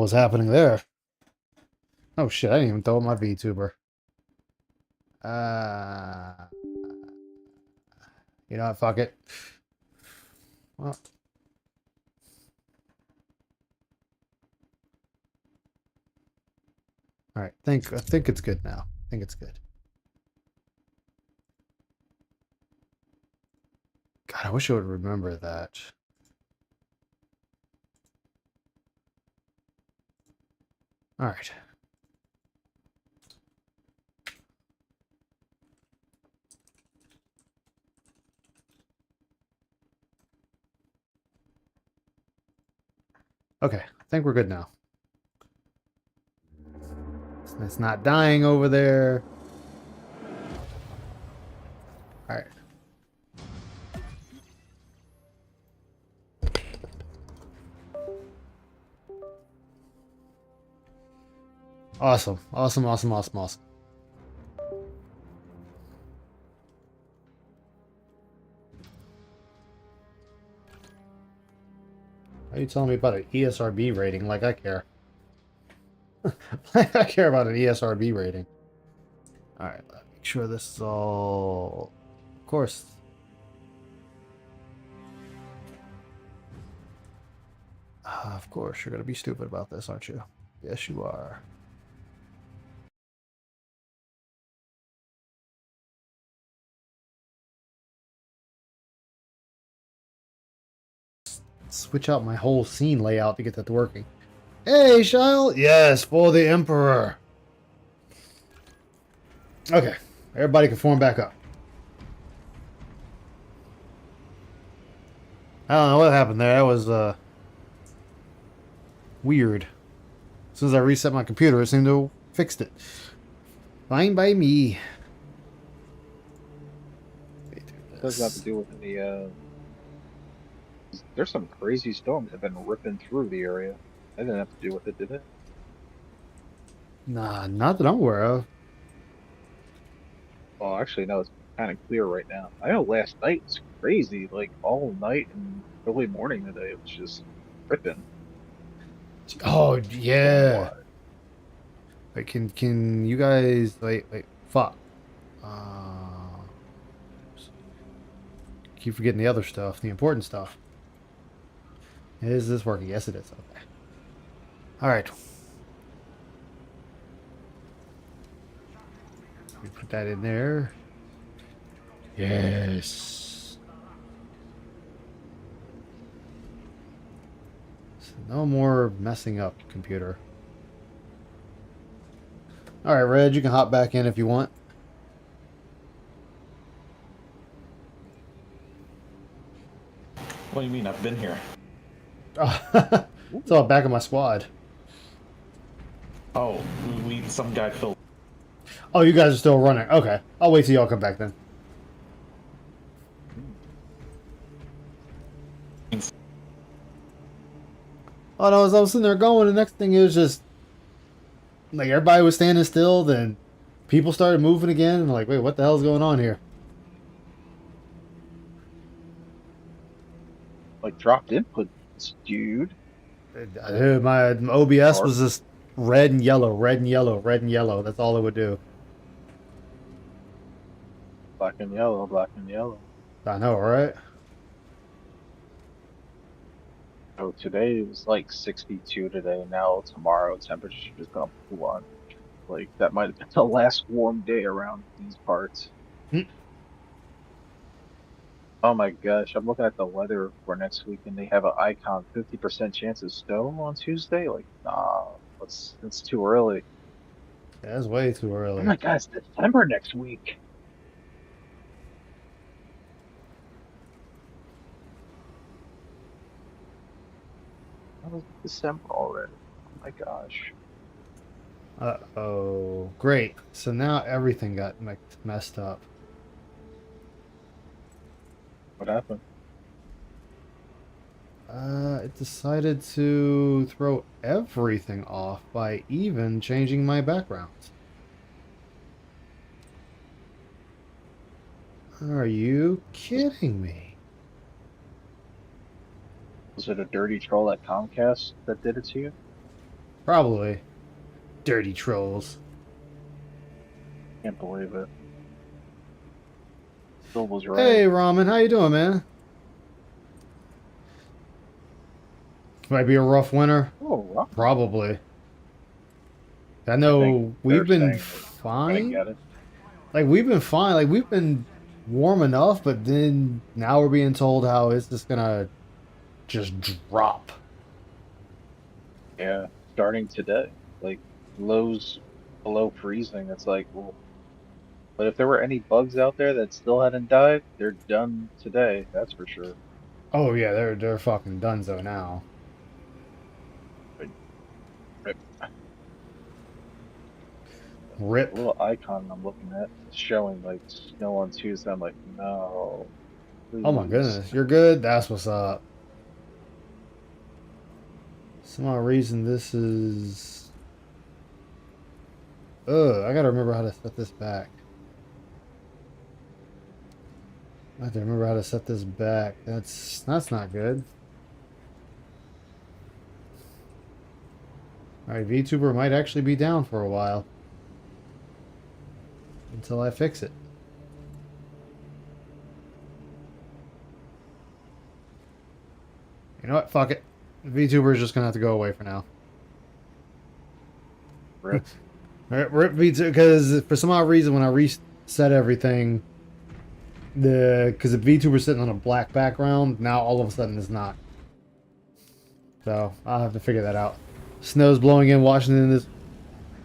was happening there. Oh shit, I didn't even throw up my VTuber. Uh, you know what, fuck it. Well, alright, I think it's good now. I think it's good. God, I wish I would remember that. Alright. Okay, I think we're good now. It's not dying over there. Alright. Awesome. Awesome, awesome, awesome, awesome. Why are you telling me about an ESRB rating like I care? I care about an ESRB rating. Alright, let's make sure this is all... Of course. Of course, you're gonna be stupid about this, aren't you? Yes, you are. Switch out my whole scene layout to get that working. Hey, Shile! Yes, for the Emperor! Okay, everybody can form back up. I don't know what happened there. That was, weird. As soon as I reset my computer, it seemed to have fixed it. Fine by me. Does have to do with the there's some crazy storms that have been ripping through the area. That didn't have to do with it, did it? Nah, not that I'm aware of. Well, actually, no, it's kind of clear right now. I know last night was crazy, like all night and early morning today. It was just ripping. Oh yeah. Storm-wise. Wait, can you guys wait? Fuck. Keep forgetting the other stuff, the important stuff. Is this working? Yes, it is. Okay. All right. We put that in there. Yes. So no more messing up, computer. All right, Red, you can hop back in if you want. What do you mean? I've been here. Oh, it's all back of my squad. Oh, some guy filled. Oh, you guys are still running. Okay, I'll wait till y'all come back then. Oh no, as I was sitting there going, the next thing is just like everybody was standing still, then people started moving again, and like, wait, what the hell's going on here? Like dropped inputs, dude. My OBS was just red and yellow, red and yellow, red and yellow. That's all it would do. Black and yellow, black and yellow. I know, right? Oh, today it was like 62 today. Now tomorrow temperature is gonna plunge. Like that might have been the last warm day around these parts. Hmm. Oh my gosh, I'm looking at the weather for next week and they have an icon 50% chance of snow on Tuesday. Like, nah, it's too early. That's way too Oh early. my god, it's December next week. That was December already. Oh my gosh. Uh-oh. Great. So now everything got messed up. What happened? It decided to throw everything off by even changing my backgrounds. Are you kidding me? Was it a dirty troll at Comcast that did it to you? Probably. Dirty trolls. Can't believe it. Bill was right. Hey, Ramen, how you doing, man? Might be a rough winter. Oh, wow. Probably. I I know think we've they're been saying we're gonna fine. get it. Like, we've been fine. Like, we've been warm enough, but then now we're being told how it's just gonna just drop. Yeah, starting today. Like, lows below freezing. It's like, well, but if there were any bugs out there that still hadn't died, they're done today. That's for sure. Oh, yeah, they're fucking donezo now. Rip. Rip. The little icon I'm looking at is showing like snow on Tuesday. I'm like, no, Oh my please. goodness, you're good? That's what's up. Some odd reason this is... Ugh, I gotta remember how to set this back. I have to remember how to set this back. That's not good. Alright, VTuber might actually be down for a while. Until I fix it. You know what? Fuck it. VTuber is just gonna have to go away for now. Rip. Rip VTuber, because for some odd reason when I reset everything, because the VTuber's sitting on a black background, now all of a sudden it's not. So I'll have to figure that out. Snow's blowing in Washington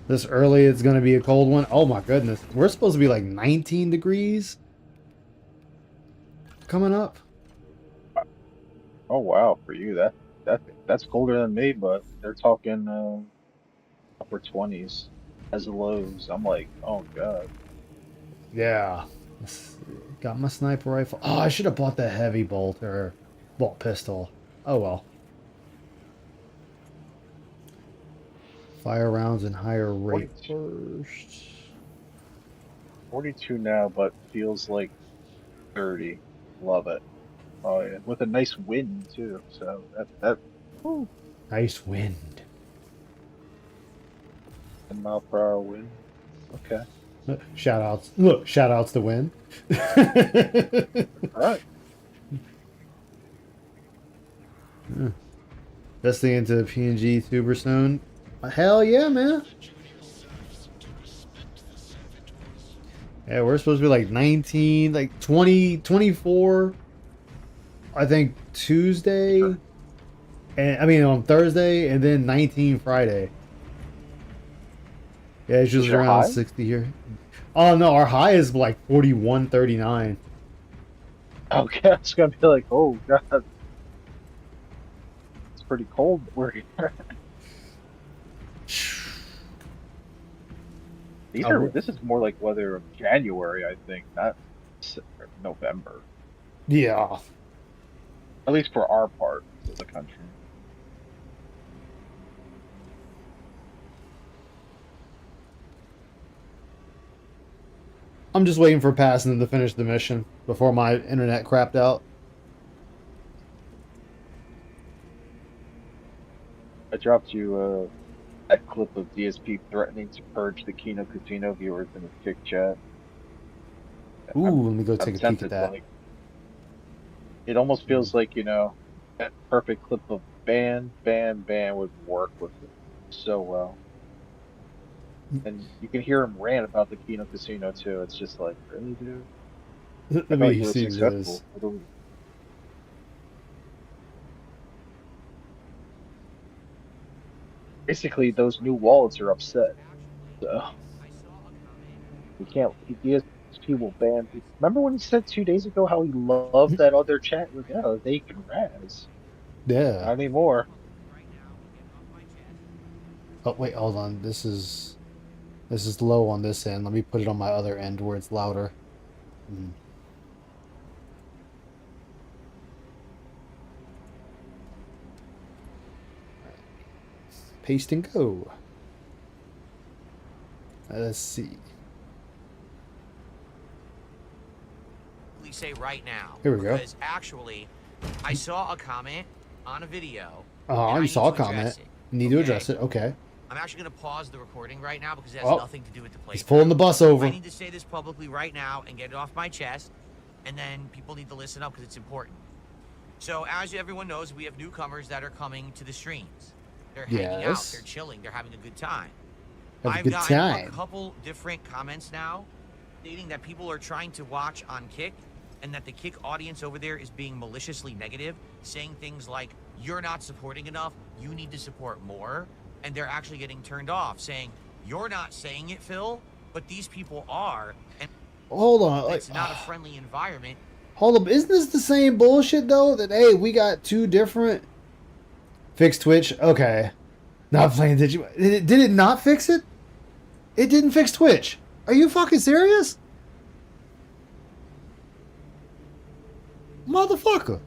this early. It's gonna be a cold one. Oh my goodness, we're supposed to be like 19 degrees coming up. Oh wow, for you that's colder than me, but they're talking upper 20s as the lows. I'm like, oh god. Yeah. Got my sniper rifle. Oh, I should have bought the heavy bolt or bolt pistol. Oh well. Fire rounds in higher rate 42. first. 42 now, but feels like 30. Love it. Oh yeah, with a nice wind too. So that whew, Nice wind. 10-mile-per-hour wind. Okay. Shout outs. Look, shout outs to win. All right. Investing into PNG tuber soon. Hell yeah, man. Yeah, we're supposed to be like 19, like 20, 24. I think Tuesday. And I mean on Thursday and then 19 Friday. Yeah, it's just your around high? 60 here. Oh no, our high is like 41.39. Okay, I was gonna be like, oh god, it's pretty cold where here. This is more like weather of January, I think, not November. Yeah. At least for our part of the country. I'm just waiting for Passing to finish the mission before my internet crapped out. I dropped you that clip of DSP threatening to purge the Kino Casino viewers in the kick chat. Ooh, I'm, let me go I'm take a peek tempted at to, that. like, it almost feels like, that perfect clip of ban would work with it so well. And you can hear him rant about the Kino Casino too. It's just like, really, dude? I Let thought me you were see successful. this. Basically, those new wallets are upset. So we can't. DSP will ban people. Remember when he said 2 days ago how he loved that other chat? Like, oh, they can razz. Yeah. Not anymore. Oh wait, hold on. This is low on this end. Let me put it on my other end where it's louder. Hmm. Paste and go. Let's see. Say right now. Here we go. Because actually, I saw a comment on a video. Oh, and I you need saw a to address comment. it, Need to okay? address it. Okay. I'm actually going to pause the recording right now because it has Oh, nothing to do with the play. He's pulling the bus over. I need to say this publicly right now and get it off my chest, and then people need to listen up because it's important. So, as everyone knows, we have newcomers that are coming to the streams. They're hanging out, Yes. they're chilling, they're having a good time. Have a I've good gotten time. a couple different comments now stating that people are trying to watch on Kick and that the Kick audience over there is being maliciously negative, saying things like, you're not supporting enough, you need to support more. And they're actually getting turned off, saying, you're not saying it, Phil, but these people are. And Hold on. Like, it's not a friendly environment. hold up. Isn't this the same bullshit, though? That, hey, we got two different... Fix Twitch? Okay. Not playing Digimon. Did it not fix it? It didn't fix Twitch. Are you fucking serious? Motherfucker.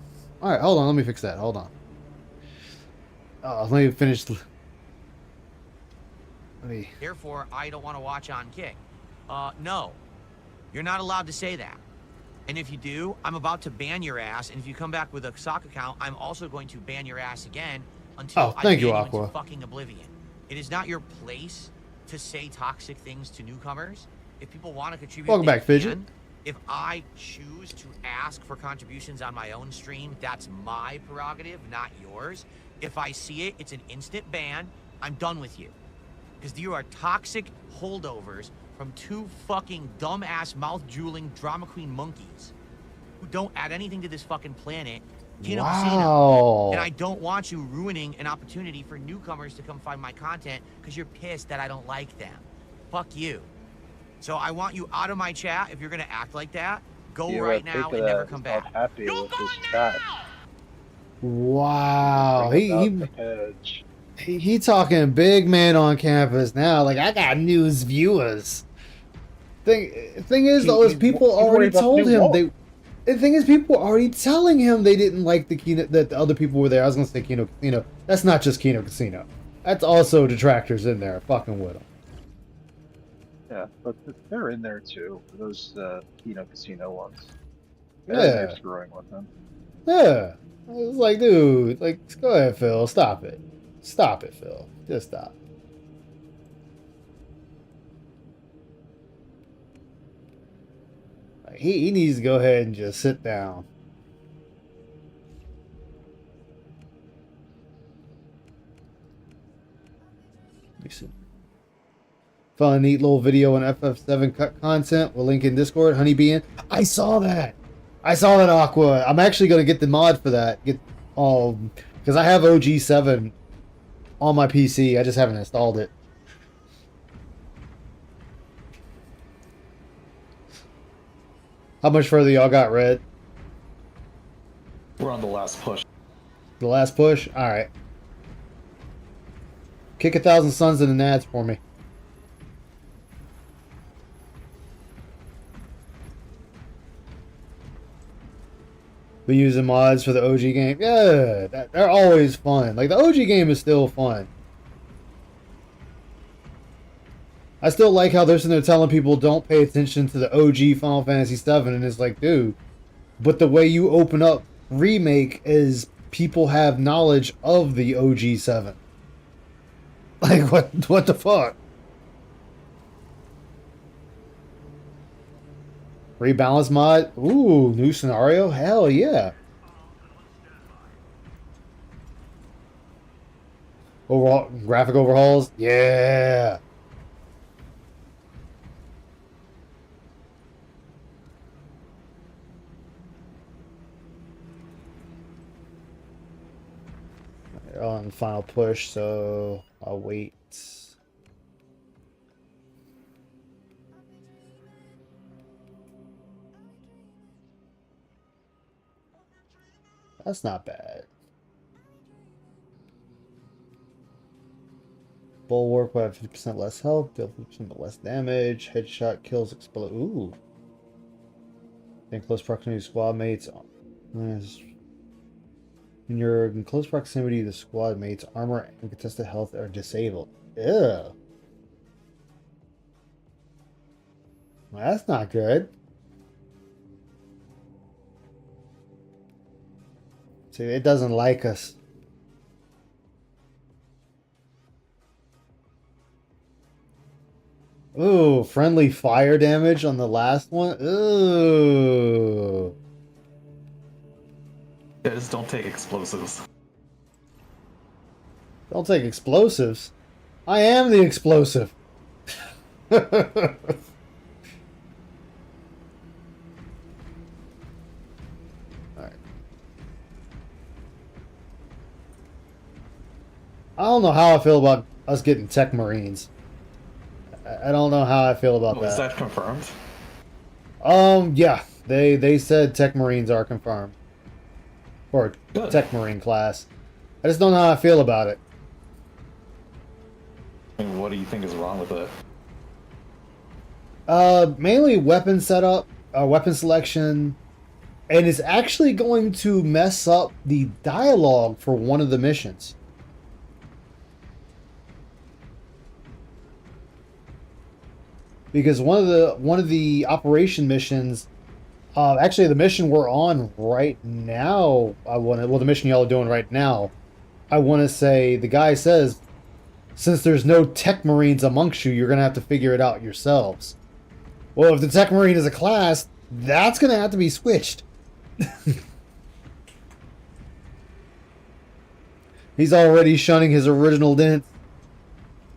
Alright, hold on. Let me fix that. Hold on. Let me finish... Therefore, I don't want to watch on Kick. No. You're not allowed to say that. And if you do, I'm about to ban your ass. And if you come back with a sock account, I'm also going to ban your ass again until I ban you, you Aqua. into fucking oblivion. It is not your place to say toxic things to newcomers. If people want to contribute, Welcome they back, Fidget. can. If I choose to ask for contributions on my own stream, that's my prerogative, not yours. If I see it, it's an instant ban. I'm done with you. Because you are toxic holdovers from two fucking dumbass mouth-drooling drama queen monkeys who don't add anything to this fucking planet. Kino Casino. Wow. And I don't want you ruining an opportunity for newcomers to come find my content because you're pissed that I don't like them. Fuck you. So I want you out of my chat if you're gonna act like that. Go right now and never come back. Happy with his chat. Wow. Bring about the page. He talking big man on campus now. Like, I got news viewers. Thing is, though, is people he's worried already about told new him wall. they. The thing is, people were already telling him they didn't like the Kino, that the other people were there. I was gonna say Kino Casino. That's not just Kino Casino. That's also detractors in there, fucking with them. Yeah, but they're in there too. Those Kino Casino ones. Yeah. They're screwing with them. Yeah, I was like, dude, like, go ahead, Phil, stop it, Phil, just stop. Like, he needs to go ahead and just sit down. Found a neat little video on FF7 cut content. We'll link in Discord. Honeybee in. I saw that, Aqua. I'm actually gonna get the mod for that. Because I have OG7 on my PC. I just haven't installed it. How much further y'all got, Red? We're on the last push. The last push? Alright. Kick 1,000 suns in the nads for me. Been using mods for the OG game. Yeah, they're always fun. Like, the OG game is still fun. I still like how they're sitting there telling people don't pay attention to the OG Final Fantasy VII, and it's like, dude, but the way you open up Remake is people have knowledge of the OG 7. Like, what the fuck? Rebalance mod? Ooh, new scenario? Hell yeah. Overall, graphic overhauls? Yeah. On final push, so I'll wait. That's not bad. Bulwark will have 50% less health, deal 50% less damage, headshot kills explode. Ooh. In close proximity to squad mates. When you're in close proximity to squad mates, armor and contested health are disabled. Ew. Well, that's not good. See, it doesn't like us. Ooh, friendly fire damage on the last one. Ooh. Yeah, just don't take explosives. Don't take explosives. I am the explosive. Alright. I don't know how I feel about us getting tech marines. I don't know how I feel about Was that. that confirmed? Yeah, they said tech marines are confirmed, or Good. tech marine class. I just don't know how I feel about it. I mean, what do you think is wrong with it? Mainly weapon setup, weapon selection, and it's actually going to mess up the dialogue for one of the missions. Because one of the operation missions, actually the mission we're on right now, the mission y'all are doing right now, I want to say the guy says, since there's no tech marines amongst you, you're gonna have to figure it out yourselves. Well, if the tech marine is a class, that's gonna have to be switched. He's already shunning his original dent.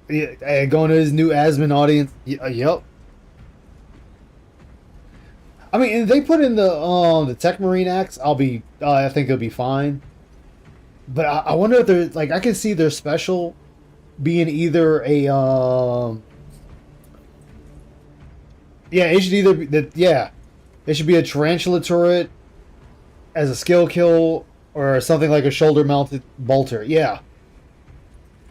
Yeah, going to his new Asmon audience. Yep. I mean, if they put in the Tech Marine Axe, I think it'll be fine. But I wonder if they're like I can see their special being either a yeah, it should either be that yeah, it should be a tarantula turret as a skill kill or something like a shoulder mounted bolter. Yeah.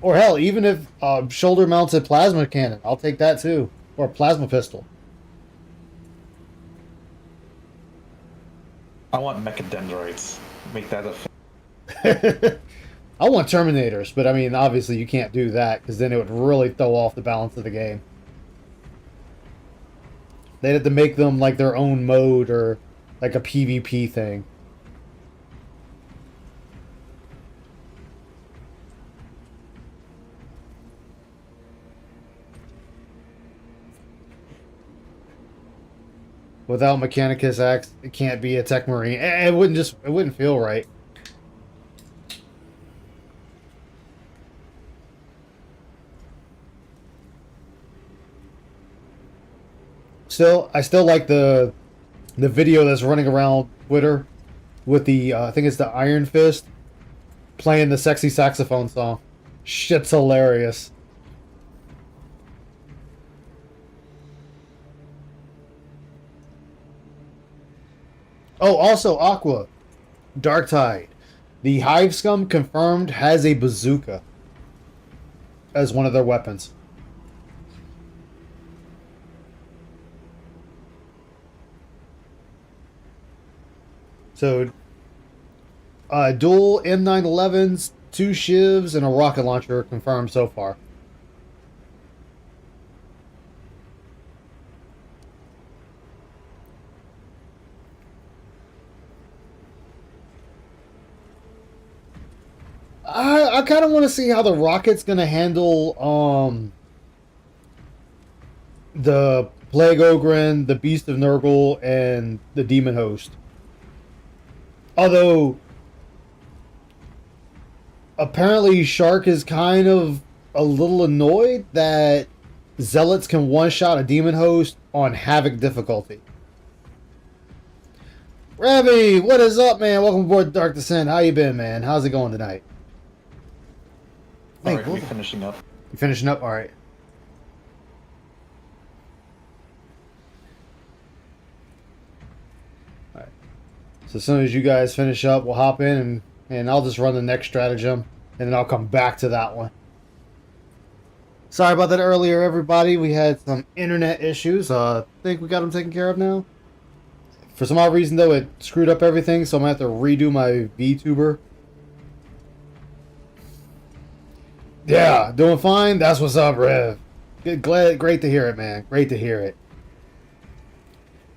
Or hell, even if shoulder mounted plasma cannon, I'll take that too. Or plasma pistol. I want mechadendrites. Make that a. I want Terminators, but I mean, obviously you can't do that because then it would really throw off the balance of the game. They'd have to make them like their own mode or like a PvP thing. Without Mechanicus Axe, it can't be a Tech Marine. It wouldn't feel right. I still like the video that's running around Twitter with the I think it's the Iron Fist playing the sexy saxophone song. Shit's hilarious. Oh, also Aqua, Dark Tide. The Hive Scum confirmed has a bazooka as one of their weapons. So, dual M911s, 2 shivs, and a rocket launcher confirmed so far. I kind of want to see how the rocket's going to handle the Plague Ogren, the Beast of Nurgle, and the Demon Host. Although, apparently Shark is kind of a little annoyed that Zealots can one-shot a Demon Host on Havoc difficulty. Ravi, what is up, man? Welcome aboard Dark Descent. How you been, man? How's it going tonight? Alright, we finishing up. You finishing up? Alright. Alright. So as soon as you guys finish up, we'll hop in and I'll just run the next stratagem and then I'll come back to that one. Sorry about that earlier, everybody. We had some internet issues. I think we got them taken care of now. For some odd reason, though, it screwed up everything, so I'm going to have to redo my VTuber. Yeah, doing fine. That's what's up, Rev. Great to hear it, man. Great to hear it.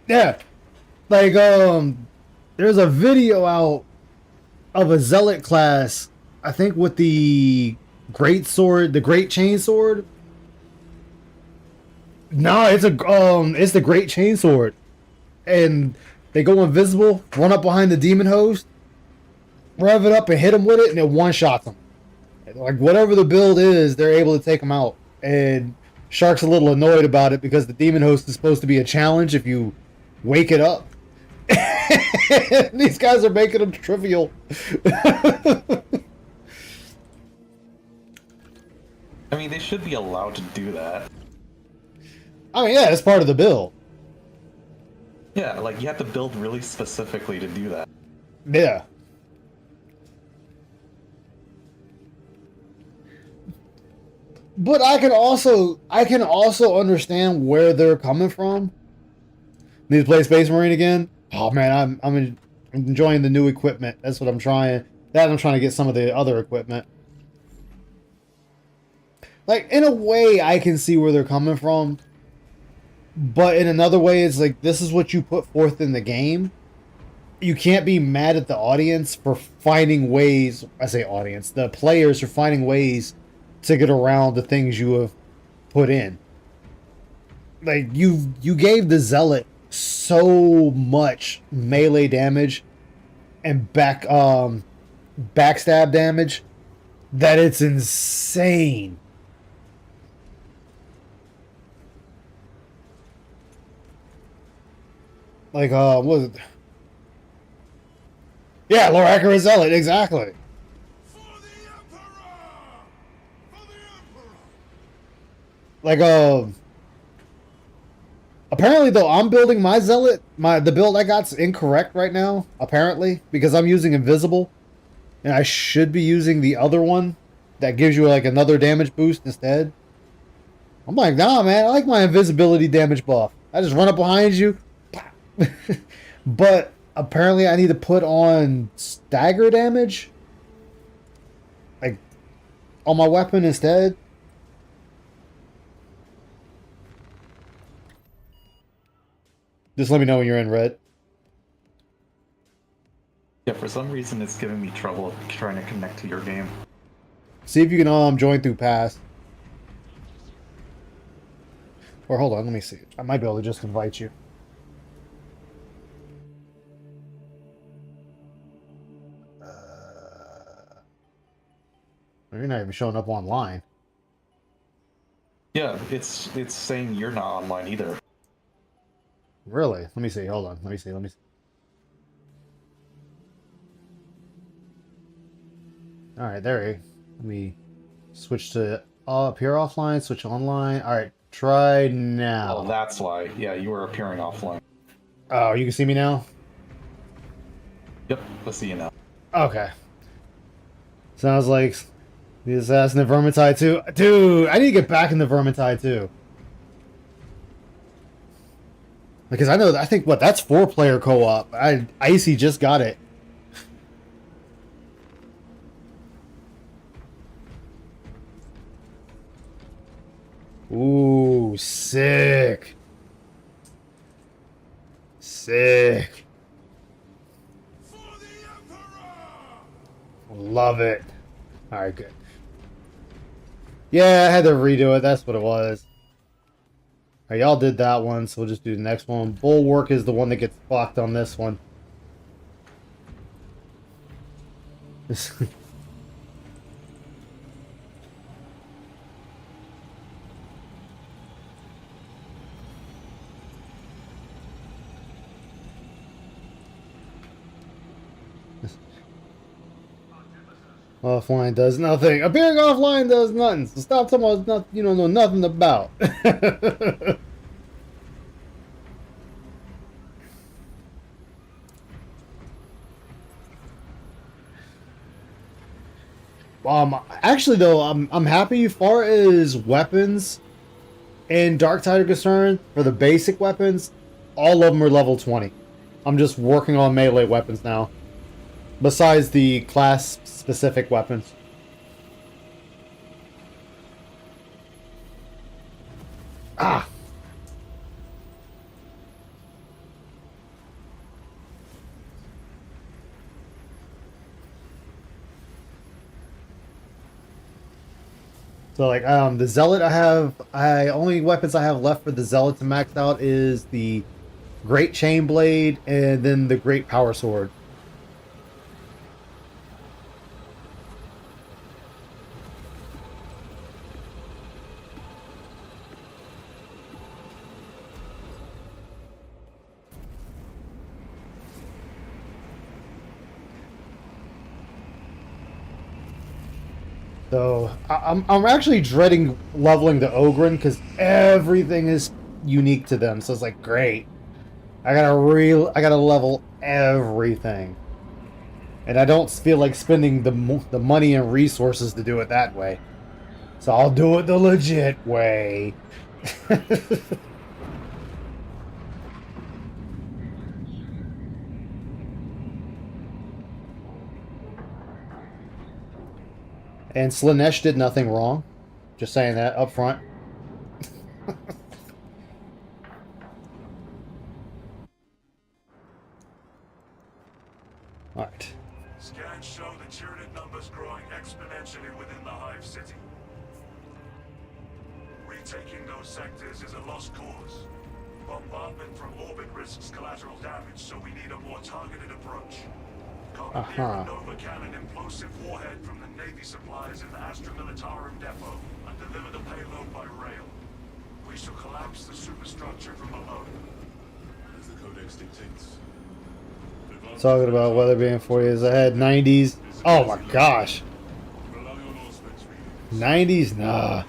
Yeah, like there's a video out of a zealot class. I think with the great sword, the great chain sword, No, it's the Great Chainsword, and they go invisible, run up behind the demon host, rev it up and hit him with it, and it one shots them. Like whatever the build is, they're able to take them out. And Shark's a little annoyed about it because the demon host is supposed to be a challenge if you wake it up. These guys are making them trivial. I mean, they should be allowed to do that. I mean, yeah, it's part of the build. Yeah, like you have to build really specifically to do that. Yeah. But I can also understand where they're coming from. Need to play Space Marine again? Oh man, I'm enjoying the new equipment. That's what I'm trying. I'm trying to get some of the other equipment. Like in a way, I can see where they're coming from. But in another way, it's like this is what you put forth in the game. You can't be mad at the audience for finding ways. I say audience, the players are finding ways to get around the things you have put in. Like you gave the zealot so much melee damage and backstab damage that it's insane. Like what was it? Yeah, Loracar Zealot, exactly. For the Emperor! For the Emperor! Like apparently though I'm building my zealot, the build I got's incorrect right now, apparently, because I'm using invisible and I should be using the other one that gives you like another damage boost instead. I'm like, nah man, I like my invisibility damage buff. I just run up behind you. But apparently I need to put on stagger damage like on my weapon instead. Just let me know when you're in, Red. Yeah, for some reason it's giving me trouble trying to connect to your game. See if you can join through pass. Or hold on, let me see. I might be able to just invite you. You're not even showing up online. Yeah, it's saying you're not online either. Really? Let me see. Hold on. Let me see. Let Alright, there you. Let me switch to appear offline, switch online. Alright, try now. Oh, that's why. Yeah, you were appearing offline. Oh, you can see me now? Yep, let's see you now. Okay. Sounds like the Assassin of Vermintide 2. Dude, I need to get back in the Vermintide 2. Because I think, what, that's 4-player co-op. Icy just got it. Ooh, sick. Sick. For the Emperor! Love it. Alright, good. Yeah, I had to redo it. That's what it was. Alright, y'all did that one, so we'll just do the next one. Bulwark is the one that gets fucked on this one. Offline does nothing. Appearing offline does nothing. So stop talking about not you don't know nothing about. Actually though, I'm happy as far as weapons and Dark Tide are concerned. For the basic weapons, all of them are level 20. I'm just working on melee weapons now. Besides the class-specific weapons. Ah! So like the zealot I only weapons I have left for the zealot to max out is the great chain blade and then the great power sword. So I'm actually dreading leveling the Ogryn because everything is unique to them. So it's like great. I gotta level everything, and I don't feel like spending the money and resources to do it that way. So I'll do it the legit way. And Slanesh did nothing wrong. Just saying that up front. Alright. Scans show the Tyranid numbers growing exponentially within the Hive City. Retaking those sectors is a lost cause. Bombardment from orbit risks collateral damage, so we need a more targeted approach. Commandeer a Nova Cannon implosive warhead from the Navy supplies in the Astra Militarum depot and deliver the payload by rail. We shall collapse the superstructure from below. As the Codex dictates. Talking about weather being 4 years ahead. 90s. Oh my gosh. 90s? Nah.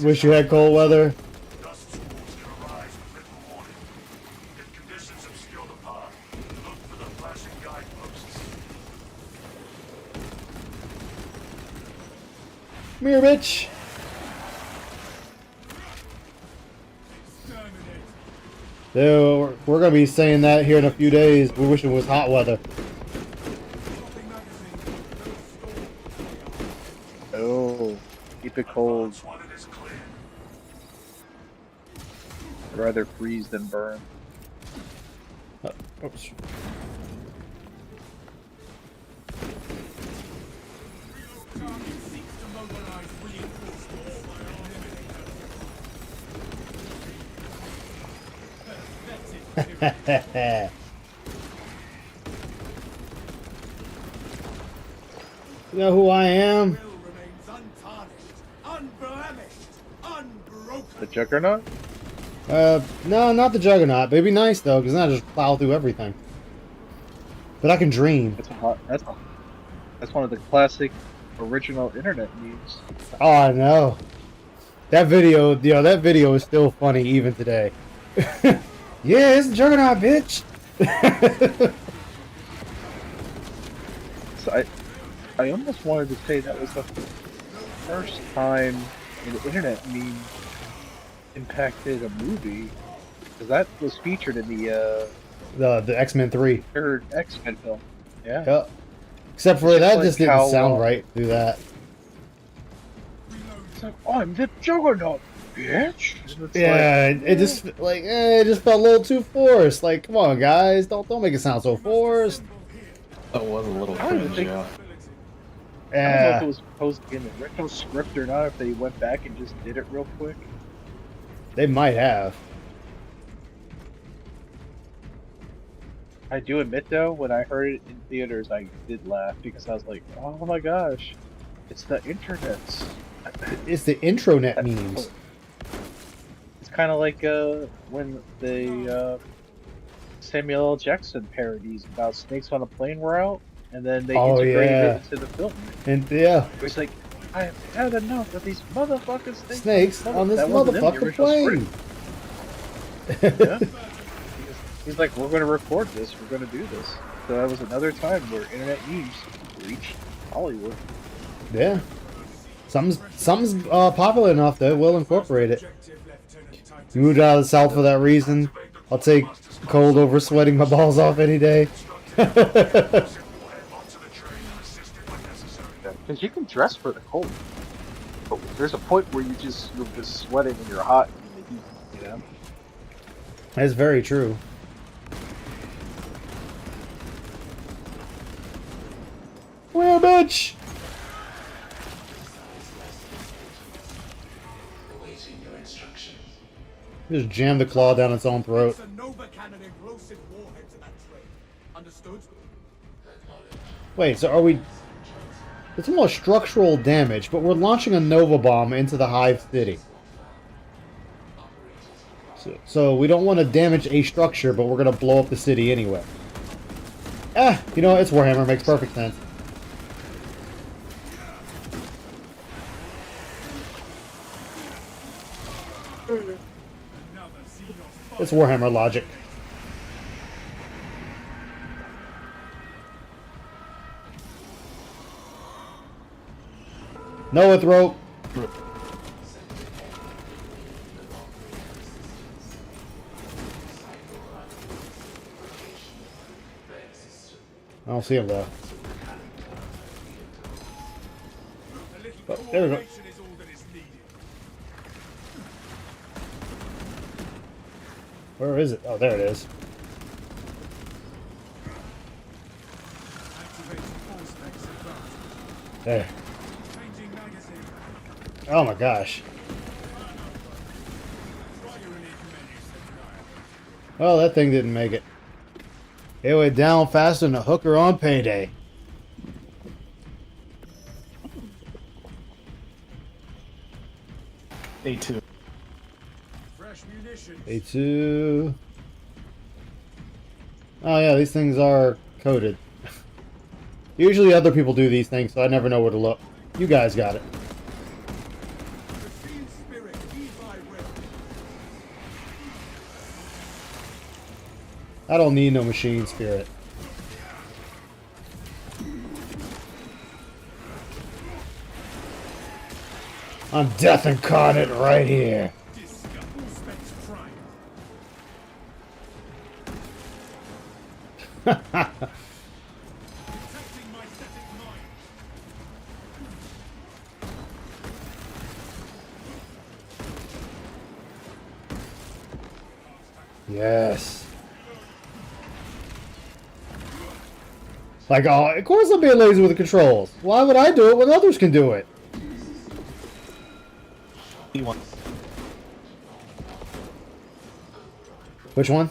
Wish you had cold weather. Dust storms can arise with little warning. If conditions obscure the path, look for the flashing guideposts. Come here, bitch. Dude, we're gonna be saying that here in a few days. We wish it was hot weather. Oh, keep it cold. Once one it is clear. I'd rather freeze than burn. Oops. You know who I am? Will remains untarnished, unblemished, unbroken. The Juggernaut? No, not the Juggernaut. But it'd be nice though, because then I just plow through everything. But I can dream. That's one of the classic original internet memes. Oh, I know. That video, that video is still funny even today. Yeah, it's the Juggernaut, bitch. So I almost wanted to say that was the first time an internet meme impacted a movie, because that was featured in the The X-Men 3. third X-Men film. Yeah. Yep. Except for It's that like just didn't how, sound right through that. It's like, I'm the Juggernaut, bitch. And it's Yeah, like, it just it just felt a little too forced. Like, come on, guys, don't make it sound so forced. That was a little I don't cringe, think- yeah. I don't know if Yeah, it was supposed to be in the retro script or not, if they went back and just did it real quick. they might have. I do admit though, when I heard it in theaters, I did laugh because I was like, "Oh my gosh, it's the internet." It's the intronet memes. It's kind of like when the Samuel L. Jackson parodies about snakes on a plane were out, and then they Oh, integrated yeah. it into the film. And yeah, It's like, I have had enough of these motherfucking snakes on this That wasn't in the motherfucking original plane. script. Yeah. He's like, we're going to record this, we're going to do this. So that was another time where internet memes reached Hollywood. Yeah, something's popular enough that we'll incorporate it. You moved out of the South for that reason. I'll take cold over sweating my balls off any day. Because you can dress for the cold. But there's a point where you're just sweating and you're hot in the heat, you know? That's very true. Well, bitch. Just jam the claw down its own throat. It's a Nova Cannon implosive warhead to that train. Understood? Wait, so are we... It's almost structural damage, but we're launching a Nova Bomb into the Hive City. So we don't want to damage a structure, but we're going to blow up the city anyway. Ah, you know what? It's Warhammer. Makes perfect sense. It's Warhammer logic. Noah throat. I don't see him though. Oh, there we go. Is all that is needed. Where is it? Oh, there it is. Activating full specs advanced. There. Changing magazine. Oh my gosh. Try your unique menu, said Well, that thing didn't make it. It went down faster than a hooker on payday. A2. Fresh munitions. A2. Oh yeah, these things are coded. Usually other people do these things, so I never know where to look. You guys got it. Machine spirit, heed my will. I don't need no machine spirit. I'm death incarnate right here. Discuss full specs prime. Protecting my static mind. Yes. Like, oh, of course I'm being lazy with the controls. Why would I do it when others can do it? B1. Which one?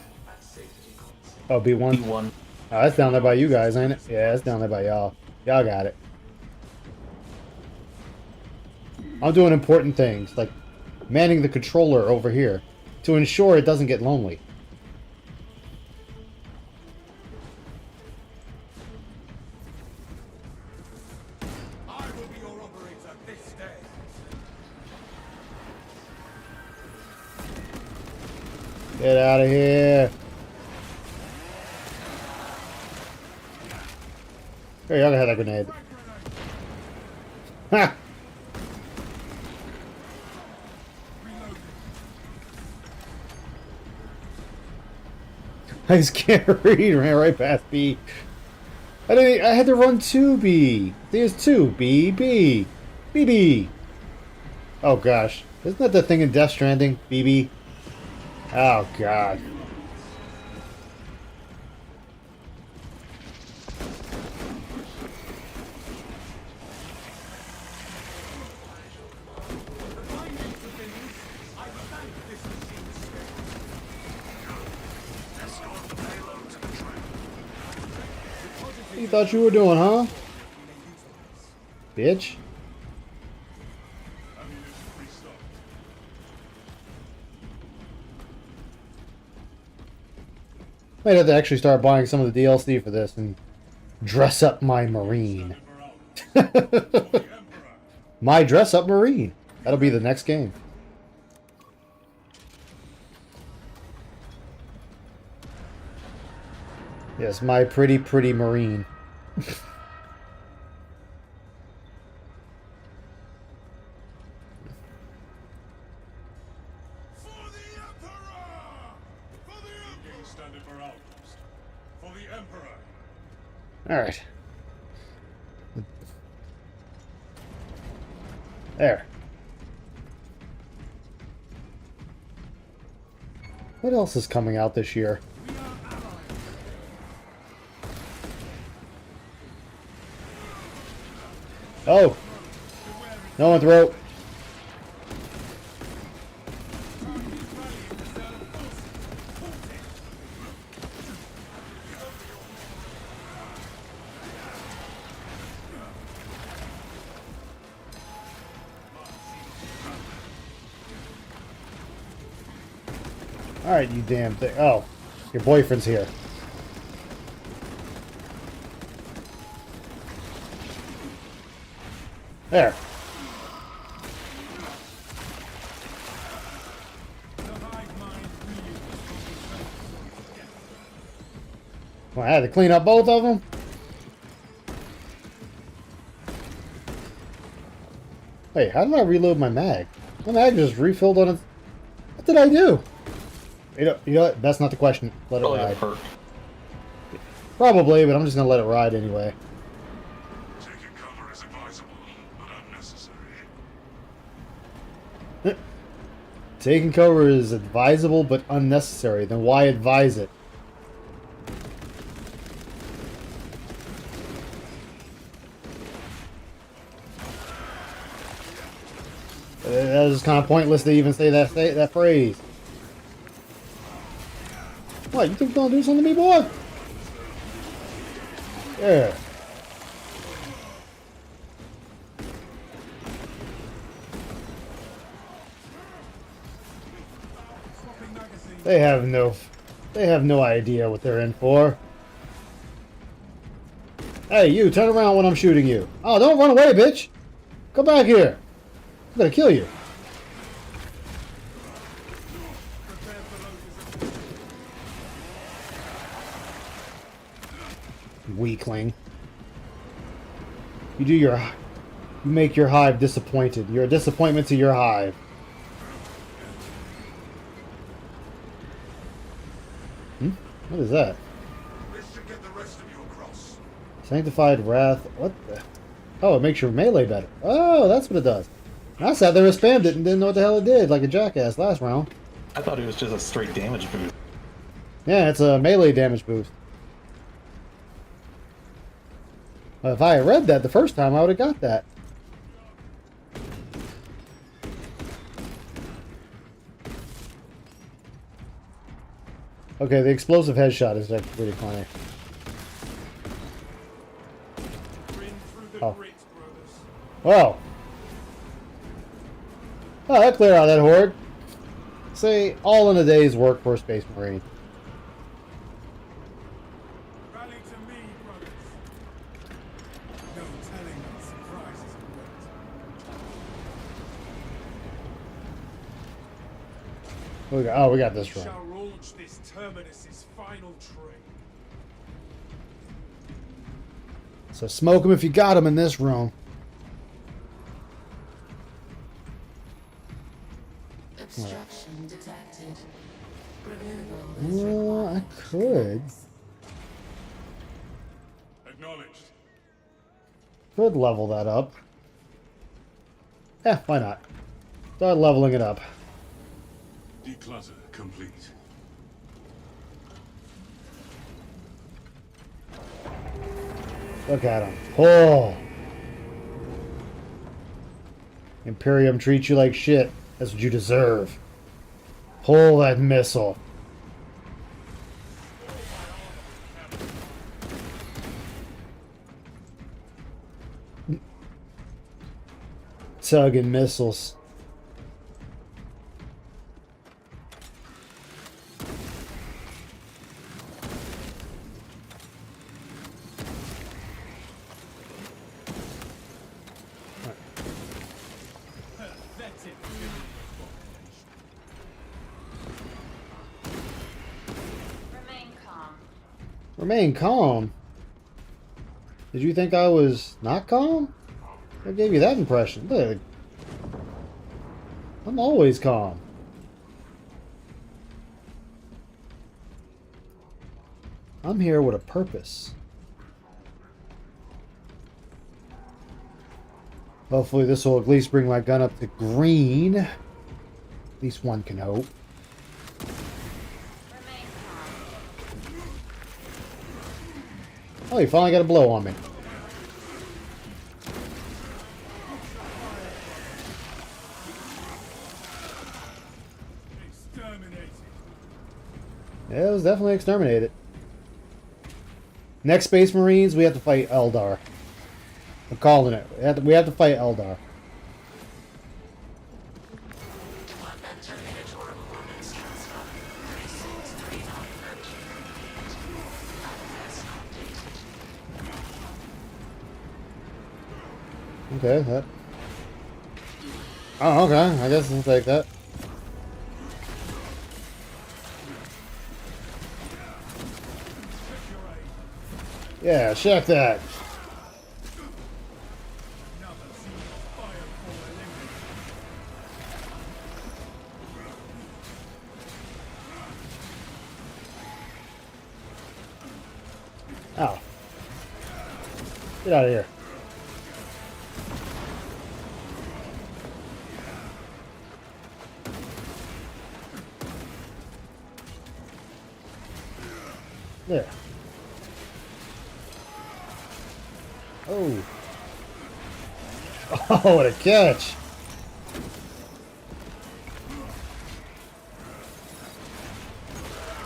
Oh, B1. B1. Oh, that's down there by you guys, ain't it? Yeah, that's down there by y'all. Y'all got it. I'm doing important things, like manning the controller over here to ensure it doesn't get lonely. I will be your operator this day. Get out of here. Here, y'all can have that grenade. Ha! I just can't read. Ran right past B. I had to run to B. There's two. B, B. B, B. Oh gosh. Isn't that the thing in Death Stranding? BB? Oh god. What you thought you were doing, huh? Bitch. Might have to actually start buying some of the DLC for this and dress up my Marine. My dress up Marine. That'll be the next game. Yes, my pretty, pretty Marine. For the Emperor! For the Emperor! Standard for outpost. For the Emperor! Alright. There. What else is coming out this year? We are allies. Oh! No one throw. Alright, you damn thing. Oh, your boyfriend's here. There. Well, I had to clean up both of them. Wait, how did I reload my mag? My mag just refilled on its... What did I do? You know what? That's not the question. Let it Probably a ride. perk. Probably, but I'm just gonna let it ride anyway. Taking cover is advisable, but unnecessary. Taking cover is advisable but unnecessary. Then why advise it? That was kind of pointless to even say that phrase. What, you think you're gonna do something to me, boy? Yeah. They have no idea what they're in for. Hey, you, turn around when I'm shooting you. Oh, don't run away, bitch. Come back here. I'm gonna kill you. Weakling. You make your hive disappointed. You're a disappointment to your hive. What is that? This should get the rest of you across. Sanctified Wrath. What the? Oh, it makes your melee better. Oh, that's what it does. I sat there and spammed it and didn't know what the hell it did, like a jackass last round. I thought it was just a straight damage boost. Yeah, it's a melee damage boost. Well, if I had read that the first time, I would have got that. Okay, the explosive headshot is actually pretty funny. Oh. Well. Oh, that cleared out that horde. Say, all in a day's work for a Space Marine. Rally to me, brothers. No telling what surprises await. Oh, we got this right. Shall launch this terminus's final train. So smoke them if you got them in this room. Obstruction detected. Removal is Well, I required. could. Acknowledged. Could level that up. Yeah, why not? Start leveling it up. Declutter complete. Look at him. Oh! Imperium treats you like shit. That's what you deserve. Pull that missile. Tugging missiles. Remain calm. Remain calm. Did you think I was not calm? I gave you that impression. Look. I'm always calm. I'm here with a purpose. Hopefully this will at least bring my gun up to green. At least one can hope. Remain calm. Oh, you finally got a blow on me. Exterminated. Yeah, it was definitely exterminated. Next Space Marines, we have to fight Eldar. I'm calling it. We have to fight Eldar. Okay, that. Oh, okay. I guess I'll take that. Yeah, check that. Ow. Get out of here. There. Oh. Oh, what a catch.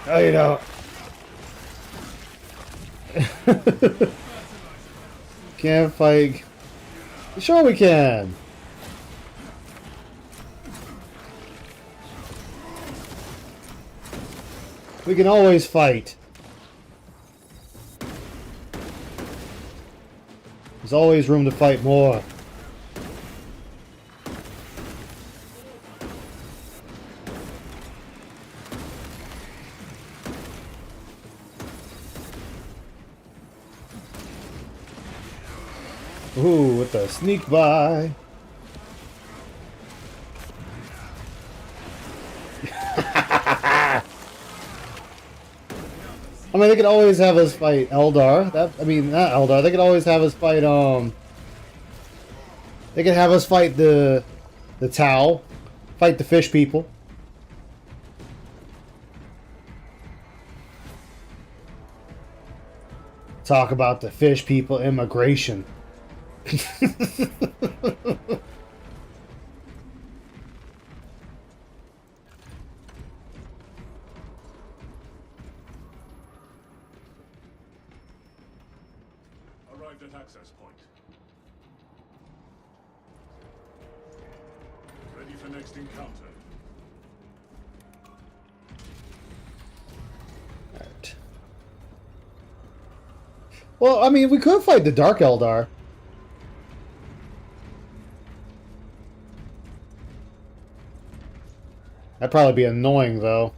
Oh, you don't. Can't fight. Sure we can. We can always fight. There's always room to fight more. Ooh, with the sneak by. I mean, they could always have us fight Eldar. I mean, not Eldar. They could always have us fight, They could have us fight the Tau. Fight the fish people. Talk about the fish people immigration. Arrived at access point. Ready for next encounter. Alright. Well, I mean, we could fight the Dark Eldar. That'd probably be annoying, though.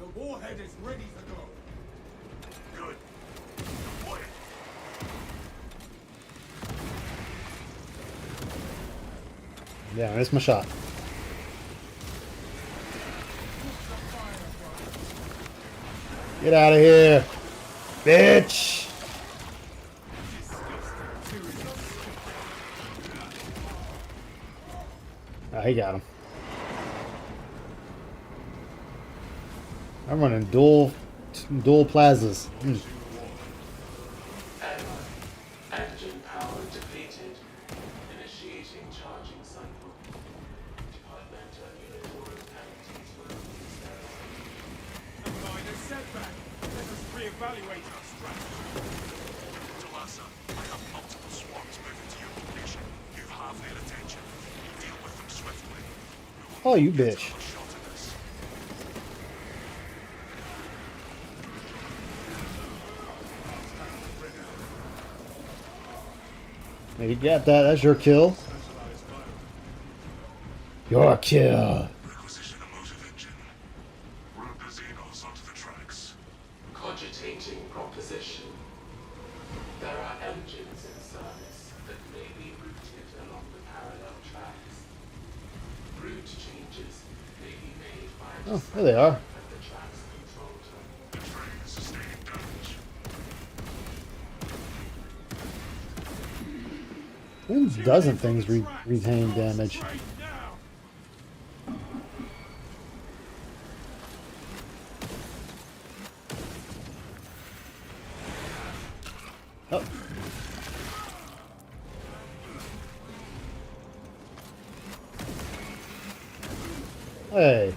The warhead is ready to go. Good. Deploy it. Yeah, I missed my shot. Get out of here, bitch! Ah, he got him. I'm running dual plazas. Mm. Engine power depleted. Initiating charging cycle. Departmental unit penalties will be A minor setback. Let us reevaluate our strategy. Talasa, I have multiple swarms moving to your location. You have their attention. Deal with them swiftly. Oh, you bitch. Another shot at this. You got that. That's your kill. Your kill. Requisition a motive engine. Route the Xenos onto the tracks. cogitating proposition. There are engines in service that may be routed along the parallel tracks. Route changes may be made by Oh, there they are. at the track's control terminal. The train is sustaining damage. When doesn't things retain damage? Right now. Oh. Hey.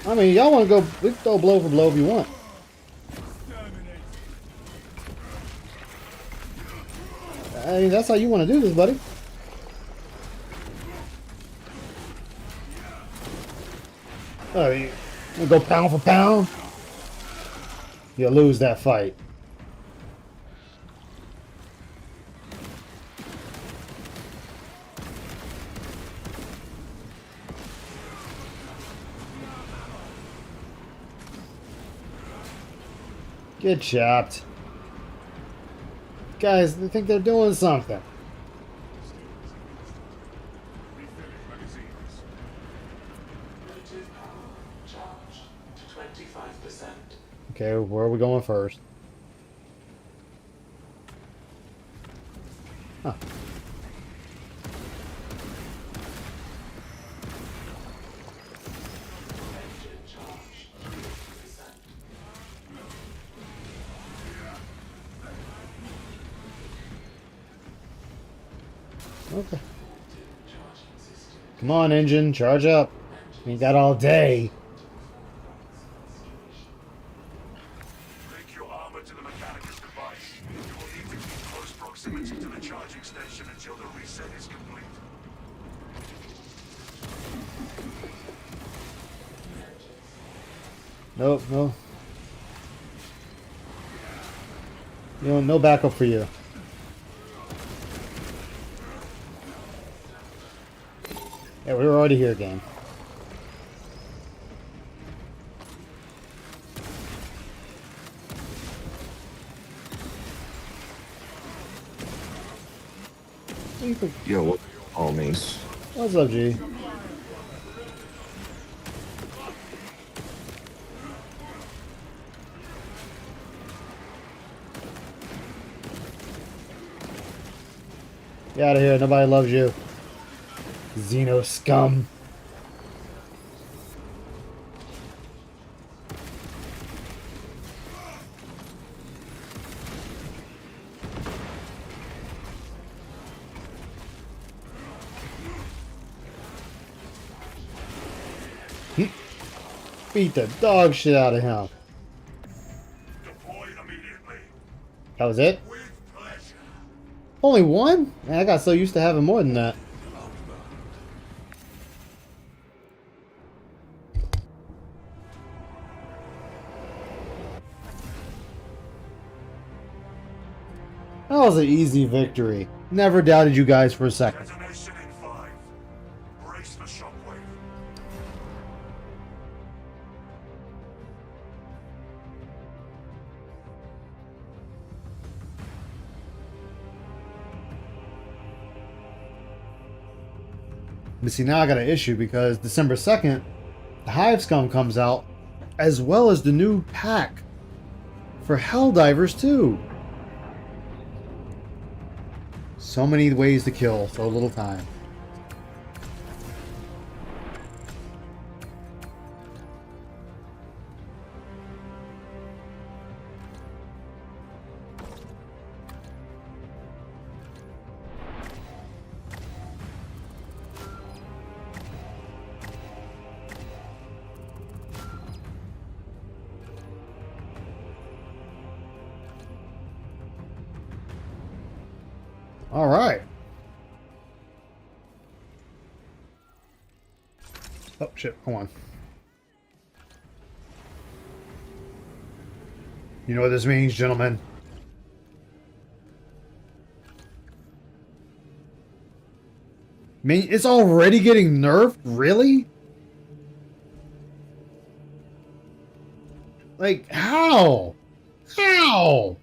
I mean, y'all want to go, we can throw blow for blow if you want. I mean, that's how you want to do this, buddy. Oh, you wanna go pound for pound? You'll lose that fight. Get chopped. Guys, they think they're doing something. Refilling magazines. Motive power charged to 25%. Okay, where are we going first? Huh. Engine charged 50%. Okay. Charging system. Come on, engine, charge up. You got all day. Link your armor to the Mechanicus device. You will need to keep close proximity to the charging station until the reset is complete. Nope, no. You know, no backup for you. Yeah, we were already here again. Yo, what homies? What's up, G? Get out of here. Nobody loves you. Xeno scum. Beat the dog shit out of him. Deploy immediately. That was it? With pleasure. Only one? Man, I got so used to having more than that. That was an easy victory. Never doubted you guys for a second. Detonation in 5. Brace for shockwave. But see, now I got an issue because December 2nd, the Hive Scum comes out, as well as the new pack for Helldivers too. So many ways to kill, so little time. All right. Oh shit! Hold on. You know what this means, gentlemen? I mean, it's already getting nerfed? Really? Like, how? How?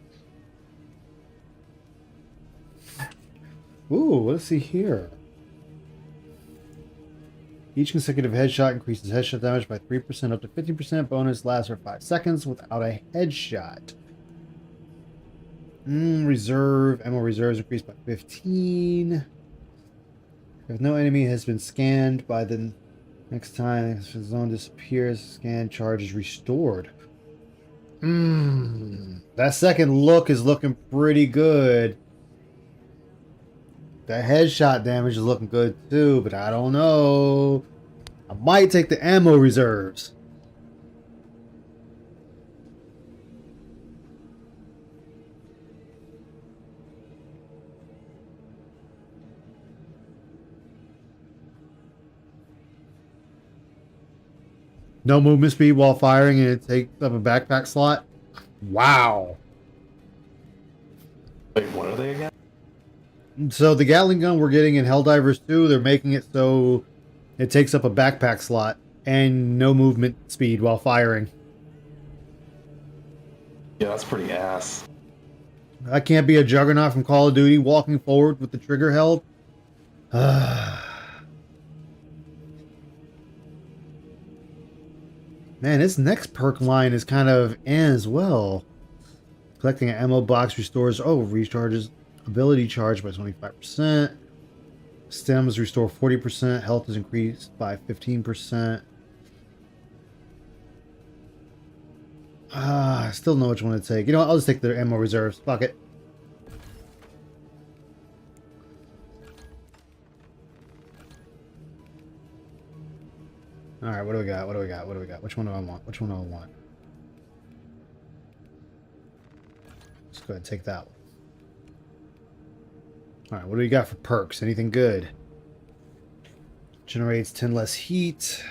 Ooh, let's see here. Each consecutive headshot increases headshot damage by 3% up to 50%. Bonus lasts for 5 seconds without a headshot. Reserve. Ammo reserves increased by 15. If no enemy has been scanned by the next time the zone disappears, scan charge is restored. That second look is looking pretty good. The headshot damage is looking good too, but I don't know. I might take the ammo reserves. No movement speed while firing, and it takes up a backpack slot. Wow. Wait, what are they again? So the Gatling gun we're getting in Helldivers 2, they're making it so it takes up a backpack slot and no movement speed while firing. Yeah, that's pretty ass. I can't be a juggernaut from Call of Duty walking forward with the trigger held. Man, this next perk line is kind of as well. Collecting an ammo box restores, recharges ability charge by 25%. Stems restore 40%. Health is increased by 15%. I still know which one to take. You know what? I'll just take the ammo reserves. Fuck it. Alright, what do we got? What do we got? What do we got? Which one do I want? Which one do I want? Let's go ahead and take that one. Alright, what do we got for perks? Anything good? Generates 10 less heat.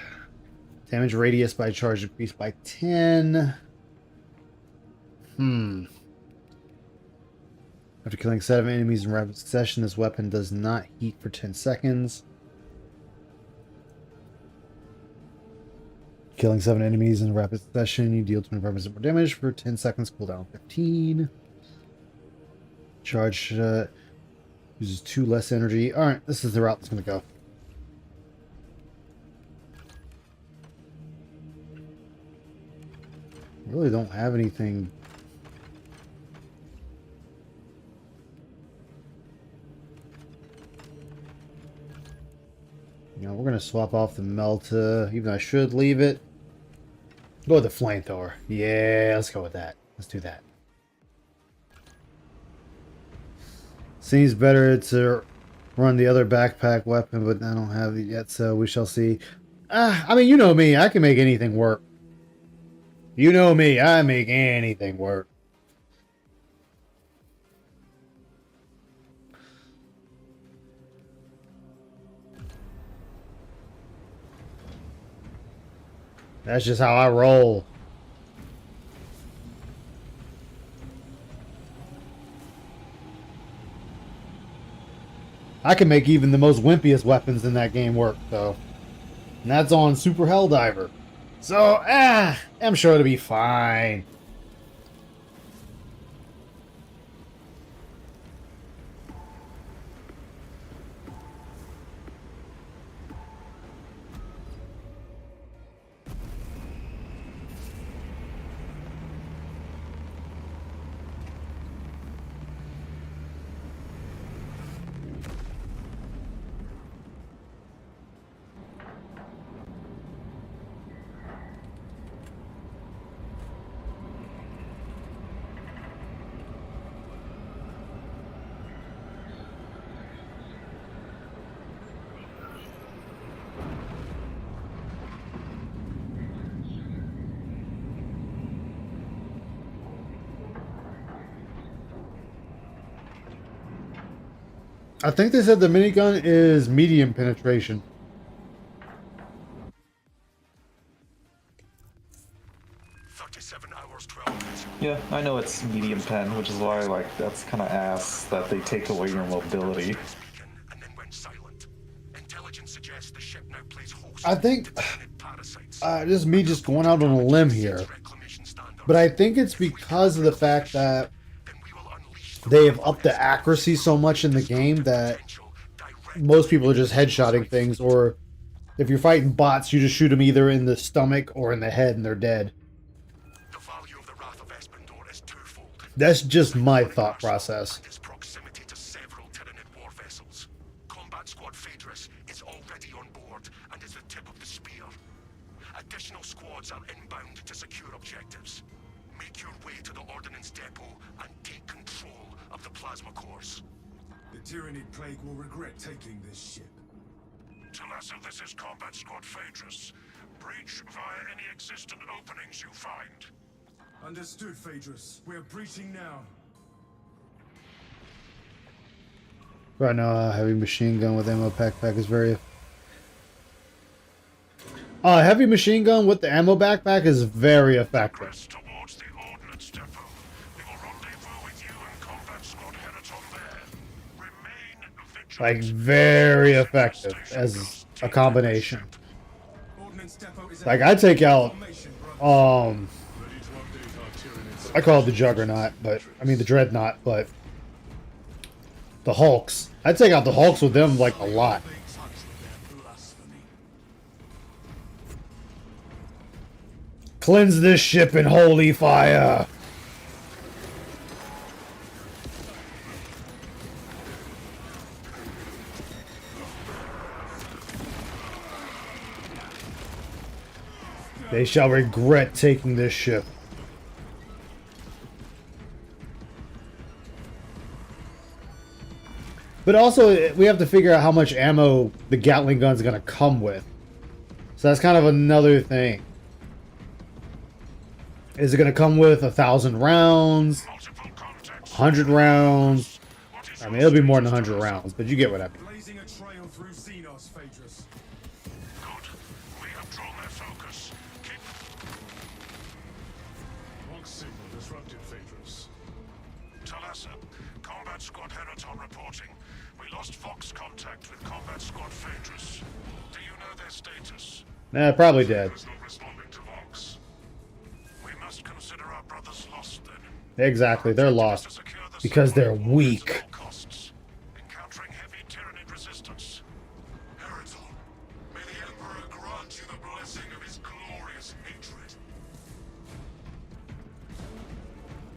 Damage radius by charge increased by 10. After killing 7 enemies in rapid succession, this weapon does not heat for 10 seconds. Killing 7 enemies in rapid succession, you deal 25% more damage for 10 seconds, cooldown 15. Charge uses 2 less energy. Alright, this is the route that's going to go. I really don't have anything. You know, we're going to swap off the Melta, even though I should leave it. Go with the flamethrower. Yeah, let's go with that. Let's do that. Seems better to run the other backpack weapon, but I don't have it yet, so we shall see. I mean, you know me. I can make anything work. You know me. I make anything work. That's just how I roll. I can make even the most wimpiest weapons in that game work, though. And that's on Super Helldiver. So, I'm sure it'll be fine. I think they said the minigun is medium penetration. Yeah, I know it's medium pen, which is why that's kind of ass that they take away your mobility. I think this is me just going out on a limb here, but I think it's because of the fact that they have upped the accuracy so much in the game that most people are just headshotting things, or if you're fighting bots, you just shoot them either in the stomach or in the head and they're dead. That's just my thought process. Additional squads are inbound to secure objectives. Make your way to the ordnance depot and take control of the plasma cores. The Tyranid Plague will regret taking this ship. Talassa, this is Combat Squad Phaedrus. Breach via any existent openings you find. Understood, Phaedrus. We're breaching now. Right now, a heavy machine gun with ammo pack is very Heavy machine gun with the ammo backpack is very effective. Press towards the ordnance depot. We will rendezvous with you and combat squad Heraton there. Remain vigilant. Like, very effective as a combination. Ordnance depot is Like, I take out, formation, brother. Ready to update our Tyranid I call it the Juggernaut, but, I mean the Dreadnought, but the Hulks. I take out the Hulks with them, like, a lot. Cleanse this ship in holy fire. They shall regret taking this ship. But also, we have to figure out how much ammo the Gatling gun's gonna come with. So that's kind of another thing. Is it gonna come with 1,000 rounds? 100 rounds? I mean, it'll be more than 100 rounds, but you get what I mean. Blazing a trail through Xenos, Phaedrus. Good. We have drawn their focus. Keep. Vox signal disrupted, Phaedrus. Talassa, combat squad Heraton reporting. We lost Vox contact with combat squad Phaedrus. Do you know their status? Nah, probably dead. Is not responding to Vox. We must consider our brothers lost then. Exactly, they're lost. To secure the Because they're supply weak. at all costs. Encountering heavy Tyranid resistance. Heraton, may the Emperor grant you the blessing of his glorious hatred.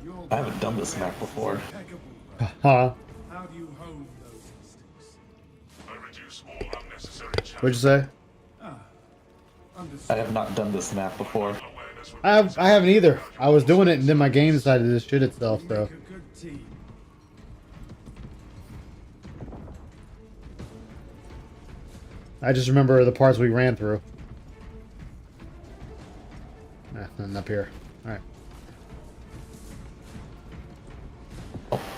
Your I haven't done this map before. impeccable. Huh? How do you hone those instincts? I reduce all unnecessary What'd you say? I Understood. have not done this map before. awareness with I haven't either. I was doing it and then my game decided to shit itself, so. Make a good team. I just remember the parts we ran through. Nothing up here. Alright.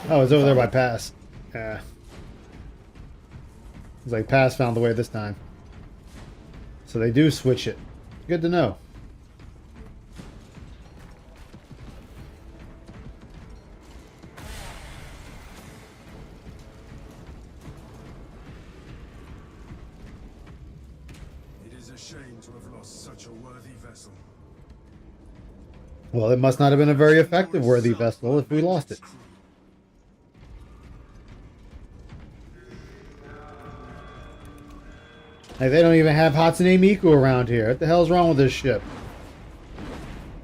Oh, it's over there by Pass. Yeah. It's like Pass found the way this time. So they do switch it. Good to know. It is a shame to have lost such a worthy vessel. Well, it must not have been a very effective worthy vessel if we lost it. Like, they don't even have Hatsune Miku around here. What the hell's wrong with this ship?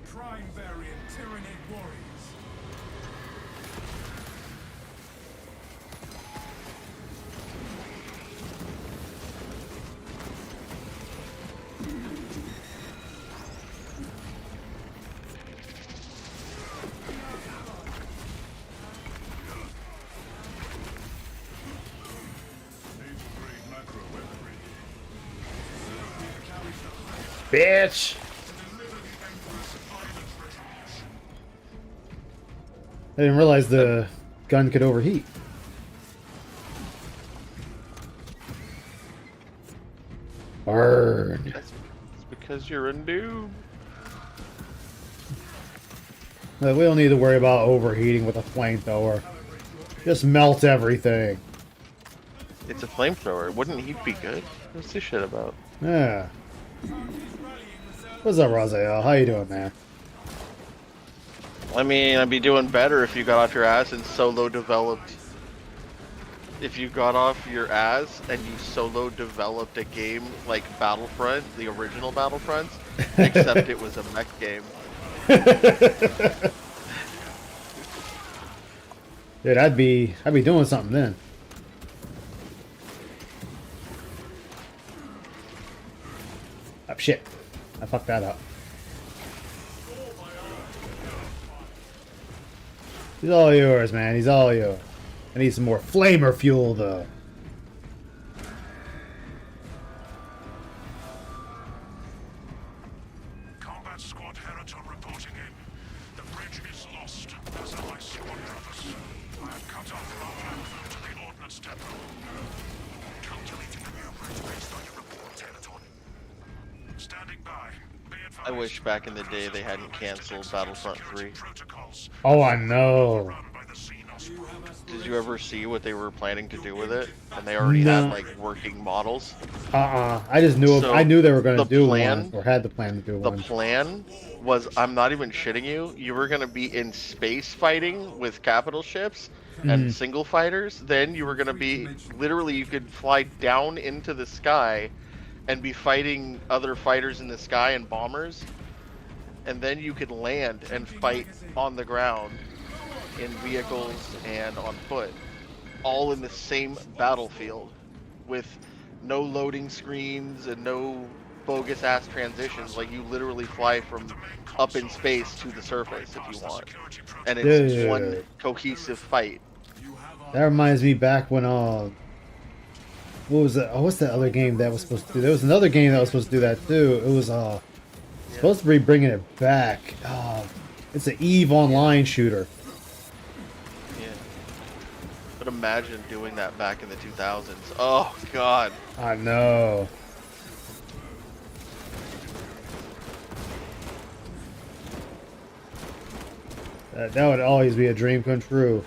Prime variant Tyranid warriors. Bitch! I didn't realize the gun could overheat. Burn. That's because you're a noob. Like, we don't need to worry about overheating with a flamethrower. Just melt everything. It's a flamethrower. Wouldn't heat be good? What's this shit about? Yeah. What's up, Raziel? How you doing, man? I mean, I'd be doing better if you got off your ass and solo developed. If you got off your ass and you solo developed a game like Battlefront, the original Battlefront, except it was a mech game. Dude, I'd be doing something then. Oh, shit. I fucked that up. He's all yours, man. He's all yours. I need some more flamer fuel, though. combat squad Heraton reporting in. The bridge is lost. As are my squad brothers. I have cut off our platform to the ordnance depot. Calculating a new bridge based on your report, Heraton. Standing by. Be I wish back in the day they hadn't canceled Battlefront 3. protocols. Oh, I know. Run by the Xenos brotherhood. Did you ever see what they were planning to do with it? And they already No. had like working models. I just knew So, I knew they were going to the do plan- one or had the plan to do The one. plan was, I'm not even shitting you, you were gonna be in space fighting with capital ships and single fighters. Then you were gonna be, literally you could fly down into the sky and be fighting other fighters in the sky and bombers. And then you could land and fight on the ground in vehicles and on foot. All in the same battlefield with no loading screens and no bogus ass transitions. Like you literally fly from up in space to the surface if you want. And it's Yeah. one cohesive fight. That reminds me back when what was that? Oh, what's that other game that was supposed to do? There was another game that was supposed to do that too. It was supposed to be bringing it back. It's an Eve Online shooter. Yeah. But imagine doing that back in the 2000s. Oh god. I know. That would always be a dream come true.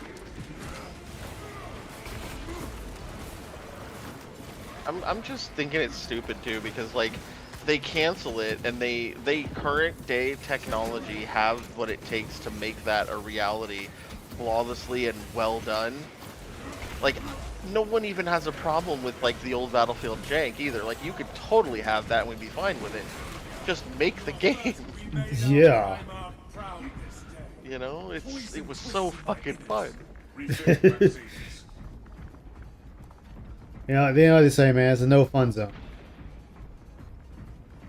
I'm just thinking it's stupid too, because like they cancel it and they current day technology have what it takes to make that a reality flawlessly and well done. Like no one even has a problem with like the old Battlefield jank either. Like you could totally have that and we'd be fine with it. Just make the game. Yeah. You know, it was so fucking fun. You know what they say, man. It's a no fun zone.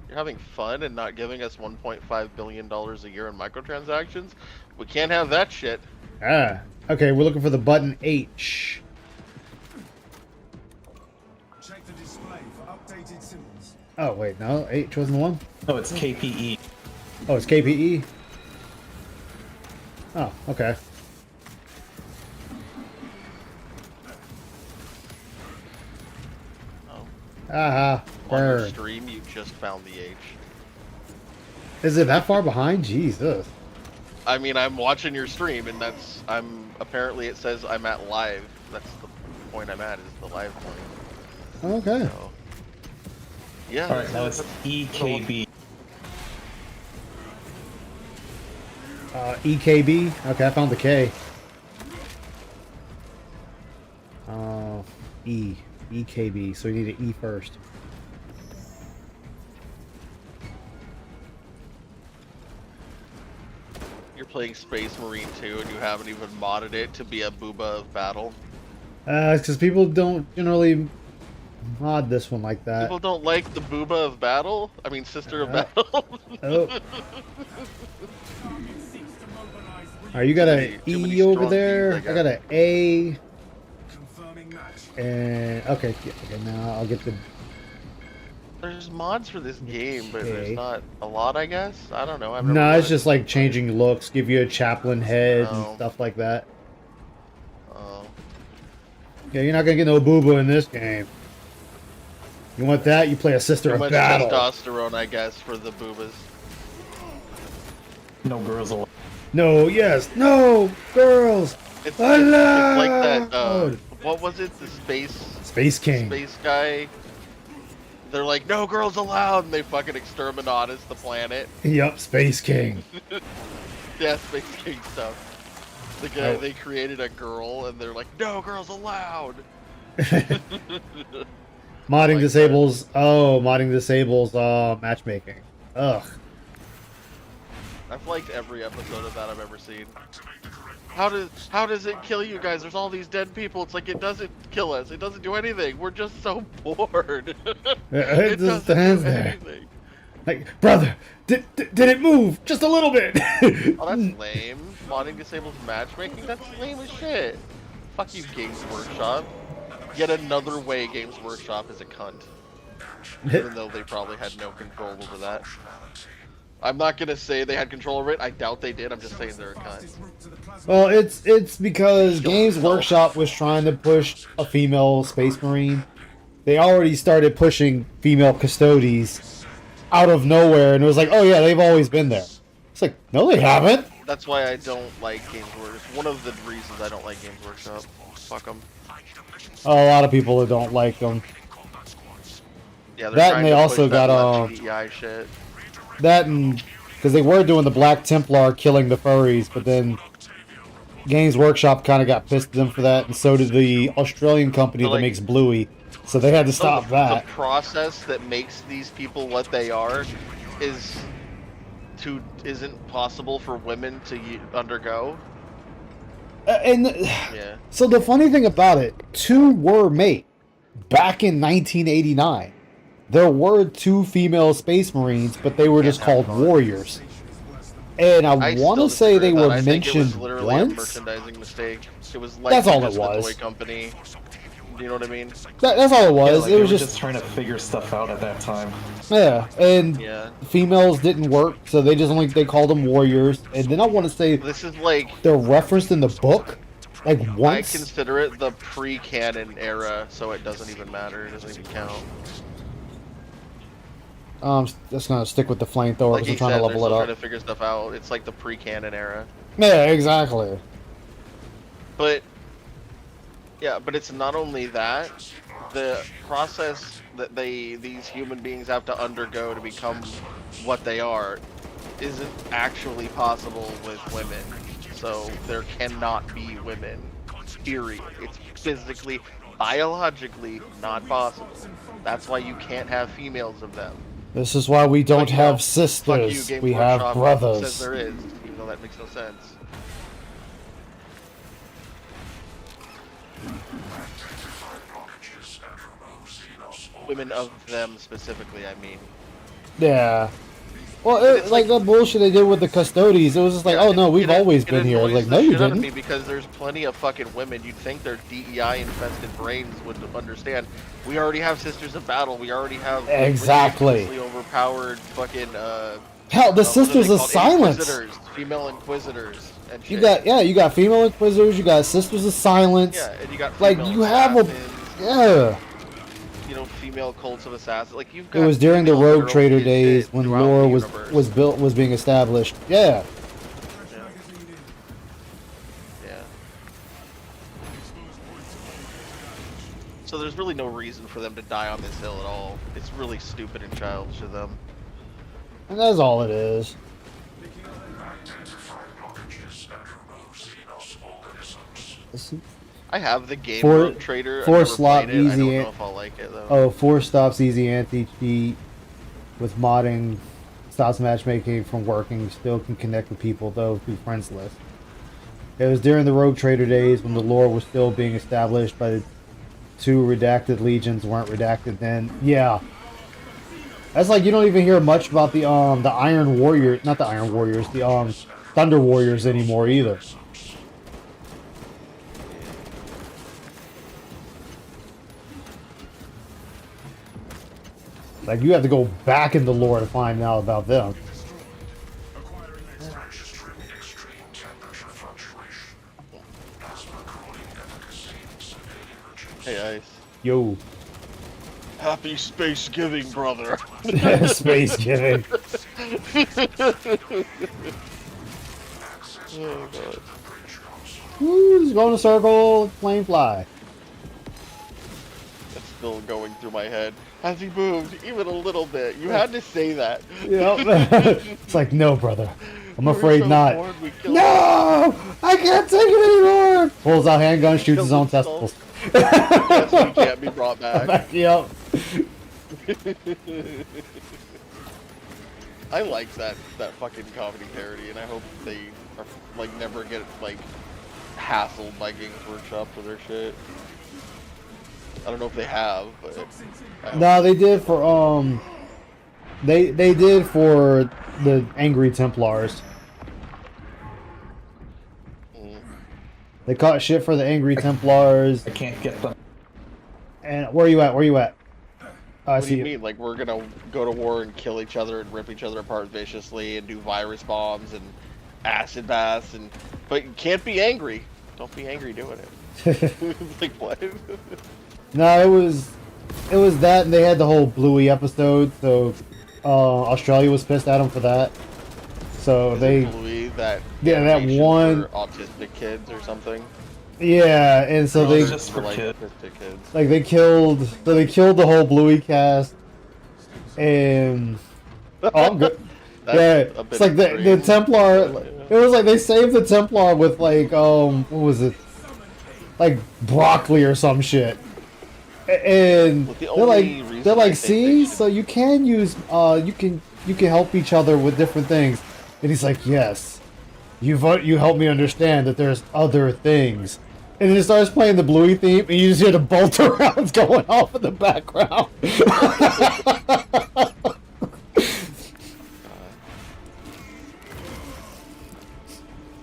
You're having fun and not giving us $1.5 billion a year in microtransactions? We can't have that shit. Ah. Okay, we're looking for the button H. Check the display for updated symbols. Oh wait, no, H wasn't the one. No, it's KPE. Oh, it's KPE. Oh, okay. Aha, On your burn. stream, you just found the H. Is it that far behind? Jesus. I mean, I'm watching your stream, and apparently it says I'm at live. That's the point I'm at, is the live point. Okay. So, yeah. Alright, now it's EKB. EKB. Okay, I found the K. EKB. So you need an E first. You're playing Space Marine 2, and you haven't even modded it to be a booba of battle. It's because people don't generally mod this one like that. People don't like the booba of battle? I mean, sister of battle? Oh. Alright, you got an Too many E over strong there. E's, I I got an A. Confirming match. And okay, now I'll get the. There's mods for this game, but Okay. there's not a lot, I guess. I don't know. I've never No, done it's it. just like changing looks, give you a chaplain head Oh. and stuff like that. Oh. Yeah, you're not gonna get no booba in this game. You want that? You play a sister Too of much battle. testosterone, I guess, for the boobas. No girls allowed. No, yes, no, girls. It's like that. Allowed. What was it? The Space King. space guy. They're like, no girls allowed, and they fucking exterminatus the planet. Yup, Space King. Yeah, Space King stuff. The guy, Oh. they created a girl, and they're like, no girls allowed. Modding Like disables. Oh, modding disables. Matchmaking. Ugh. I've liked every episode of that I've ever seen. How does it kill you guys? There's all these dead people. It's like it doesn't kill us. It doesn't do anything. We're just so bored. It just doesn't stands do there. anything. Like, brother, did it move just a little bit? Oh, that's lame. Modding disables matchmaking? That's lame as shit. Fuck you, Games Workshop. Yet another way Games Workshop is a cunt. Even though they probably had no control over that. I'm not gonna say they had control over it. I doubt they did. I'm just saying they're a cunt. Well, it's because Games Workshop was trying to push a female Space Marine. They already started pushing female custodies, out of nowhere, and it was like, oh yeah, they've always been there. It's like, no, they haven't. That's why I don't like Games Workshop. One of the reasons I don't like Games Workshop. Fuck them. A lot of people that don't like them. Yeah, they're That trying and they to also push that got left GDI shit. that and because they were doing the Black Templar killing the furries, but then Games Workshop kind of got pissed at them for that, and so did the Australian company So, that like- makes Bluey. So they had to stop the, that. The process that makes these people what they are isn't possible for women to undergo. And Yeah. so the funny thing about it, two were made back in 1989. There were two female Space Marines, but they were just called warriors. And I want to still say they disagree with were that. I think it was mentioned literally a once. merchandising mistake. It was like That's all it just the was. toy company. Do you know what I mean? That's all it Yeah, was. like, it they was were just trying to figure stuff out at that time. yeah, and Yeah. females didn't work, so they called them warriors. And then I want to say This is like they're referenced in the book, like I once. consider it the pre-canon era, so it doesn't even matter. It doesn't even count. Just gonna stick with the flamethrower Like because I'm he trying said, to they're level still it trying up. to figure stuff out. It's like the pre-canon era. Yeah, exactly. But yeah, but it's not only that. The process that these human beings have to undergo to become what they are isn't actually possible with women. So there cannot be women. Period. It's physically, biologically not possible. That's why you can't have females of them. This is why we don't But, you have know, fuck sisters. you, Games We have Workshop brothers. Says there is, even though that makes no sense. Women of them specifically, I mean. Yeah. Well, It's like that bullshit they did with the custodies. It was just like, oh no, we've always been here. I was like, no, you It annoys the shit out of me didn't. because there's plenty of fucking women. You'd think their DEI infested brains would understand. We already have Sisters of Battle. We already have Exactly. ridiculously overpowered fucking Hell, the what are Sisters they of called? Silence. Inquisitors, female Inquisitors, and shit. You got female Inquisitors. You got Sisters of Silence. Yeah, and you got Like female you have a assassins, yeah. you know, female cults of assassins. Like you've It got. was during the female Rogue girls Trader and days shit when throughout lore the was universe. being established. Yeah. Yeah. So there's really no reason for them to die on this hill at all. It's really stupid and childish of them. And that's all it is. I have the game Four- Rogue Trader. I've four never slot played it. I easy don't an- know if I'll like it though. Oh, 4 stops easy anti-cheat with modding stops matchmaking from working. You still can connect with people though through friends list. It was during the Rogue Trader days when the lore was still being established, but the 2 redacted legions weren't redacted then. Yeah. That's like you don't even hear much about the Iron Warrior, not the Iron Warriors, the Thunder Warriors anymore either. Like you have to go back in the lore to find out about them. Hey, Ice. Yo, Happy Space Giving, brother. space giving. Oh god. Woo, just go in a circle, plane fly. It's still going through my head. Has he moved even a little bit? You had to say that. Yep. It's like, no, brother. I'm We were afraid so not. bored, we killed No! I can't take it anymore! Pulls out handgun, shoots his own testicles. Yes, he can't be brought back. Yep. I like that fucking comedy parody, and I hope they are like never get like hassled by Games Workshop for their shit. I don't know if they have, but I hope. No, they did for they did for the Angry Templars. Mm. They caught shit for the Angry Templars. I can't get them. And where you at? Where you at? I What do see you you. mean? Like we're gonna go to war and kill each other and rip each other apart viciously and do virus bombs and acid baths and but you can't be angry. Don't be angry doing it. Like what? No, it was that, and they had the whole Bluey episode. So, Australia was pissed at them for that. So Is they, it Bluey, that yeah, that animation one, for autistic kids or something? yeah, and so No, they it's just for like kids. autistic kids. like they killed the whole Bluey cast, and oh, I'm good. That's Yeah, a bit it's like the extreme. Templar. It was like they saved the Templar with like what was it, like broccoli or some shit, and Well, the they're only like reason I think they see, should- so you can use you can help each other with different things, and he's like, yes, you help me understand that there's other things. And then it starts playing the Bluey theme, and you just hear the bolt rounds going off in the background.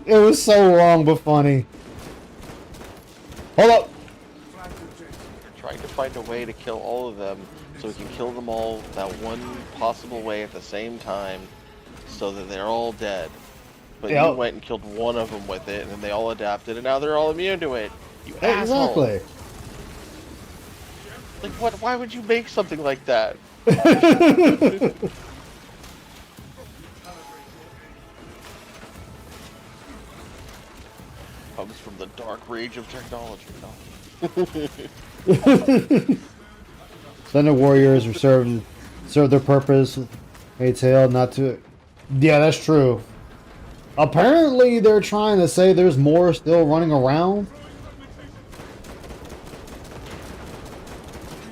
It was so wrong but funny. Hold up. Trying to find a way to kill all of them so we can kill them all that one possible way at the same time so that they're all dead. But Yep. you went and killed one of them with it, and then they all adapted, and now they're all immune to it. You asshole. Exactly. Like, what? Why would you make something like that? Comes from the dark rage of technology. No. Thunder Warriors serve their purpose. Hey, tail, not to. Yeah, that's true. Apparently, they're trying to say there's more still running around.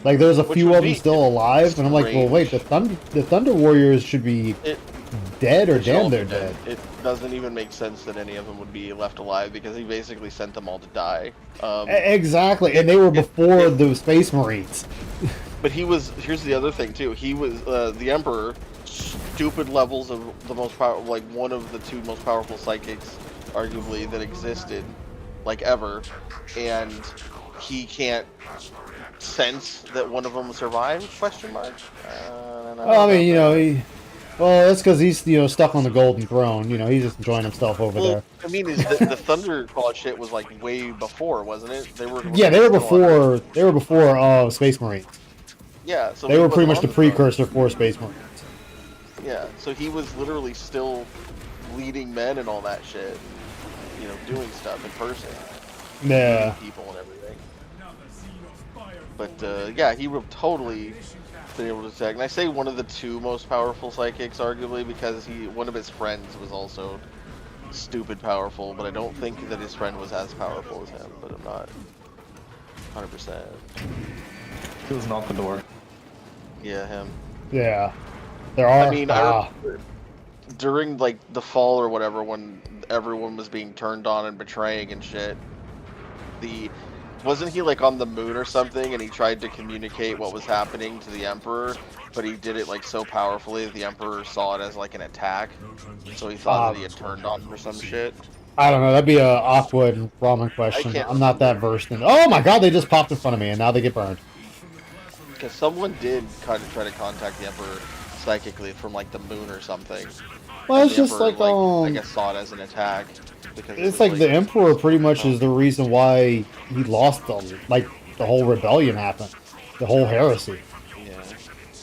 Like, there's a Which few would of them be still alive, and I'm like, well, wait, the Thunder Warriors should be It, dead or They should all damn be they're dead. It doesn't even make sense that any of them would be left alive because he basically sent them all to die. Exactly, and they were before the Space Marines. But he was. Here's the other thing too. He was the Emperor. Stupid levels of the most powerful, like one of the two most powerful psychics, arguably that existed, like ever, and he can't sense that one of them survived? Question mark. Well, I mean, you know, well, that's because he's stuck on the golden throne. You know, he's just enjoying himself over there. I mean, the Thunderclaw shit was like way before, wasn't it? They were. Yeah, they were before Space Marines. Yeah, so They he were pretty much wasn't the on throne. precursor for Space Marines. Yeah, so he was literally still leading men and all that shit, you know, doing stuff in person, Yeah. meeting people and everything. But yeah, he would have totally been able to attack. And I say one of the two most powerful psychics, arguably, because one of his friends was also stupid powerful, but I don't think that his friend was as powerful as him. But I'm not 100%. He was not the door. Yeah, him. Yeah. There are. I mean, I remember during like the fall or whatever, when everyone was being turned on and betraying and shit. Wasn't he like on the moon or something, and he tried to communicate what was happening to the Emperor, but he did it like so powerfully that the Emperor saw it as like an attack, so he thought that he had turned on for some shit. I don't know. That'd be a awkward ramen question. can't I'm not that versed in. Oh my god! They just popped in front of me, and now they get burned. Because someone did kind of try to contact the Emperor psychically from like the moon or something. Well, And it's the just Emperor, like I guess saw it as an attack. Because it It's was, like the Emperor pretty much is the reason why he lost them. Like the whole rebellion happened, the whole heresy. Yeah.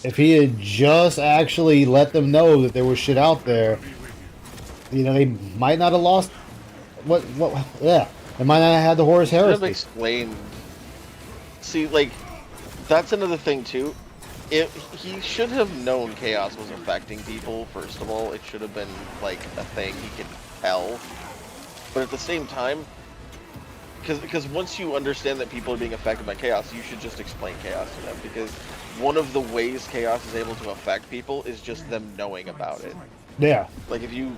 If he had just actually let them know that there was shit out there, you know, they might not have lost. Yeah, they might not have had the Horus Should have heresy. explained. See, like, that's another thing too. He should have known chaos was affecting people. First of all, it should have been like a thing he could tell. But at the same time, because once you understand that people are being affected by chaos, you should just explain chaos to them. Because one of the ways chaos is able to affect people is just them knowing about it. Yeah. Like if you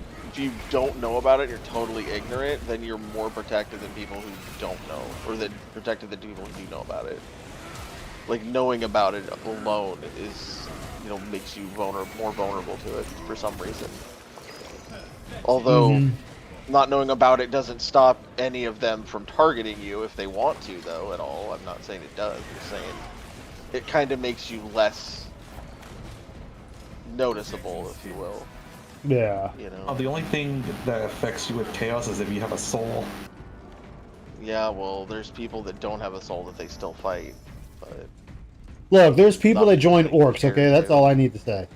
don't know about it, you're totally ignorant, then you're more protected than people who don't know, or that protected than people who do know about it. Like knowing about it alone is, you know, makes you more vulnerable to it for some reason. Although not knowing about it doesn't stop any of them from targeting you if they want to, though, at all. I'm not saying it does. I'm saying it kind of makes you less noticeable, if you will. Yeah. You know. Oh, the only thing that affects you with chaos is if you have a soul. Yeah, well, there's people that don't have a soul that they still fight, but Look, there's people Not that join really orcs. Okay, that's all I need to say.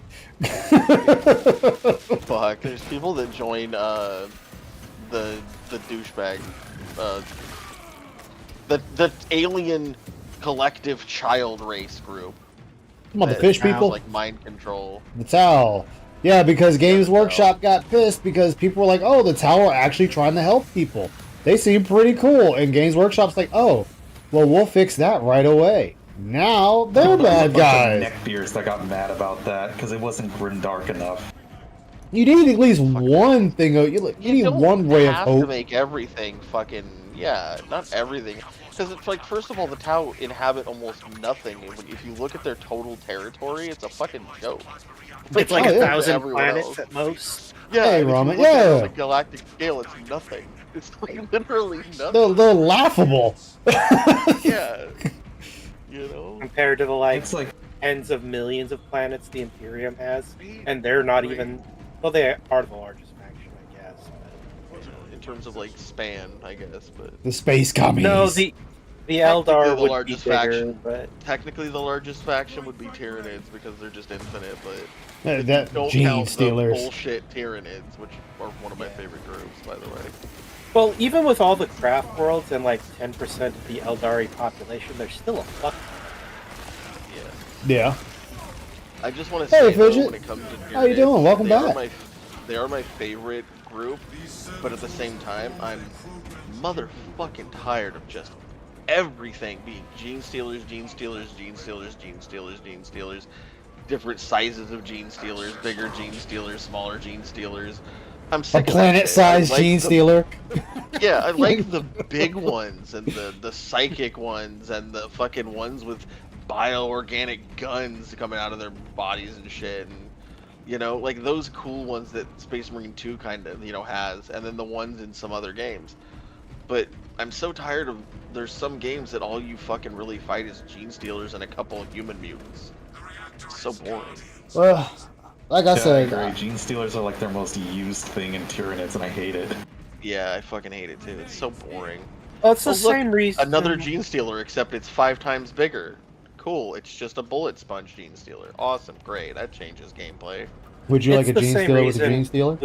Fuck. There's people that join the douchebag, the alien collective child race group. Come on, the that fish has, people. like mind control. The Tau. Yeah, because Games the Workshop got pissed because people were like, "Oh, the Tau are actually trying to help people. They seem pretty cool." And Games Workshop's like, "Oh, well, we'll fix that right away." Now they're bad guys. Neckbeards that got mad about that because it wasn't grimdark enough. You need at least one thing. You need don't one ray of have to hope. make everything fucking not everything, because it's like, first of all, the Tau inhabit almost nothing. If you look at their total territory, it's a fucking joke. It's like Oh, a yeah. 1,000 Everywhere planets else. at most. Yeah, Hey, and if you Ramen, look at it yeah. on a galactic scale, it's nothing. It's like literally nothing. They're laughable. Yeah, you know. Compared to the like It's like tens of millions of planets the Imperium has, and they're not even. Well, they are the largest faction, I guess. In terms of like span, I guess, but The space commies. No, the Technically, Eldar the would be largest bigger, faction. but technically the largest faction would be Tyranids because they're just infinite, but that don't Gene count Stealers. the bullshit Tyranids, which are one of my favorite groups, by the way. well, even with all the craft worlds and like 10% of the Eldari population, there's still a fuck. Yeah. Yeah. I just want to Hey, say though, Fidget. when it comes to How you Tyranids, doing? Welcome they are back. they are my favorite group, but at the same time, I'm motherfucking tired of just everything being Gene Stealers, Gene Stealers, Gene Stealers, Gene Stealers, Gene Stealers, different sizes of Gene Stealers, bigger Gene Stealers, smaller Gene Stealers. I'm A sick of that planet-sized shit. I like Gene the- Stealer. Yeah, I like the big ones and the psychic ones and the fucking ones with bioorganic guns coming out of their bodies and shit, and you know, like those cool ones that Space Marine 2 kind of, you know, has, and then the ones in some other games. But I'm so tired of, there's some games that all you fucking really fight is Gene Stealers and a couple of human mutants. It's so boring. Well, like I said, agree. Gene Stealers are like their most used thing in Tyranids, and I hate it. Yeah, I fucking hate it too. It's so boring. Well, it's the Oh, look, same reason. Another Gene Stealer, except it's 5 times bigger. Cool, it's just a bullet sponge Gene Stealer. Awesome, great, that changes gameplay. would you like It's a the Gene same Stealer with a reason Gene Stealer?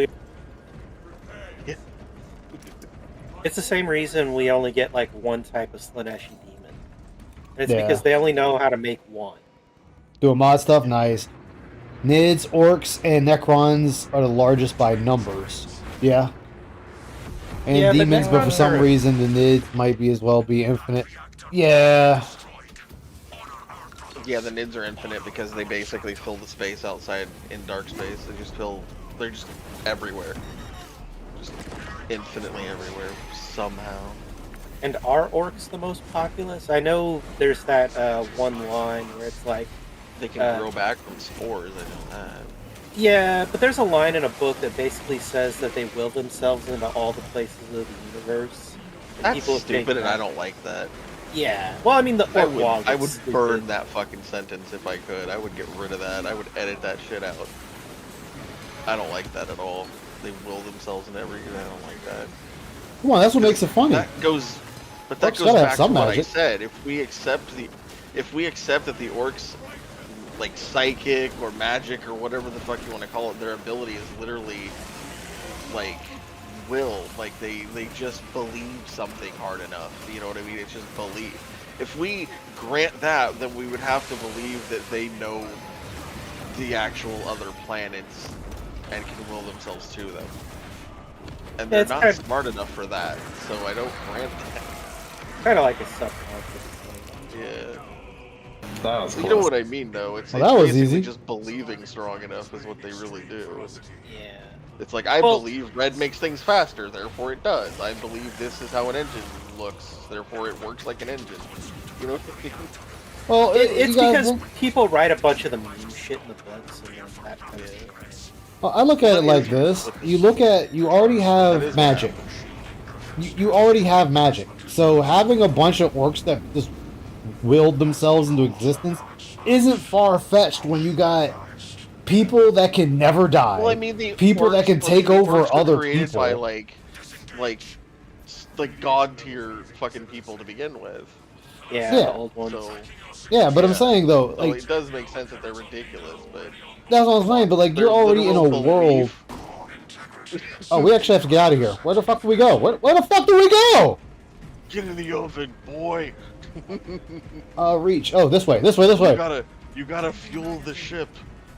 It's the same reason we only get like one type of Slaaneshi demon. And it's Yeah. because they only know how to make one. Doing mod stuff, nice. Nids, Orcs, and Necrons are the largest by numbers. Yeah. And Yeah, but demons, but for Necrons some are- reason the Nids might be as well be infinite. Yeah. Yeah, the Nids are infinite because they basically fill the space outside in dark space. They're just everywhere. Just infinitely everywhere, somehow. And are orcs the most populous? I know there's that one line where it's like, They can grow back from spores, I know that. yeah, but there's a line in a book that basically says that they will themselves into all the places of the universe. And That's people think stupid and that- I don't like that. Yeah. Well, I mean, the orc wall I is would stupid. burn that fucking sentence if I could. I would get rid of that. I would edit that shit out. I don't like that at all. They will themselves in every. I don't like that. Come on, that's what makes it funny. That goes, but that Orcs goes gotta have back to some what magic. I said. If we accept that the orcs, like psychic or magic or whatever the fuck you want to call it, their ability is literally like will, like they just believe something hard enough. You know what I mean? It's just belief. If we grant that, then we would have to believe that they know the actual other planets and can will themselves to them. And they're it's not kind- smart enough for that, so I don't grant that. Kind of like a subconscious thing. Yeah. That was You close. know what I mean, though. It's Well, that was basically easy. just believing strong enough is what they really do. Yeah. It's like, I Well- believe red makes things faster, therefore it does. I believe this is how an engine looks, therefore it works like an engine. You know what I mean? Well, It's you guys- because people write a bunch of the mean shit in the books and then that kind of thing. Well, I look at it like this. You already That have is magic. what You already have magic. So having a bunch of orcs that just willed themselves into existence isn't far-fetched when you got people that can never die. Well, I mean, the people that orcs- can well, take the over orcs were other created people. by like god tier fucking people to begin with. Yeah, Yeah. the old ones. So, Yeah, but I'm Yeah. saying though, so like it does make sense that they're ridiculous, but that's what I'm saying. But like their you're already in a literal world. belief- Oh, we actually have to get out of here. Where the fuck do we go? Where the fuck do we go? Get in the oven, boy. Reach. Oh, this way. You gotta fuel the ship.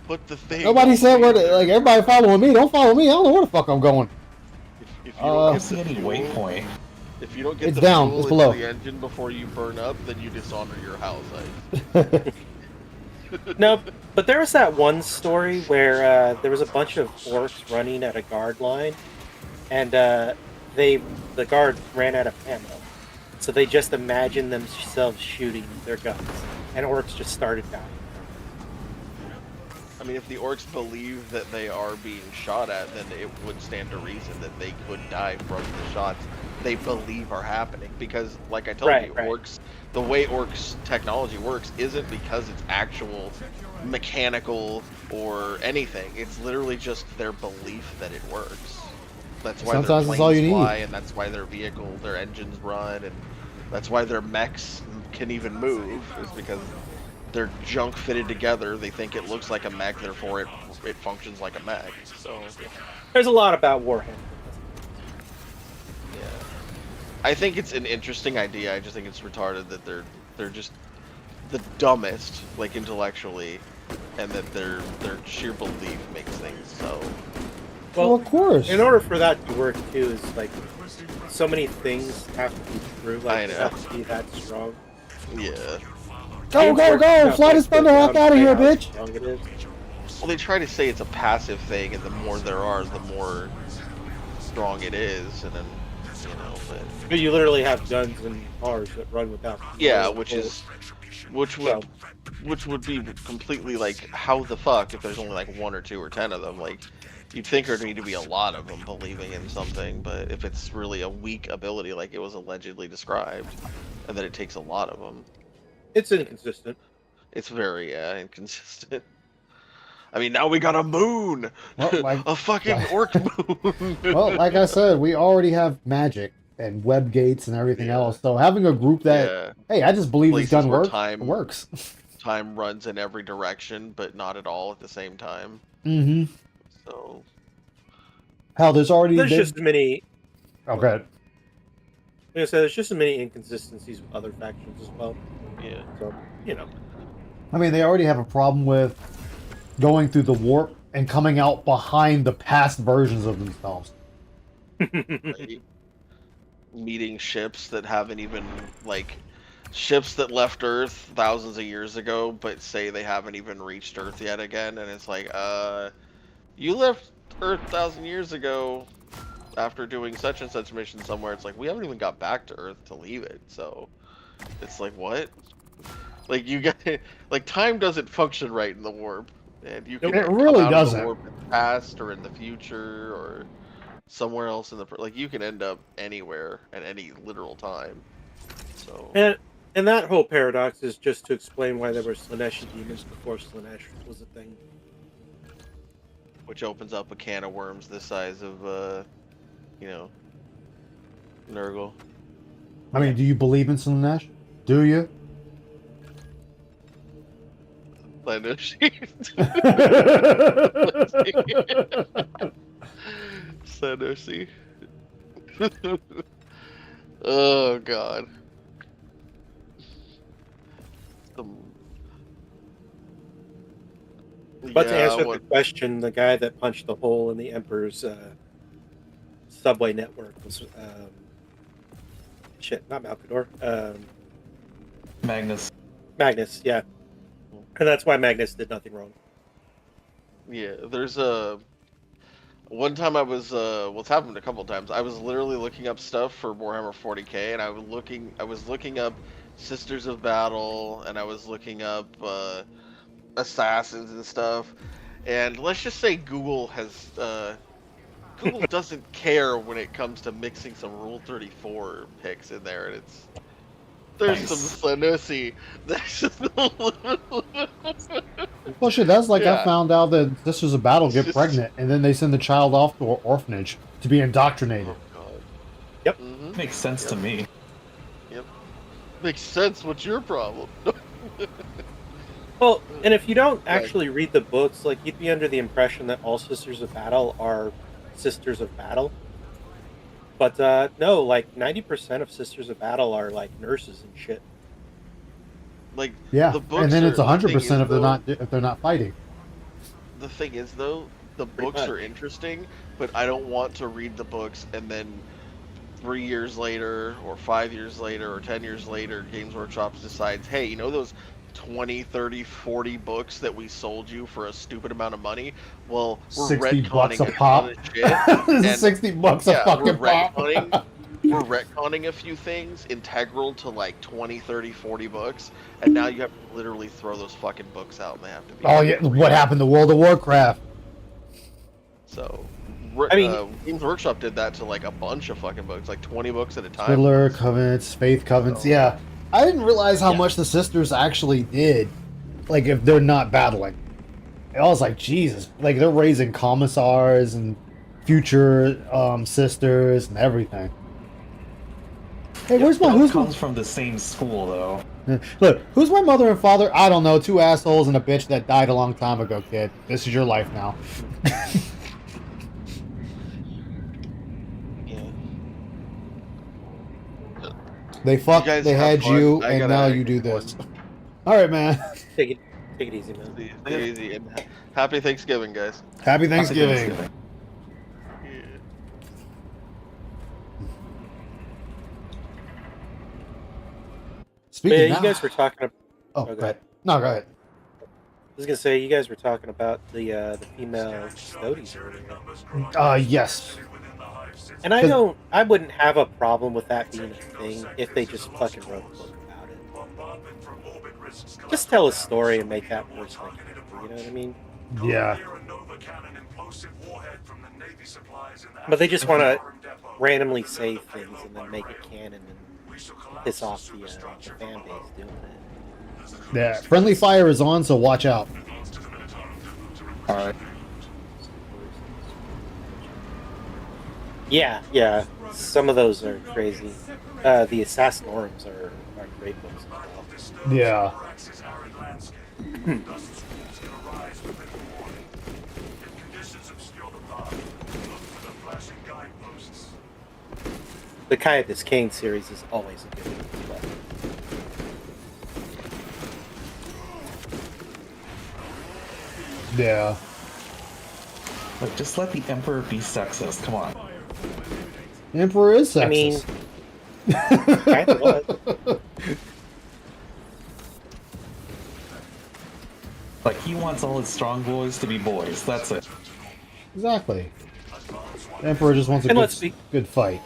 Put the thing. Nobody said over what. there. Like everybody following me. Don't follow me. I don't know where the fuck I'm going. If I you don't don't get see the any fuel, waypoint. if you don't get It's the down, fuel it's into below. the engine before you burn up, then you dishonor your house. No, but there was that one story where there was a bunch of orcs running at a guard line, and the guard ran out of ammo, so they just imagined themselves shooting their guns, and orcs just started dying. I mean, if the orcs believe that they are being shot at, then it would stand to reason that they could die from the shots they believe are happening. Because, like I told you, Right. orcs, the way orcs technology works isn't because it's actual mechanical or anything. It's literally just their belief that it works. That's why Sometimes their that's planes all you need. fly, and that's why their their engines run, and that's why their mechs can even move. Is because they're junk fitted together. They think it looks like a mech, therefore it functions like a mech. So There's a lot about Warhammer. yeah, I think it's an interesting idea. I just think it's retarded that they're just the dumbest, like intellectually, and that their sheer belief makes things so. Well, of course. In order for that to work too, is like so many things have to be true. Like I you know. have to be that strong. Yeah. Go! Fly this thunderhawk out of here, bitch! Strong it is. Well, they try to say it's a passive thing, and the more there are, the more strong it is, and then but But you literally have guns and cars that run without. yeah, bullets. which would be completely like, how the fuck if there's only like 1 or 2 or 10 of them? Like, you'd think there'd need to be a lot of them believing in something, but if it's really a weak ability like it was allegedly described, and that it takes a lot of them, It's inconsistent. it's very inconsistent. I mean, now we got a moon, Well, like- a fucking orc moon. Well, like I said, we already have magic and web gates and everything else. So having a group that, Yeah. hey, I just believe this Places gun where works. time- It works. Time runs in every direction, but not at all at the same time. Mm-hmm. So Hell, there's already There's just as many. okay. Like I said, there's just as many inconsistencies with other factions as well. yeah, So I mean, they already have a problem with going through the warp and coming out behind the past versions of themselves. right? Meeting ships that haven't even ships that left Earth thousands of years ago, but say they haven't even reached Earth yet again, and it's like, you left Earth 1,000 years ago after doing such and such mission somewhere. It's like, we haven't even got back to Earth to leave it, so it's like, what? Like, you got like, time doesn't function right in the warp, and you can It come really out of doesn't. the warp in the past or in the future or somewhere else in the like, you can end up anywhere at any literal time. So and that whole paradox is just to explain why there were Slaaneshi demons before Slaanesh was a thing. which opens up a can of worms the size of Nurgle. I mean, do you believe in Slaanesh? Do you? Slaaneshi. Oh god. But to answer the question, the guy that punched the hole in the Emperor's subway network was not Malkador. Magnus. Magnus, yeah. And that's why Magnus did nothing wrong. Yeah, there's a one time I was what's happened a couple times. I was literally looking up stuff for Warhammer 40K, and I was looking up Sisters of Battle, and I was looking up assassins and stuff. And let's just say Google doesn't care when it comes to mixing some Rule 34 picks in there, and there's Nice. some Slaaneshi. Well, shit, that's like Yeah. I found out that Sisters of Battle get pregnant, and then they send the child off to an orphanage to be indoctrinated. Oh god. Yep. Mhm. Makes sense to me. Yep. Makes sense. What's your problem? Well, and if you don't actually read the books, like you'd be under the impression that all Sisters of Battle are Sisters of Battle. But no, like 90% of Sisters of Battle are like nurses and shit. Like Yeah, the books and then it's are- the 100% thing is, if they're not fighting. The thing is, though, the books much. are interesting, but I don't want to read the books and then 3 years later, or 5 years later, or 10 years later, Games Workshop decides, hey, you know those 20, 30, 40 books that we sold you for a stupid amount of money? Well, we're 60 bucks retconning a ton pop. of shit, and 60 bucks a fucking pop. we're retconning a few things integral to like 20, 30, 40 books, and now you have to literally throw those fucking books out, and they have to be... Oh yeah, what happened to World of Warcraft? So, I mean- Games Workshop did that to like a bunch of fucking books, like 20 books at a time. Fiddler, Covenants, Faith Covenants. Yeah, I didn't realize how Yeah. much the sisters actually did. Like if they're not battling, I was like, Jesus! Like they're raising commissars and future sisters and everything. Hey, where's my It all who's comes from the same school, though. look? Who's my mother and father? I don't know. Two assholes and a bitch that died a long time ago, kid. This is your life now. Yeah. They fucked. guys They have had fun. you, I and gotta now you do this. All right, man. Take it easy, man. Stay easy, and happy Thanksgiving, guys. Happy Happy Thanksgiving. Thanksgiving. But Speaking yeah, of you guys were talking. oh, go go ahead. No, go ahead. I was gonna say you guys were talking about the female custodies earlier. Yes. And I wouldn't have a problem with that being a thing if they just fucking wrote a book about it. Just tell a story and make that more like, you know what I mean? Yeah. But they just want to randomly say things and then make it canon and piss off the fan base doing it. Yeah. Friendly fire is on, so watch out. All right. Yeah. Some of those are crazy. The Assassinoriums are great books as well. Yeah. The Caiaphas Cain series is always a good one as well. Yeah. Look, just let the Emperor be sexist. Come on. The Emperor is sexist. I mean, kind of was. Like, he wants all his strong boys to be boys. That's it. Exactly. The Emperor just wants a And let's good fight.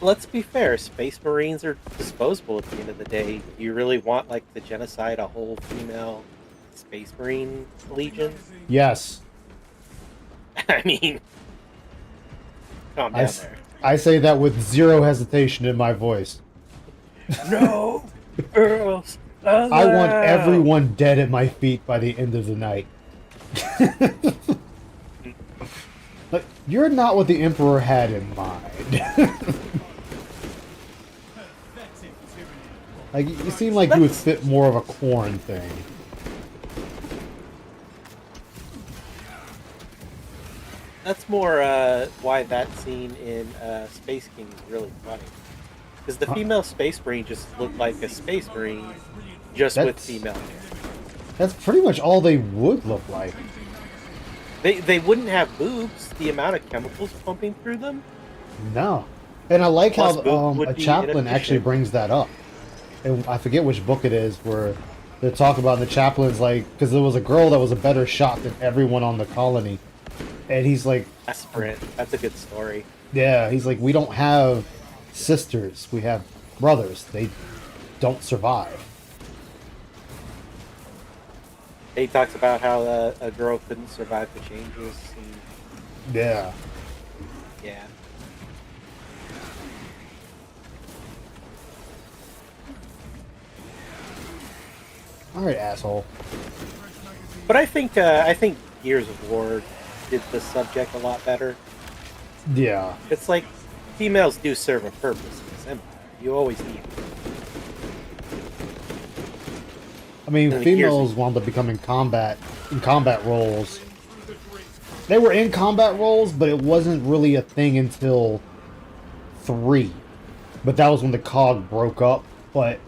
Let's be fair, Space Marines are disposable at the end of the day. Do you really want, like, to genocide a whole female Space Marine Legion? Yes. I mean, calm down there. I say that with zero hesitation in my voice. No! Girls! I want everyone dead at my feet by the end of the night. But you're not what the Emperor had in mind. Like, you seem like you would fit more of a corn thing. That's more why that scene in Space King is really funny. Because the female Space Marine just looked like a Space Marine, just with That's- female hair. That's pretty much all they would look like. They wouldn't have boobs, the amount of chemicals pumping through them. No. And I like Plus, how boob would a be chaplain inefficient. actually brings that up. And I forget which book it is where they're talking about the chaplain's like, because there was a girl that was a better shot than everyone on the colony. And he's like, Aspirant. That's a good story. yeah, he's like, we don't have sisters, we have brothers. They don't survive. He talks about how a girl couldn't survive the changes. And, Yeah. yeah. All right, asshole. But I think Gears of War did the subject a lot better. Yeah. It's like females do serve a purpose in this empire. You always need them. I mean, And the females wound up becoming in combat roles. They were in combat roles, but it wasn't really a thing until 3. But that was when the COG broke up. But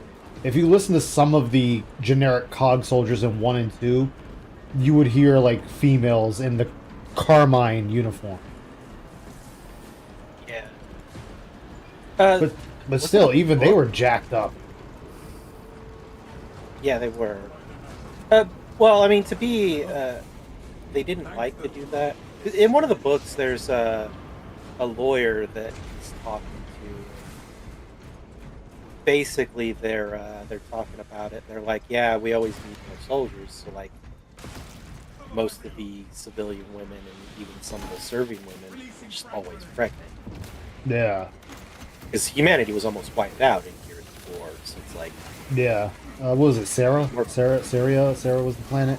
if you listen to some of the generic COG soldiers in 1 and 2, you would hear like females in the Carmine uniform. Yeah. But still, even they were jacked up. Yeah, they were. Well, I mean, to be, they didn't like to do that. In one of the books, there's a lawyer that he's talking to. Basically, they're talking about it. They're like, yeah, we always need more soldiers. So, like, most of the civilian women and even some of the serving women are just always pregnant. Yeah. Because humanity was almost wiped out in Gears of War. So it's like, Yeah. What was it, Sarah? Sarah was the planet?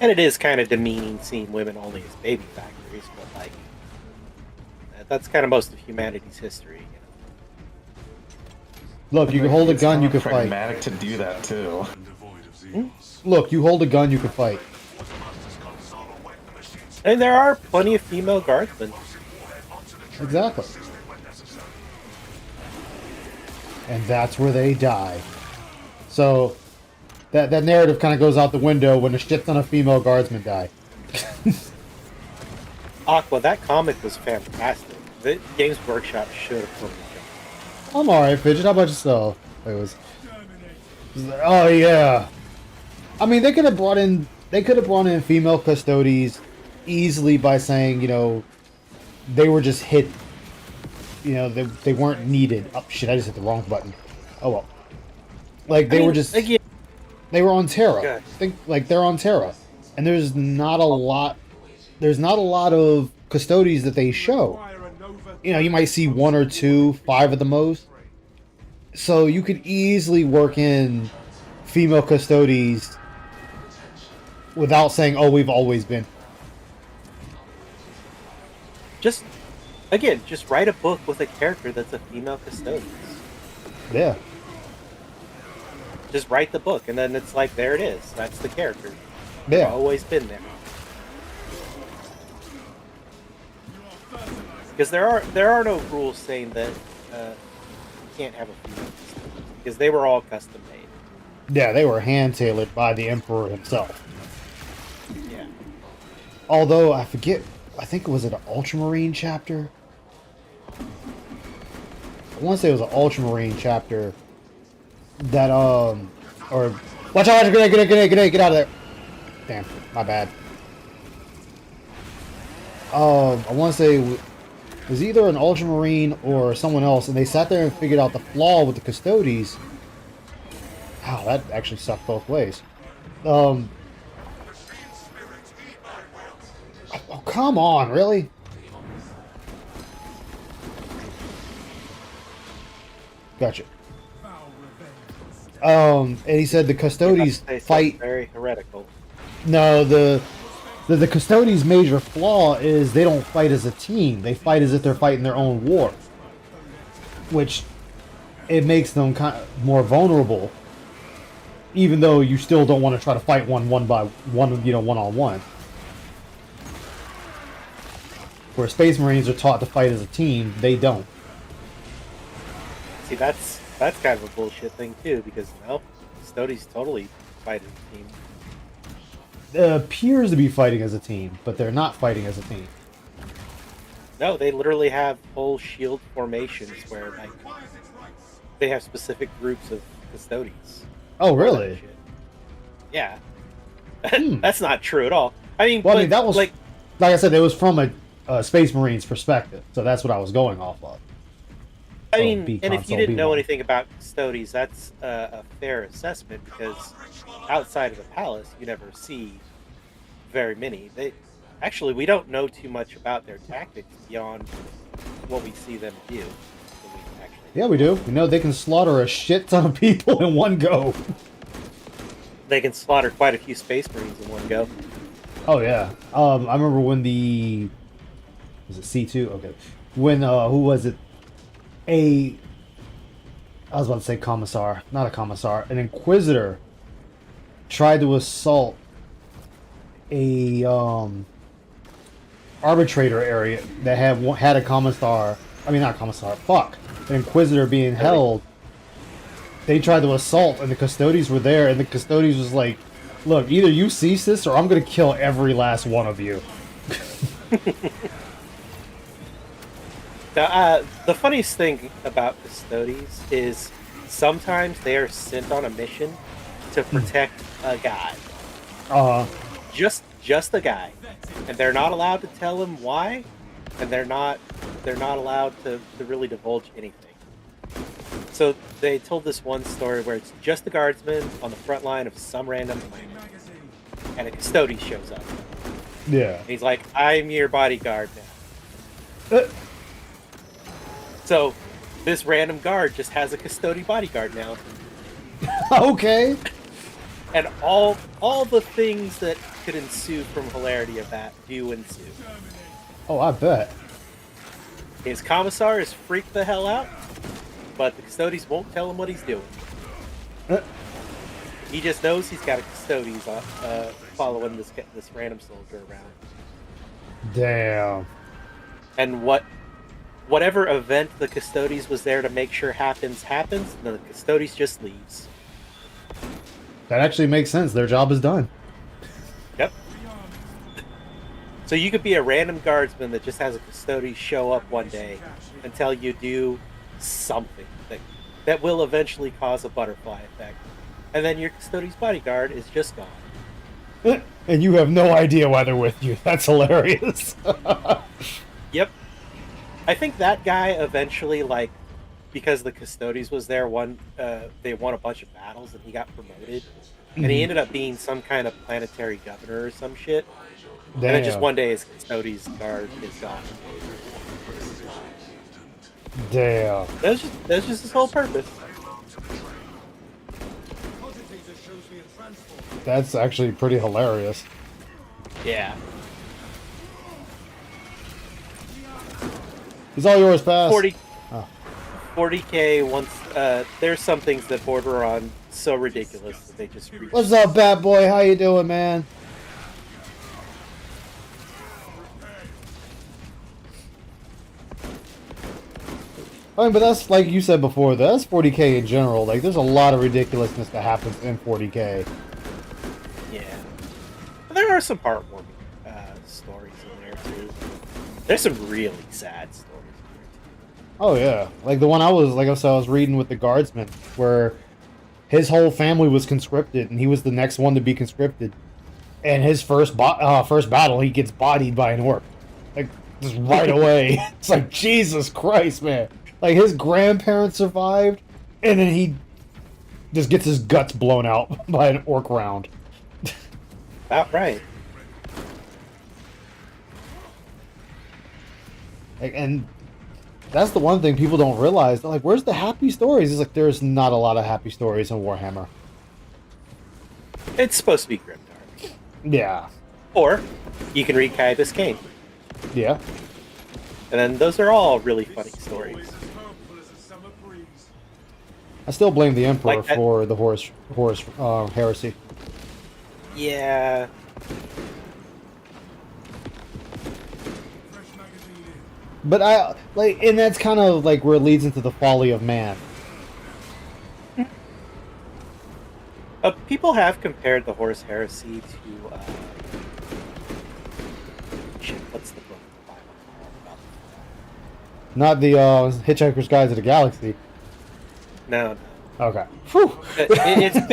and it is kind of demeaning seeing women only as baby factories, but like, that's kind of most of humanity's history. You know? Look, you can hold a It's gun, kinda you can fight. pragmatic to do that too. Look, you hold a gun, you can fight. And there are plenty of female guardsmen. Exactly. And that's where they die. So, that narrative kind of goes out the window when a shit ton of female guardsmen die. Aqua, that comic was fantastic. The Games Workshop should have put it in. I'm alright, Fidget. How about yourself? Oh yeah. I mean, they could have brought in female custodies easily by saying, you know, they were just hit. You know, they weren't needed. Oh shit! I just hit the wrong button. Oh well. Like they were just. Again, they were on Terra. Okay. Think like they're on Terra, and there's not a lot. There's not a lot of custodies that they show. You know, you might see 1 or 2, 5 at the most. So you could easily work in female custodies without saying, "Oh, we've always been." just write a book with a character that's a female custodian. Yeah. Just write the book, and then it's like, there it is. That's the character. Yeah. They've always been there. Because there are no rules saying that you can't have a female custodian, because they were all custom made. Yeah, they were hand tailored by the Emperor himself. Yeah. Although I forget, I think it was an Ultramarine chapter. I want to say it was an Ultramarine chapter that or watch out! Get out of there! Damn, my bad. I want to say it was either an Ultramarine or someone else, and they sat there and figured out the flaw with the Custodes. Wow, that actually sucked both ways. Oh, come on, really? Gotcha. And he said the Custodes fight. Very heretical. No, the Custodes' major flaw is they don't fight as a team. They fight as if they're fighting their own war, which it makes them kind of more vulnerable. Even though you still don't want to try to fight one by one, you know, one-on-one. Where Space Marines are taught to fight as a team, they don't. See, that's kind of a bullshit thing too, because Custodes totally fight as a team. It appears to be fighting as a team, but they're not fighting as a team. No, they literally have whole shield formations where like they have specific groups of Custodes. Oh, really? Yeah. That's not true at all. I mean, Well, but, I mean, that was like I said, it was from a Space Marines perspective, so that's what I was going off of. I mean, B and if you console, didn't know B1. anything about Custodes, that's a fair assessment, because outside of the palace, you never see very many. Actually, we don't know too much about their tactics beyond what we see them do. Yeah, we do. We know they can slaughter a shit ton of people in one go. They can slaughter quite a few Space Marines in one go. Oh yeah. I remember when the was it C2? Okay. When who was it? I was about to say commissar, not a commissar, an inquisitor tried to assault a arbitrator area that had a commissar. I mean, not commissar. Fuck, an inquisitor being held. They tried to assault, and the custodies were there, and the custodies was like, "Look, either you cease this, or I'm gonna kill every last one of you." The funniest thing about custodies is sometimes they are sent on a mission to protect a guy. Just a guy, and they're not allowed to tell him why, and they're not allowed to really divulge anything. So they told this one story where it's just the guardsman on the front line of some random planet, and a custody shows up. Yeah. And he's like, "I'm your bodyguard now." So this random guard just has a custody bodyguard now. Okay. And all the things that could ensue from hilarity of that do ensue. Oh, I bet. His commissar is freaked the hell out, but the custodies won't tell him what he's doing. He just knows he's got a custodies following this random soldier around. Damn. And whatever event the custodies was there to make sure happens, and the custodies just leaves. That actually makes sense. Their job is done. Yep. So you could be a random guardsman that just has a custody show up one day and tell you do something that will eventually cause a butterfly effect. And then your custody's bodyguard is just gone. And you have no idea why they're with you. That's hilarious. Yep. I think that guy eventually, like, because the custodies was there, they won a bunch of battles and he got promoted. And he ended up being some kind of planetary governor or some shit. Damn. And then just one day his custodies guard is gone. Damn. That's just his whole purpose. That's actually pretty hilarious. Yeah. He's all yours, Pass. 40K once there's some things that border on so ridiculous that they just reach. What's up, Bat Boy? How you doing, man? I mean, but that's like you said before. That's 40K in general. Like, there's a lot of ridiculousness that happens in 40K. Yeah, there are some heartwarming stories in there too. There's some really sad stories. Oh yeah, like the one I was reading with the guardsman, where his whole family was conscripted, and he was the next one to be conscripted. And his first battle, he gets bodied by an orc, like just right away. It's like, Jesus Christ, man! Like, his grandparents survived, and then he just gets his guts blown out by an orc round. About right. Like, and that's the one thing people don't realize. They're like, where's the happy stories? It's like, there's not a lot of happy stories in Warhammer. It's supposed to be grimdark. Yeah. Or you can read Caiaphas Cain. Yeah. And then those are all really funny stories. I still blame the Emperor Like that- for the Horus heresy. Yeah. But and that's kind of like where it leads into the folly of man. People have compared the Horus Heresy to shit. What's the book? Not the Hitchhiker's Guide to the Galaxy. No. Okay. Whew. It's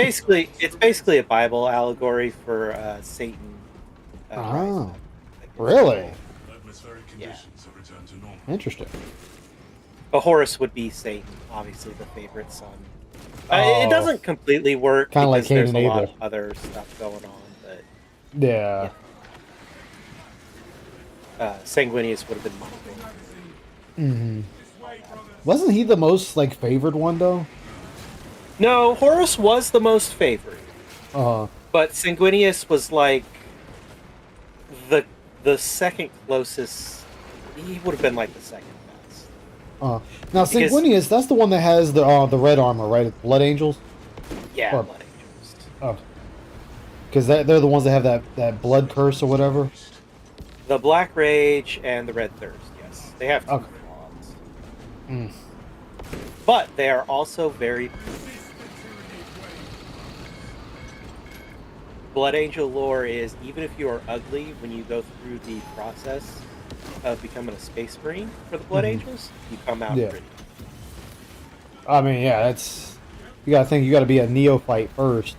basically a Bible allegory for Satan. Oh, really? Yeah. Interesting. But Horus would be Satan, obviously the favorite son. Oh. It doesn't completely work Kinda like because there's Cain a and lot Abel. of other stuff going on, but Yeah. Sanguinius would have been Michael. Hmm. Wasn't he the most like favored one though? No, Horus was the most favored, Uh. but Sanguinius was like the second closest, he would have been like the second best. Now, Because- Sanguinius, that's the one that has the red armor, right? It's Blood Angels. Yeah, Or- Blood Angels. Oh, because they're the ones that have that blood curse or whatever. The Black Rage and the Red Thirst, yes. They have two Okay. flaws. Mm. But they are also very... Blood Angel lore is, even if you are ugly, when you go through the process of becoming a Space Marine for the Blood Mhm. Angels, you come out Yeah. pretty. I mean, yeah, that's you gotta think you gotta be a neophyte first,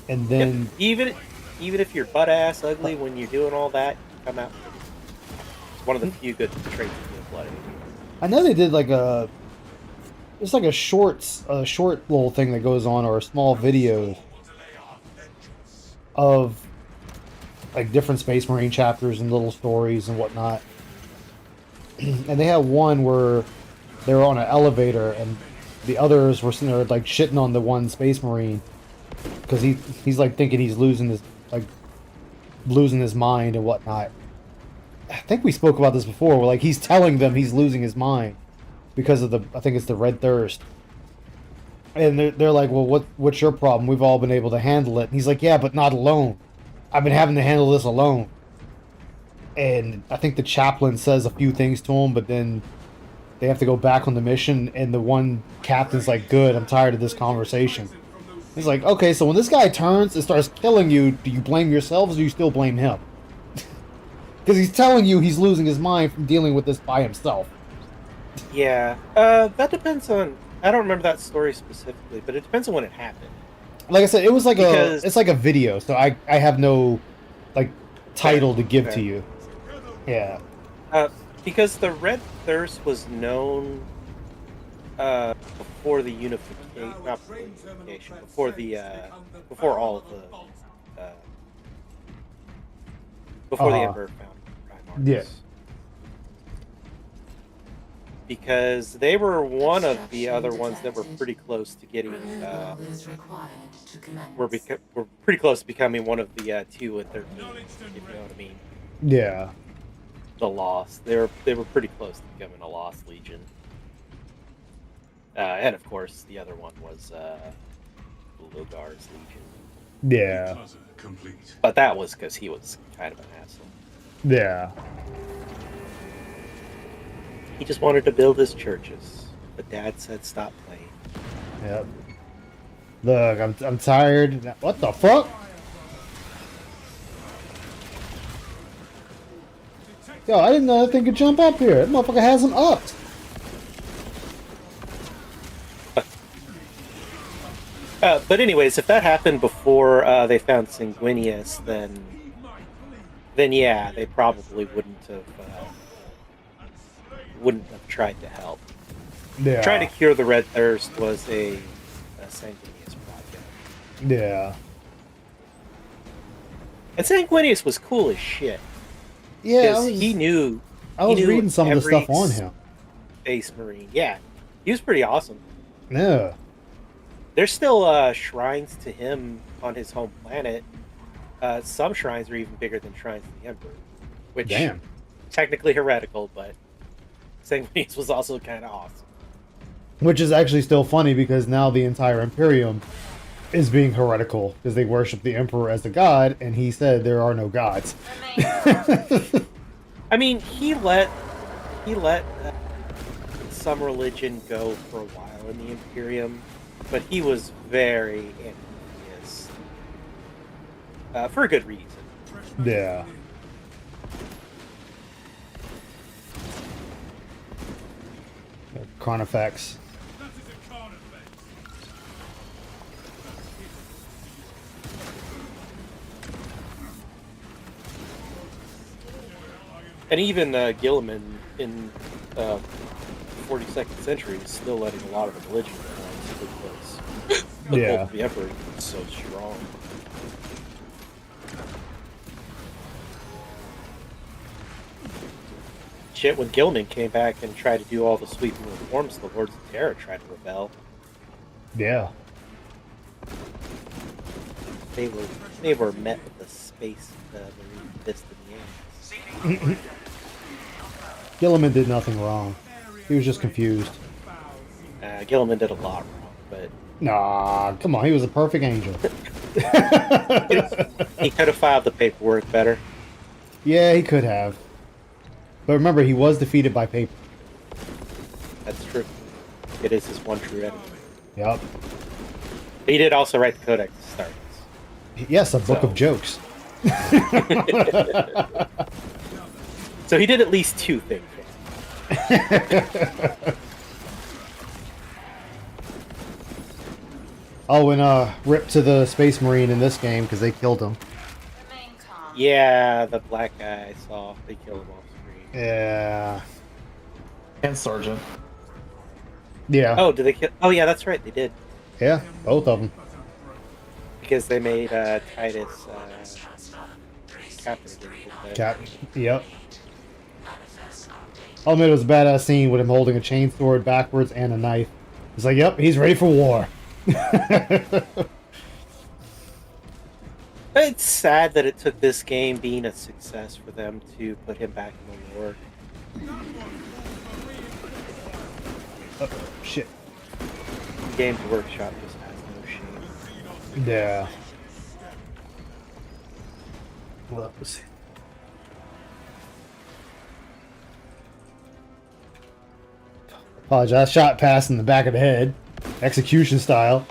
and then Even if you're butt-ass ugly when you're doing all that, you come out pretty. It's one of the few good traits of the Blood Angel. I know they did like it's like a short little thing that goes on, or a small video of like different Space Marine chapters and little stories and whatnot. And they had one where they were on an elevator and the others were sitting there like shitting on the one Space Marine because he's like thinking he's losing his mind and whatnot. I think we spoke about this before, where like he's telling them he's losing his mind because of I think it's the Red Thirst. And they're like, well, what's your problem? We've all been able to handle it. And he's like, yeah, but not alone. I've been having to handle this alone. And I think the chaplain says a few things to him, but then they have to go back on the mission, and the one captain's like, good, I'm tired of this conversation. He's like, okay, so when this guy turns and starts killing you, do you blame yourselves or do you still blame him? Because he's telling you he's losing his mind from dealing with this by himself. Yeah, that depends on... I don't remember that story specifically, but it depends on when it happened. Like I said, it was like Because- it's like a video, so I have no like title to give to Okay. you. Yeah. Because the Red Thirst was known before the unification, not before the unification, before all of the before the Emperor found Primarchs. Yeah. Because they were one of the other ones that were pretty close to getting Protocol is required to commence. were pretty close to becoming one of the 2 and 13, if you know what I mean. Yeah. The Lost. They were pretty close to becoming a Lost Legion. And of course, the other one was Logar's Legion. Yeah. Declutter complete. But that was because he was kind of an asshole. Yeah. He just wanted to build his churches. But Dad said stop playing. Yep. Look, I'm tired. What the fuck? Yo, I didn't know that thing could jump up here. That motherfucker has him upped. But anyways, if that happened before they found Sanguinius, then yeah, they probably wouldn't have tried to help. Yeah. Trying to cure the Red Thirst was a Sanguinius project. Yeah. And Sanguinius was cool as shit. Yeah. Because he knew. I was he knew reading some of the every stuff on him. Space Marine. Yeah, he was pretty awesome. Yeah. There's still shrines to him on his home planet. Some shrines are even bigger than shrines to the Emperor, which Damn. technically heretical, but Sanguinius was also kind of awesome. Which is actually still funny because now the entire Imperium is being heretical because they worship the Emperor as a god, and he said there are no gods. I mean, he let some religion go for a while in the Imperium, but he was very anti-theist for a good reason. Yeah. Carnifex. And even Gilliman in 42nd century is still letting a lot of the religion go on because the Yeah. cult of the Emperor is so strong. Shit, when Gilman came back and tried to do all the sweeping reforms, the Lords of Terra tried to rebel. Yeah. they were met with a space marine fist in the air. Gilliman did nothing wrong. He was just confused. Gilliman did a lot wrong, but Nah, come on. He was a perfect angel. he could have filed the paperwork better. Yeah, he could have. But remember, he was defeated by paper. That's true. It is his one true enemy. Yep. He did also write the codex to start. Yes, a book of jokes. So he did at least two things. Oh, and rip to the Space Marine in this game because they killed him. Yeah, the black guy I saw. They killed him off screen. Yeah. And Sergeant. Yeah. Oh, did they kill? Oh, yeah, that's right. They did. Yeah, both of them. Because they made Titus captain. Cap. Yep. Oh man, it was a badass scene with him holding a chain sword backwards and a knife. It's like, yep, he's ready for war. It's sad that it took this game being a success for them to put him back in the war. Oh, shit. Games Workshop just has no shame. Yeah. Well, let's see. Apologize. Shot passed in the back of the head. Execution style.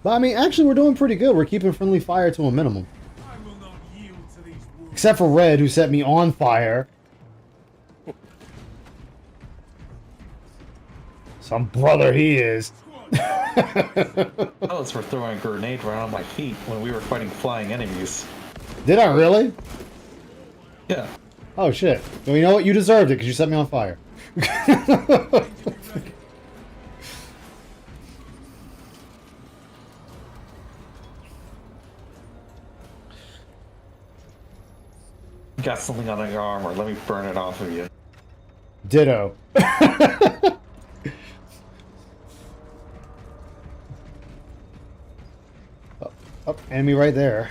But I mean, actually, we're doing pretty good. We're keeping friendly fire to a minimum. Except for Red, who set me on fire. Some brother he is. Those were throwing a grenade right on my feet when we were fighting flying enemies. Did I really? Yeah. Oh shit. Well, you know what? You deserved it because you set me on fire. You got something on your armor. Let me burn it off of you. Ditto. Oh, enemy right there.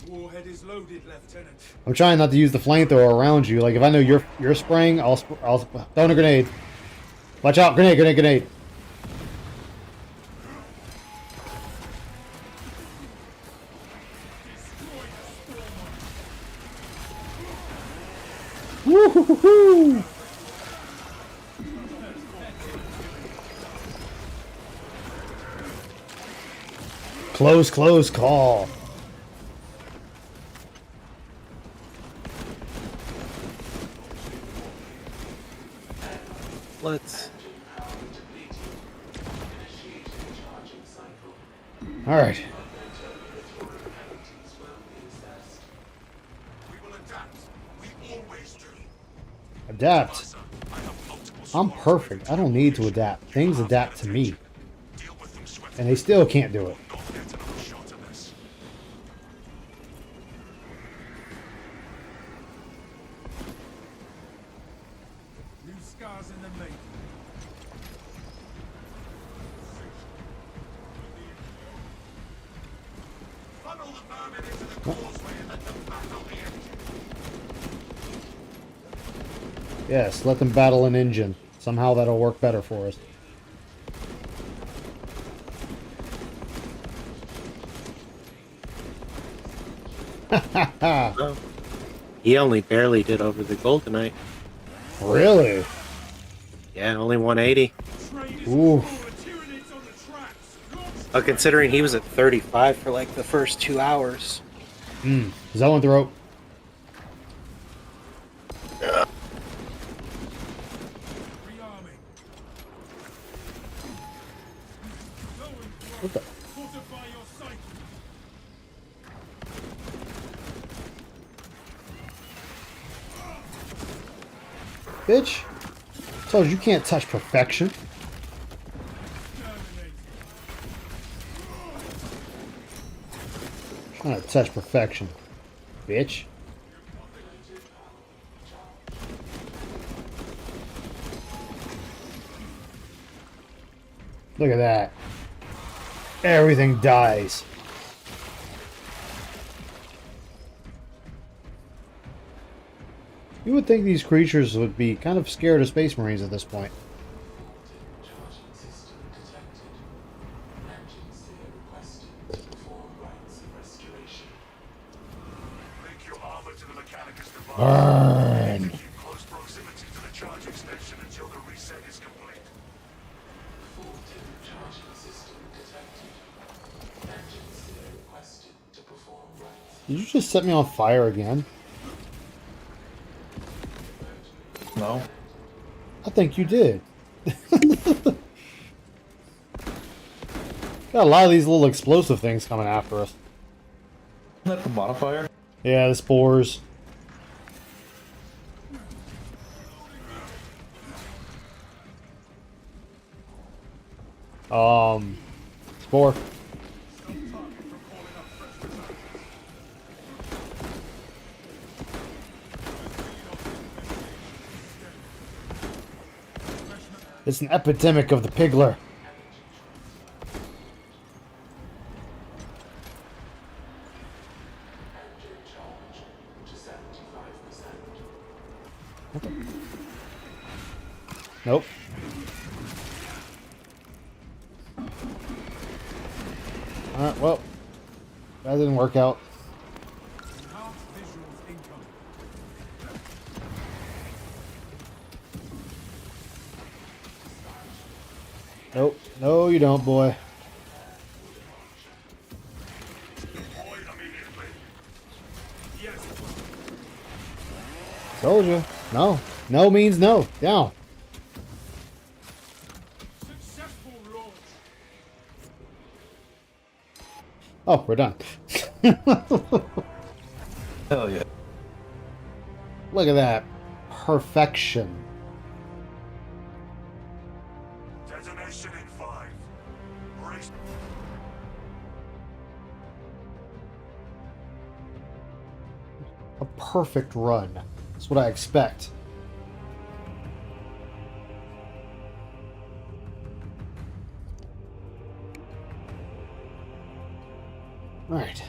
Warhead is loaded, Lieutenant. I'm trying not to use the flamethrower around you. Like if I know you're spraying, I'll throw in a grenade. Watch out! Grenade! Grenade! Grenade! Woo-hoo-hoo-hoo! Close call. Let's. All right. Adapt. I'm perfect. I don't need to adapt. Things adapt to me. And they still can't do it. New scars in the making. Funnel the vermin into the causeway and let them battle the engine. Yes, let them battle an engine. Somehow that'll work better for us. Oh. He only barely did over the Goldenite. Really? Yeah, only 180. Ooh. But considering he was at 35 for like the first 2 hours. Is that one throat? What the? Bitch. Told you can't touch perfection. Trying to touch perfection. Bitch. Look at that. Everything dies. You would think these creatures would be kind of scared of Space Marines at this point. Charging system detected. Engines there requested to perform rites of restoration. Link your armor to the Mechanicus device. Burn. Keep close proximity to the charging station until the reset is complete. Fulton charging system detected. Engines there requested to perform rites. Did you just set me on fire again? No. I think you did. Got a lot of these little explosive things coming after us. Isn't that the modifier? Yeah, the spores. Spore. It's an epidemic of the Pigler. Engine charge to 75%. Nope. Alright, well. That didn't work out. Enhanced visuals incoming. Nope. No, you don't, boy. Deploy immediately. Yes. Told you. No. No means no. Down. Successful launch. Oh, we're done. Hell yeah. Look at that. Perfection. Detonation in 5. Brace. A perfect run. That's what I expect. Alright.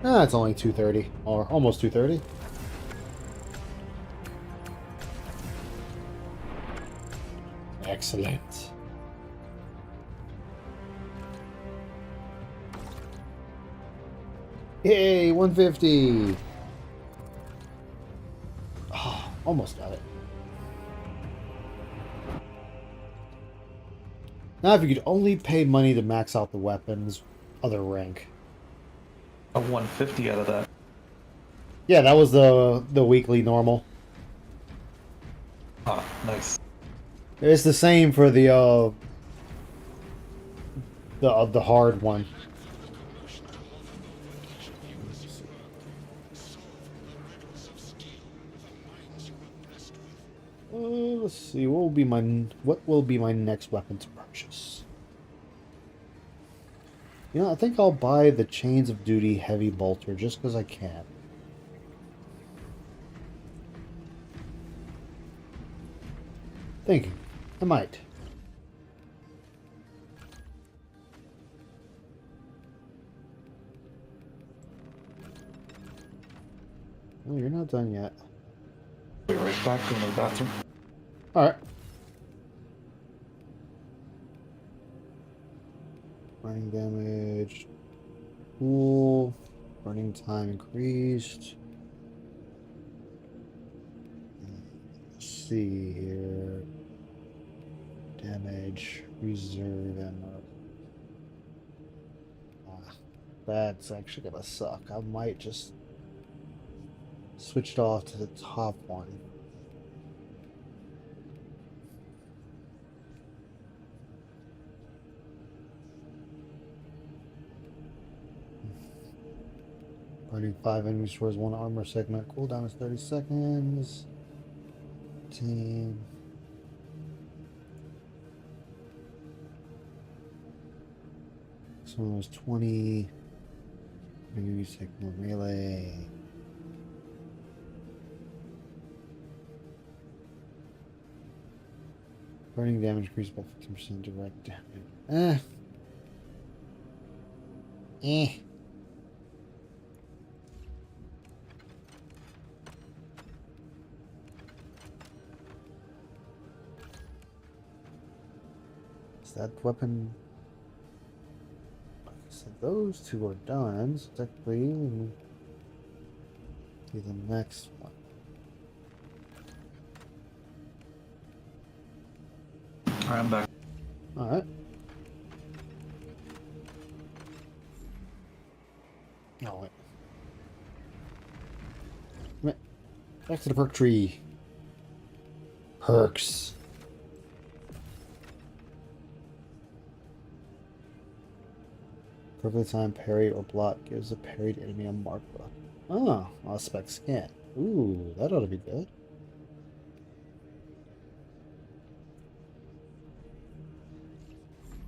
Ah, it's only 2:30. Or almost 2:30. Excellent. Yay, 150. Oh, almost got it. Now, if you could only pay money to max out the weapons, other rank. A 150 out of that. Yeah, that was the weekly normal. Ah, nice. It's the same for the hard one. Let's see. What will be my next weapon to purchase? You know, I think I'll buy the Chains of Duty Heavy Bolter just because I can. Thinking. I might. Oh, you're not done yet. Be right back in the bathroom. Alright. Burning damage. Cool. Burning time increased. Let's see here. Damage. Reserve ammo. That's actually gonna suck. I might just switch it off to the top one. Burning 5 enemies towards 1 armor segment. Cooldown is 30 seconds. 10. This one was 20. Maybe take more melee. Burning damage increased by 15% direct damage. Is that weapon? So those two are done. So technically, we'll do the next one. Alright, I'm back. Alright. Oh, wait. Come back to the perk tree. Perks. Perfect time parry or block gives a parried enemy a mark buff. Oh, Auspex scan. Ooh, that ought to be good.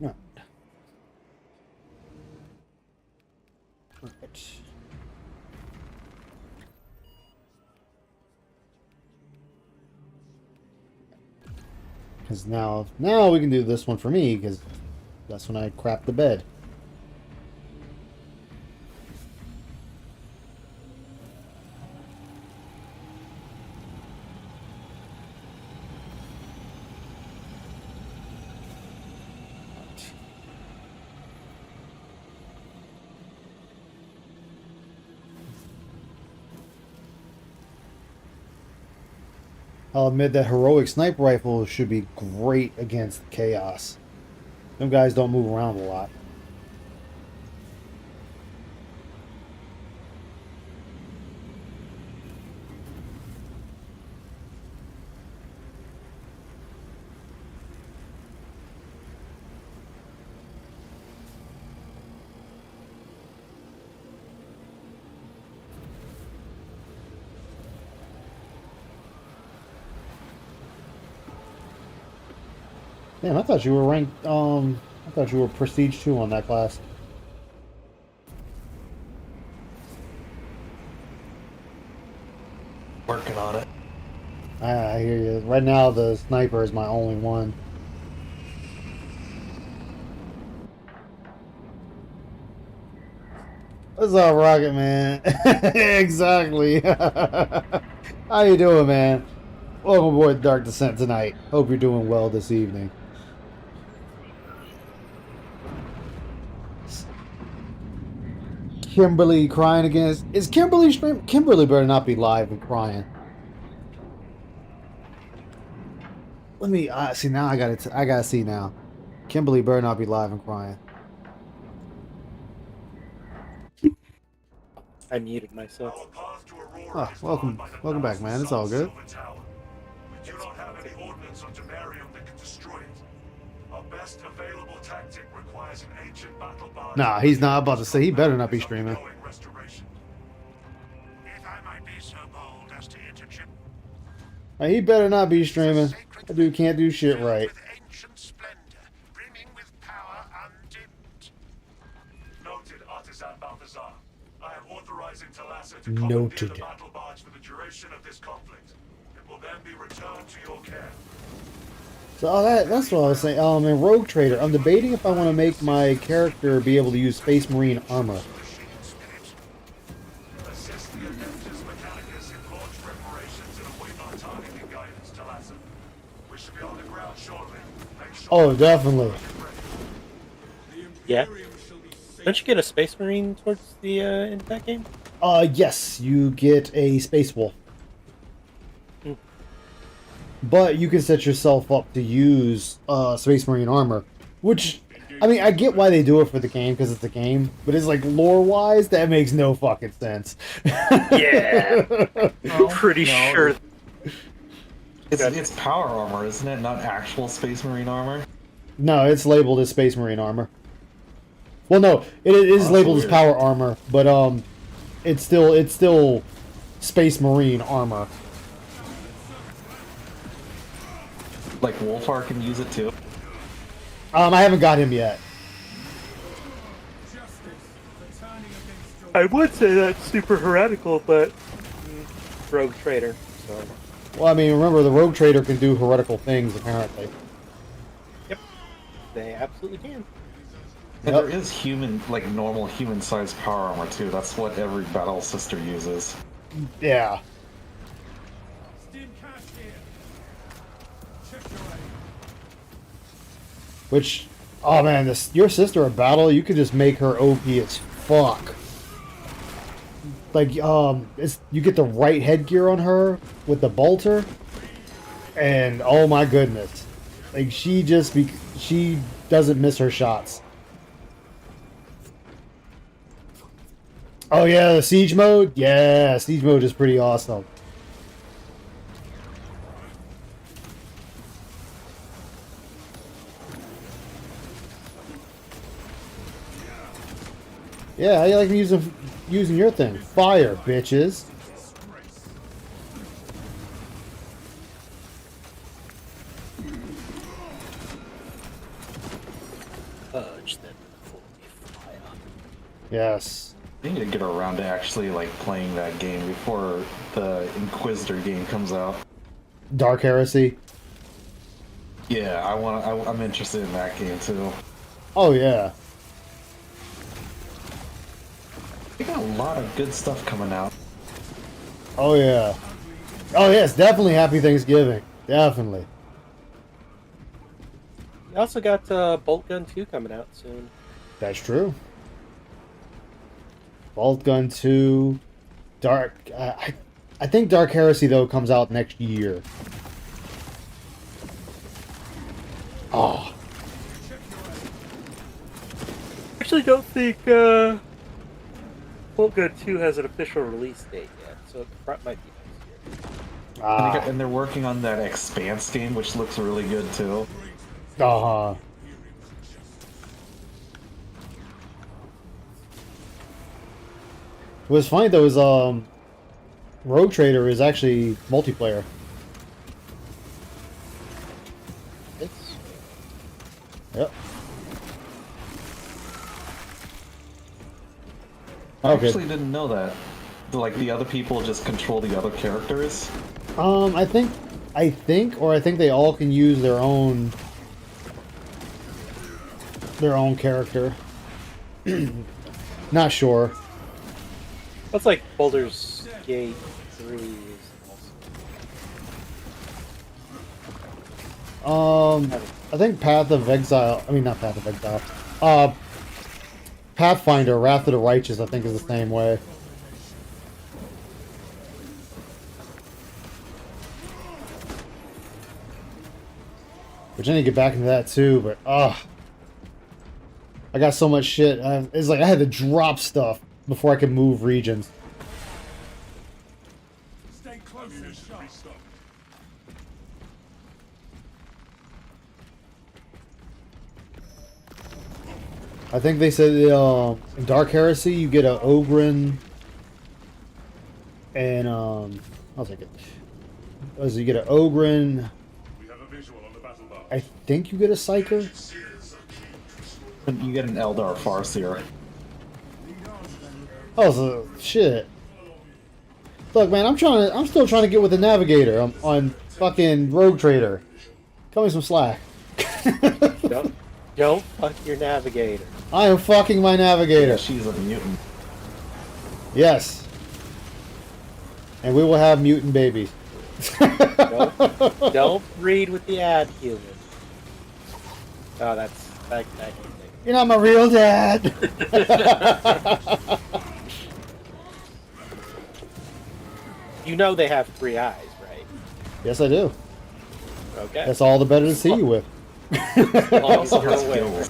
Right. Right. Because now we can do this one for me, because that's when I crap the bed. I'll admit that heroic sniper rifle should be great against chaos. Them guys don't move around a lot. Damn, I thought you were ranked, I thought you were Prestige 2 on that class. Working on it. I hear you. Right now, the sniper is my only one. What's up, Rocket Man? Exactly. How you doing, man? Welcome aboard Dark Descent tonight. Hope you're doing well this evening. Kimberly crying against... Is Kimberly stream? Kimberly better not be live and crying. Let me... see, now I gotta see now. Kimberly better not be live and crying. I muted myself. Oh, welcome back, man. It's all good. We do not have any ordnance on Demarium that can destroy it. Our best available tactic requires an ancient battle barge. Nah, he's not about to say. He better not be streaming. If I might be so bold as to interject. He better not be streaming. That dude can't do shit right. With ancient splendor, brimming with power undimmed. Noted, Artisan Balthazar. I am authorizing Talassa to commandeer the battle barge for the duration of this conflict. It will then be returned to your care. So that's what I was saying. In Rogue Trader, I'm debating if I want to make my character be able to use Space Marine armor. Assist the Adeptus Mechanicus in launch preparations and await our targeting guidance, Talassa. We should be on the ground shortly. Make sure Oh, definitely. Yeah. Don't you get a Space Marine towards the end of that game? Yes, you get a Space Wolf. But you can set yourself up to use Space Marine armor, which, I mean, I get why they do it for the game, because it's a game, but it's like, lore-wise, that makes no fucking sense. Yeah. Pretty sure. It's power armor, isn't it? Not actual Space Marine armor? No, it's labeled as Space Marine armor. Well, no, it is labeled as power armor, but it's still Space Marine armor. Like Wolfhard can use it too. I haven't got him yet. I would say that's super heretical, but Rogue Trader. So. Well, I mean, remember the Rogue Trader can do heretical things apparently. They absolutely can. And there is normal human-sized power armor too. That's what every battle sister uses. Yeah. Steam cash here. Check your aim. Which, oh man, your sister a battle, you could just make her OP as fuck. Like, you get the right headgear on her with the bolter, and oh my goodness, like she doesn't miss her shots. Oh yeah, the siege mode, yeah, siege mode is pretty awesome. Yeah, how you like using your thing? Fire, bitches. Purge them before we fire. Yes. I need to get around to actually like playing that game before the Inquisitor game comes out. Dark Heresy. Yeah, I'm interested in that game too. Oh yeah. We got a lot of good stuff coming out. Oh yeah. Oh yes, definitely Happy Thanksgiving. Definitely. You also got Bolt Gun 2 coming out soon. That's true. Bolt Gun 2, Dark. I think Dark Heresy though comes out next year. Oh. I actually don't think Bolt Gun 2 has an official release date yet, so it might be next year. And they're working on that Expanse game, which looks really good too. Uh-huh. What's funny though is Rogue Trader is actually multiplayer. Yep. I Okay. actually didn't know that. Like the other people just control the other characters. I think they all can use their own character. Not sure. That's like Baldur's Gate 3 is also. I think Path of Exile. I mean, not Path of Exile. Pathfinder, Wrath of the Righteous. I think is the same way. Which I need to get back into that too, but I got so much shit. It's like I had to drop stuff before I could move regions. Stay close and sharp. I think they said in Dark Heresy you get a Ogren and I'll take it. So you get an Ogren. We have a visual on the battle bar. I think you get a Psyker. You get an Eldar Farseer. Oh, so, shit. Look, man, I'm still trying to get with the Navigator on fucking Rogue Trader. Cut me some slack. Don't fuck your Navigator. I am fucking my Navigator. Yeah, she's a mutant. Yes. And we will have mutant babies. Don't breed with the ad human. Oh, that can think. You're not my real dad. You know they have 3 eyes, right? Yes, I do. Okay. That's all the better to see you with. As long as you know where.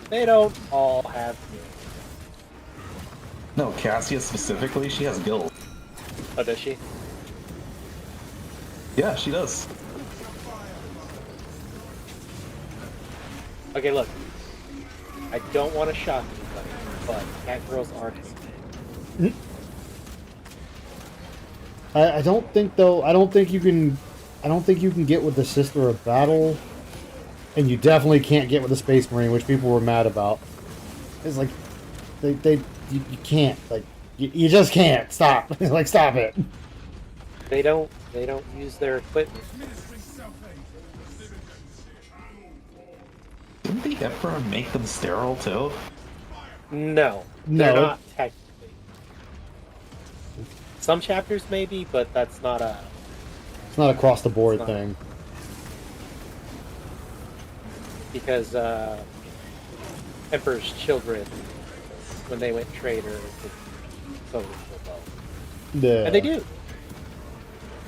They don't all have gills. No, Cassia specifically, she has gills. Oh, does she? Yeah, she does. Okay, look. I don't want to shock anybody, but cat girls aren't. I don't think though. I don't think you can get with the Sister of Battle, and you definitely can't get with the Space Marine, which people were mad about. It's like you can't, like you just can't stop. Like stop it. They don't use their equipment. didn't the Emperor make them sterile too? No, No. they're not technically. Some chapters maybe, but that's not a. It's not across the board It's not. thing. Because Emperor's children, when they went traitor, could totally flip out. Yeah. And they do.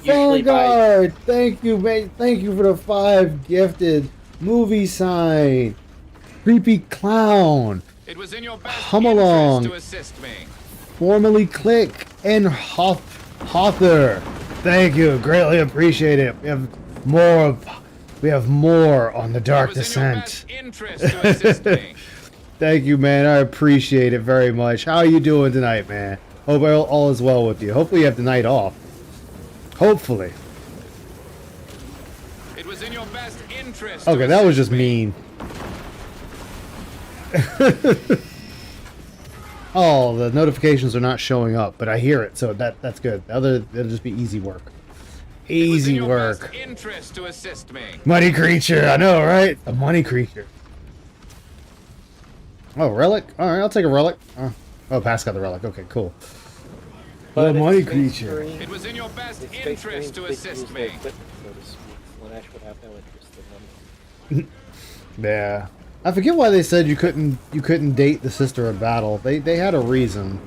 Usually by Vanguard, thank you, mate. Thank you for the 5 gifted. Movie sign. Creepy clown. It was in your best Hum interest along. to assist me. Formerly Click and Hother. Thank you, greatly appreciate it. We have more on the Dark It was in your Descent. best interest to assist me. Thank you, man. I appreciate it very much. How are you doing tonight, man? Hope all is well with you. Hopefully you have the night off. Hopefully. It was in your best interest. Okay, to that was assist just mean. Oh, the notifications are not showing up, but I hear it, so that's good. It'll just be easy work. It was in Easy your work. best interest to assist me. Money creature, I know, right? A money creature. Oh, relic? Alright, I'll take a relic. Oh, Pass got the relic. Okay, cool. But The in money Space creature. Marine- It was in your best in Space interest to Marines, they assist use their me. equipment, so to speak. Slanesh would have no interest in them. Yeah. I forget why they said you couldn't date the Sister of Battle. They had a reason.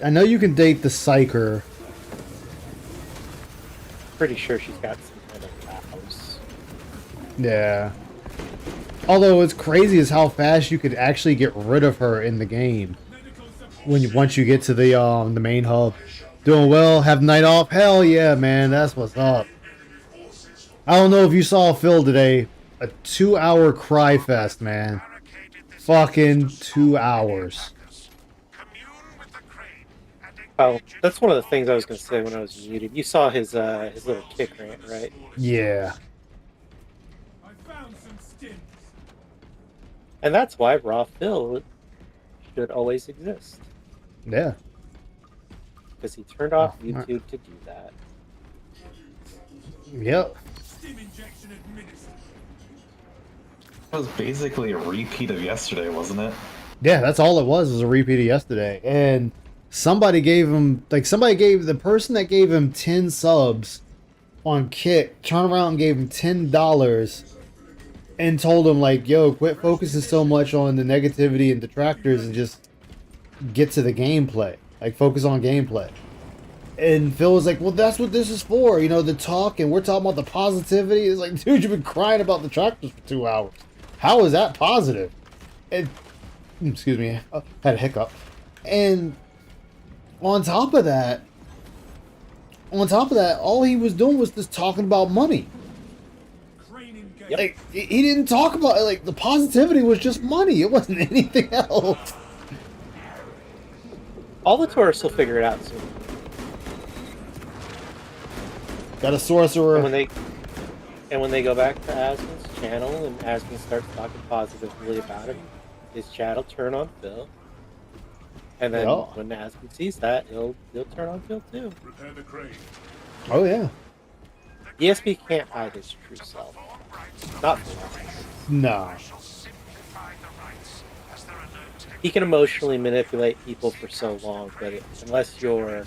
I know you can date the Psyker. Pretty sure she's got some kind of house. Yeah. Although it's crazy as how fast you could actually get rid of her in the game. Once you get to the main hub. Doing well, have the night off? Hell yeah, man, that's what's up. I don't know if you saw Phil today. A 2-hour cry fest, man. Fucking 2 hours. Oh, that's one of the things I was going to say when I was muted. You saw his little kick rant, right? Yeah. I found some stim. And that's why Raw Phil should always exist. Yeah. Because he turned off Oh, YouTube to do that. Yep. Stim injection administered. It was basically a repeat of yesterday, wasn't it? Yeah, that's all it was a repeat of yesterday. And somebody gave him, the person that gave him 10 subs on Kick, turned around and gave him $10 and told him, like, yo, quit focusing so much on the negativity and detractors and just get to the gameplay. Like, focus on gameplay. And Phil was like, well, that's what this is for, you know, the talk, and we're talking about the positivity. It's like, dude, you've been crying about the tractors for 2 hours. How is that positive? And, excuse me, I had a hiccup. And on top of that, all he was doing was just talking about money. Crane engaged. Like, he didn't talk about, like, the positivity was just money. It wasn't anything else. All the tourists will figure it out soon. Got a sorcerer. And when they go back to Asmon's channel and Asmon starts talking positively about him, his chat will turn on Phil. And then Yeah. when Asmon sees that, he'll turn on Phil too. Repair the crane. Oh, yeah. ESP can't hide his true self. Not for long. No. He can emotionally manipulate people for so long, but unless you're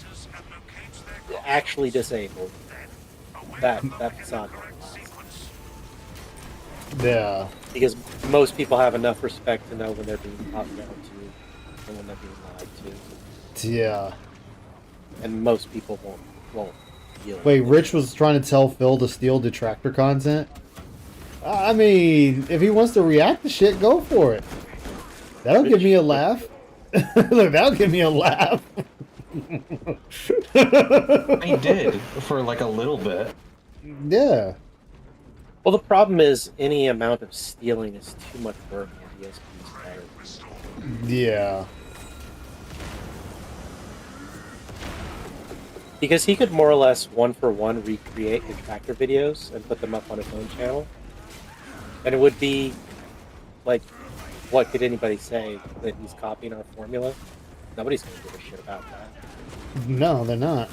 actually disabled, that's not going to last. Yeah. Because most people have enough respect to know when they're being talked down to and when they're being lied to. Yeah. And most people won't deal Wait, with it. Rich was trying to tell Phil to steal detractor content? I mean, if he wants to react to shit, go for it. That'll give me a laugh. Look, that'll give me a laugh. I did for like a little bit. Yeah. Well, the problem is any amount of stealing is too much work on DSP's part. Yeah. Because he could more or less one-for-one recreate detractor videos and put them up on his own channel. And it would be like, what could anybody say that he's copying our formula? Nobody's going to give a shit about that. No, they're not.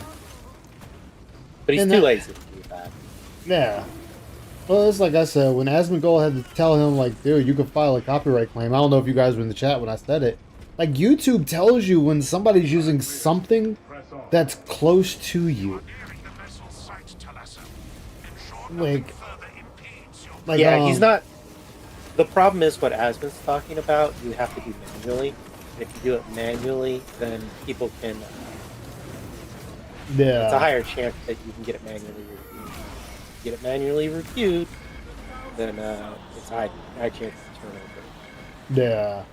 But he's And too that- lazy to do that. Yeah. Well, it's like I said, when Asmongold had to tell him, like, dude, you could file a copyright claim. I don't know if you guys were in the chat when I said it. Like, YouTube tells you when somebody's using something that's close to you. Like yeah, he's not. The problem is what Asmon's talking about. You have to do manually. And if you do it manually, then people can. Yeah. It's a higher chance that you can get it manually reviewed. If you get it manually reviewed, then it's a high chance to turn over. Yeah.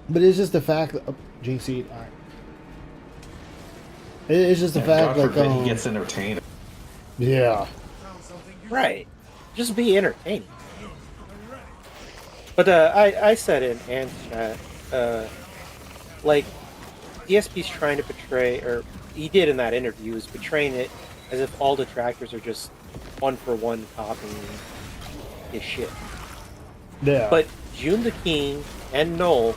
But it's just the fact that Gene Seed. All right. It's just the fact, God like, forbid he gets entertained. Yeah. Right. Just be entertaining. But I said in Ant's chat, like, DSP's trying to portray, or he did in that interview, is portraying it as if all detractors are just one-for-one copying his shit. Yeah. But June the King and Noel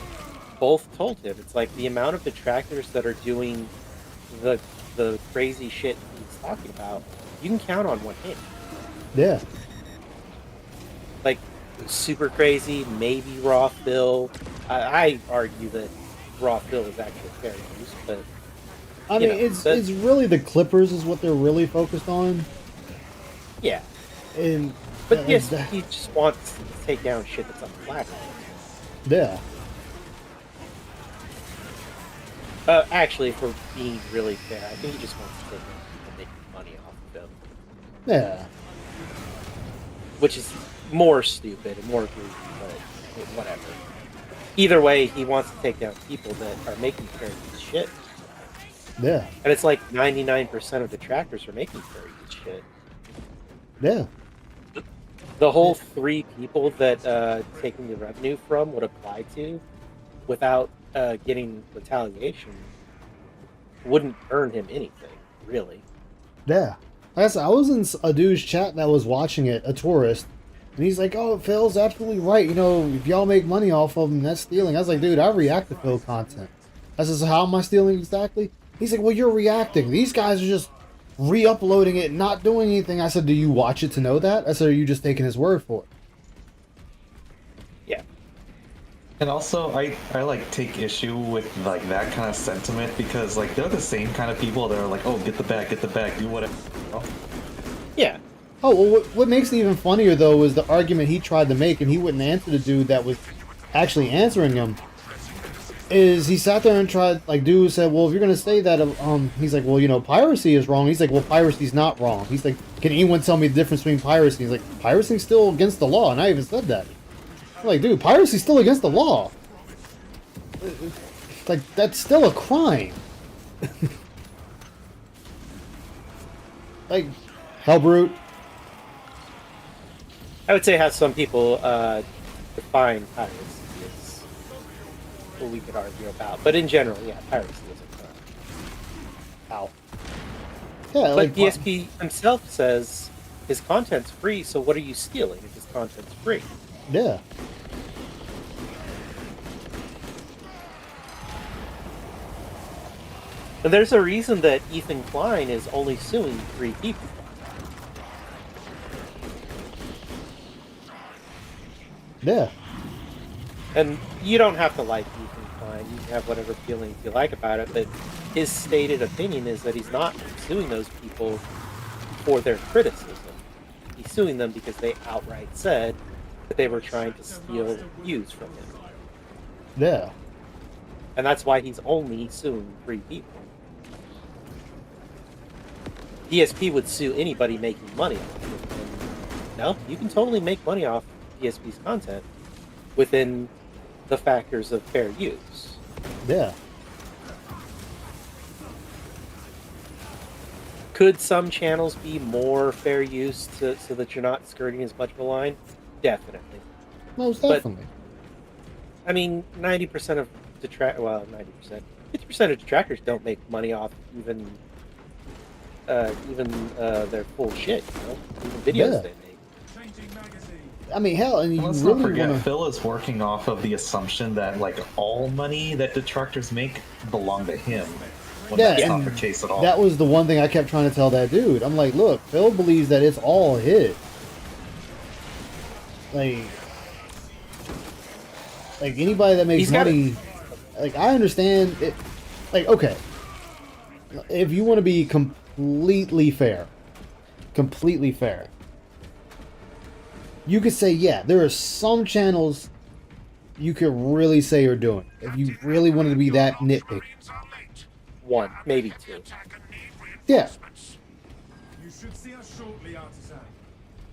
both told him, it's like the amount of detractors that are doing the crazy shit he's talking about, you can count on one hand. Yeah. Like, super crazy, maybe Raw Phil. I argue that Raw Phil is actually fair use, but I mean, it's really the Clippers is what they're really focused on. Yeah. And but yes, he just wants to take down shit that's on the platform. Yeah. Actually, if we're being really fair, I think he just wants to take down people making money off of them. Yeah. Which is more stupid and more goofy, but whatever. Either way, he wants to take down people that are making fair use shit. Yeah. And it's like 99% of detractors are making fair use shit. Yeah. The whole 3 people that taking the revenue from would apply to without getting retaliation wouldn't earn him anything, really. Yeah. Like I said, I was in a dude's chat that was watching it, a tourist, and he's like, oh, Phil's absolutely right. You know, if y'all make money off of him, that's stealing. I was like, dude, I react to Phil content. I says, how am I stealing exactly? He's like, well, you're reacting. These guys are just re-uploading it, not doing anything. I said, do you watch it to know that? I said, are you just taking his word for it? Yeah. And also, I like take issue with like that kind of sentiment because like they're the same kind of people that are like, oh, get the bag, do whatever. Yeah. Oh, well, what makes it even funnier, though, is the argument he tried to make, and he wouldn't answer the dude that was actually answering him, is he sat there and tried, like, dude said, well, if you're going to say that, he's like, well, you know, piracy is wrong. He's like, well, piracy's not wrong. He's like, can anyone tell me the difference between piracy? He's like, piracy's still against the law, and I even said that. I'm like, dude, piracy's still against the law. Like, that's still a crime. Like, Hellbrute. I would say how some people define piracy is what we could argue about. But in general, yeah, piracy is a crime. Ow. Yeah, but like, DSP himself says his content's free, so what are you stealing if his content's free? Yeah. And there's a reason that Ethan Klein is only suing 3 people. Yeah. And you don't have to like Ethan Klein. You can have whatever feelings you like about it, but his stated opinion is that he's not suing those people for their criticism. He's suing them because they outright said that they were trying to steal views from him. Yeah. And that's why he's only suing 3 people. DSP would sue anybody making money off of it. And no, you can totally make money off DSP's content within the factors of fair use. Yeah. Could some channels be more fair use so that you're not skirting as much of a line? Definitely. Most definitely. But, I mean, 90% of 50% of detractors don't make money off even their full shit, you know? Even videos they make. I mean, hell, and you Let's really not forget, wanna... Phil is working off of the assumption that like all money that detractors make belong to him. when Yeah, that's and not the case at all. that was the one thing I kept trying to tell that dude. I'm like, look, Phil believes that it's all his. Like anybody that makes money, like I understand it. Like, okay, if you want to be completely fair, you could say, yeah, there are some channels you could really say are doing. If you really wanted to be that nitpicky. One, maybe two. Yeah. You should see us shortly, Artisan.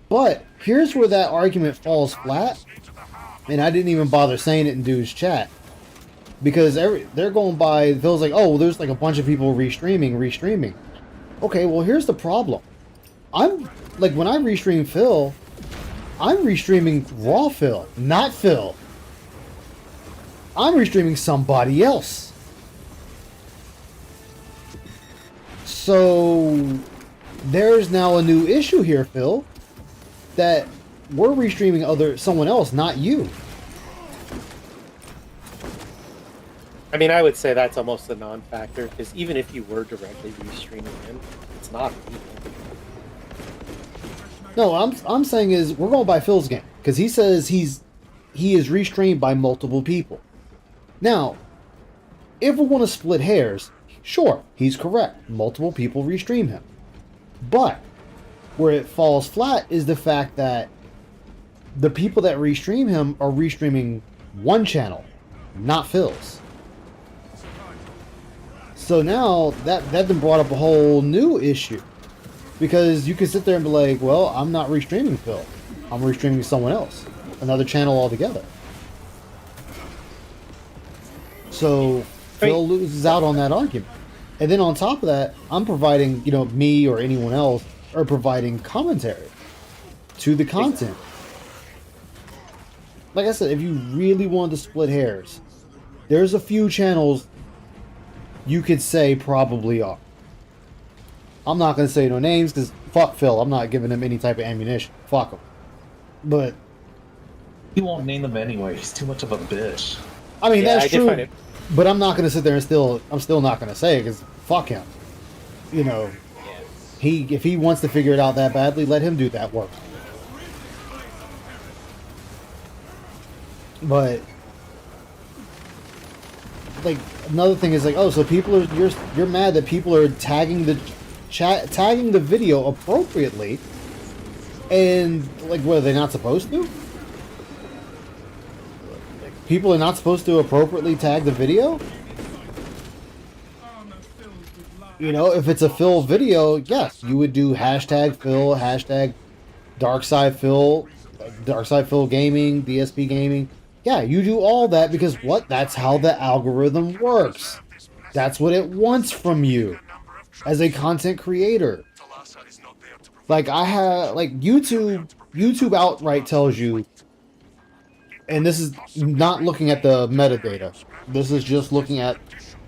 But here's where that argument falls flat. And I didn't even bother saying it in dude's chat. Because they're going by, Phil's like, oh, well, there's like a bunch of people restreaming. Okay, well, here's the problem. I'm, like, when I restream Phil, I'm restreaming raw Phil, not Phil. I'm restreaming somebody else. So, there's now a new issue here, Phil, that we're restreaming someone else, not you. I mean, I would say that's almost a non-factor, because even if you were directly restreaming him, it's not illegal. No, I'm saying is we're going by Phil's game, because he says he is restreamed by multiple people. Now, if we want to split hairs, sure, he's correct. Multiple people restream him. But where it falls flat is the fact that the people that restream him are restreaming one channel, not Phil's. So now that then brought up a whole new issue. Because you can sit there and be like, well, I'm not restreaming Phil. I'm restreaming someone else. Another channel altogether. So Phil loses out on that argument. And then on top of that, I'm providing, me or anyone else are providing commentary to the content. Like I said, if you really wanted to split hairs, there's a few channels you could say probably are. I'm not going to say no names because fuck Phil. I'm not giving him any type of ammunition. Fuck him. But he won't name them anyway. He's too much of a bitch. I mean, that's true. But I'm not going to sit there and I'm still not going to say it because fuck him. If he wants to figure it out that badly, let him do that work. But like another thing is like, oh, so people are you're mad that people are tagging the video appropriately, and like, what, are they not supposed to? People are not supposed to appropriately tag the video? If it's a Phil video, yes, you would do hashtag Phil, hashtag Darkside Phil, Darkside Phil Gaming, DSP Gaming. Yeah, you do all that because what? That's how the algorithm works. That's what it wants from you as a content creator. Like YouTube outright tells you, and this is not looking at the metadata. This is just looking at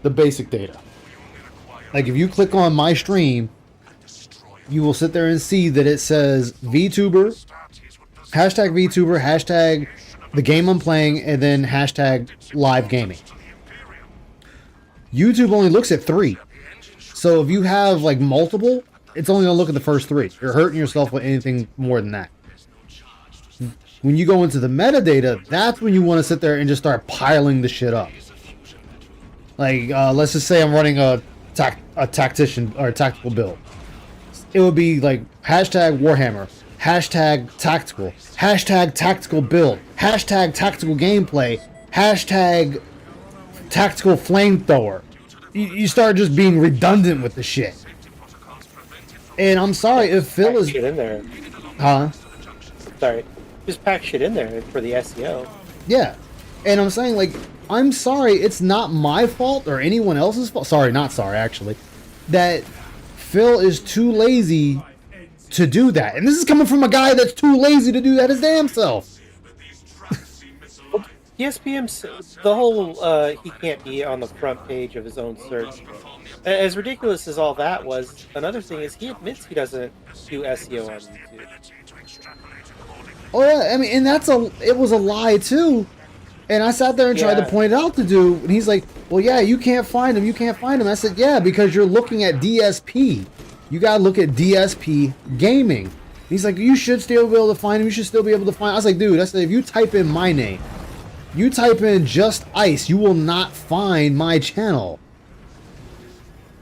the basic data. Like if you click on my stream, you will sit there and see that it says VTuber, hashtag VTuber, hashtag the game I'm playing, and then hashtag live gaming. YouTube only looks at 3. So if you have like multiple, it's only going to look at the first 3. You're hurting yourself with anything more than that. When you go into the metadata, that's when you want to sit there and just start piling the shit up. Like, let's just say I'm running a tactician or a tactical build. It would be like hashtag Warhammer, hashtag tactical, hashtag tactical build, hashtag tactical gameplay, hashtag tactical flamethrower. You start just being redundant with the shit. And I'm sorry if Phil is shit in there. Huh? Sorry. Just pack shit in there for the SEO. Yeah. And I'm saying, like, I'm sorry, it's not my fault or anyone else's fault. Sorry, not sorry, actually. That Phil is too lazy to do that. And this is coming from a guy that's too lazy to do that his damn self. ESPN, the whole he can't be on the front page of his own search. As ridiculous as all that was, another thing is he admits he doesn't do SEO on YouTube. Oh yeah, I mean, and it was a lie too, And I sat there and tried to point it out to dude, and he's like, well, yeah, you can't find him. You can't find him. I said, yeah, because you're looking at DSP. You got to look at DSP gaming. He's like, you should still be able to find him. You should still be able to find him. I was like, dude, I said, if you type in my name, you type in Just Ice, you will not find my channel.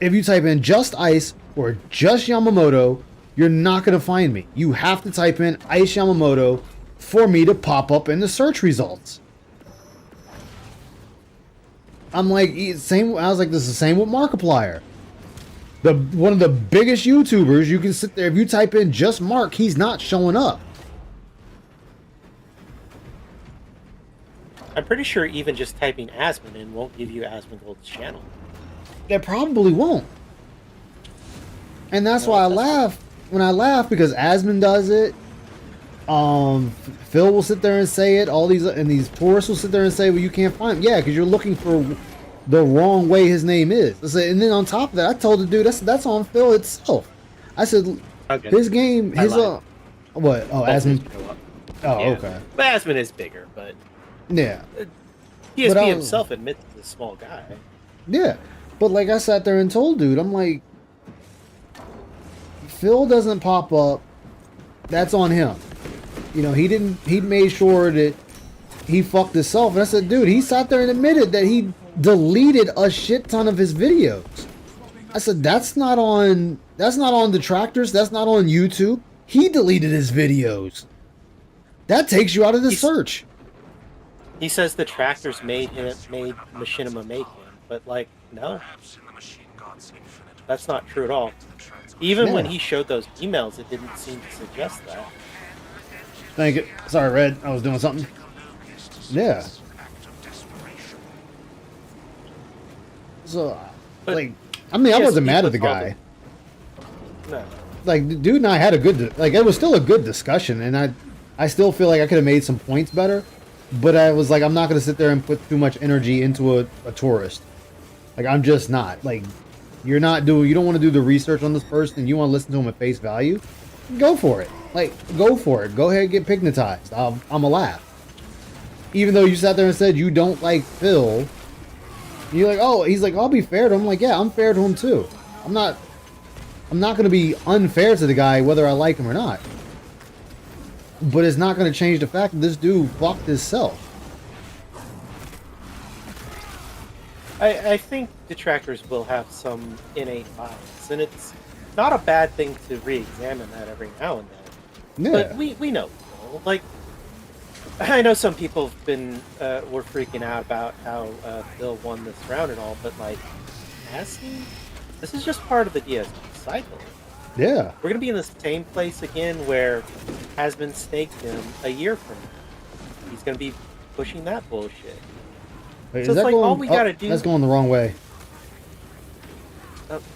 If you type in Just Ice or Just Yamamoto, you're not going to find me. You have to type in Ice Yamamoto for me to pop up in the search results. I'm like, same. I was like, this is the same with Markiplier. One of the biggest YouTubers, you can sit there, if you type in just Mark, he's not showing up. I'm pretty sure even just typing Asmon in won't give you Asmongold's channel. It probably won't. And that's why I laugh when I laugh, because Asmon does it. Phil will sit there and say it. All these tourists will sit there and say, well, you can't find him. Yeah, because you're looking for the wrong way his name is. I said, and then on top of that, I told the dude, that's on Phil itself. I said, okay. His game, what? Oh, Asmon. Oh, yeah. Okay. But Asmon is bigger, but yeah. DSP himself admits he's a small guy. Yeah, but like I sat there and told dude, I'm like, Phil doesn't pop up. That's on him. You know, he made sure that he fucked himself. And I said, dude, he sat there and admitted that he deleted a shit ton of his videos. I said, that's not on Detractors, that's not on YouTube. He deleted his videos. That takes you out of the search. He says Detractors made Machinima make him, but like, no. That's not true at all. Even when he showed those emails, it didn't seem to suggest that. Thank you. Sorry, Red. I was doing something. Yeah. So, like, I mean, I wasn't mad at the guy. No. Like, the dude and I had a good, like, it was still a good discussion, and I still feel like I could have made some points better, but I was like, I'm not going to sit there and put too much energy into a tourist. Like, I'm just not. Like, you don't want to do the research on this person, you want to listen to him at face value, go for it. Like, go for it. Go ahead and get pignatized. I'm a laugh. Even though you sat there and said you don't like Phil, you're like, oh, he's like, I'll be fair to him. I'm like, yeah, I'm fair to him too. I'm not going to be unfair to the guy whether I like him or not. But it's not going to change the fact that this dude fucked himself. I think Detractors will have some innate bias, and it's not a bad thing to re-examine that every now and then. Yeah. But we know, like, I know some people have been were freaking out about how Phil won this round and all, but like, has he? This is just part of the DSP cycle. Yeah. We're gonna be in the same place again where has been staked him a year from now. He's gonna be pushing that bullshit. Wait, so it's like going, all we gotta do. That's going the wrong way.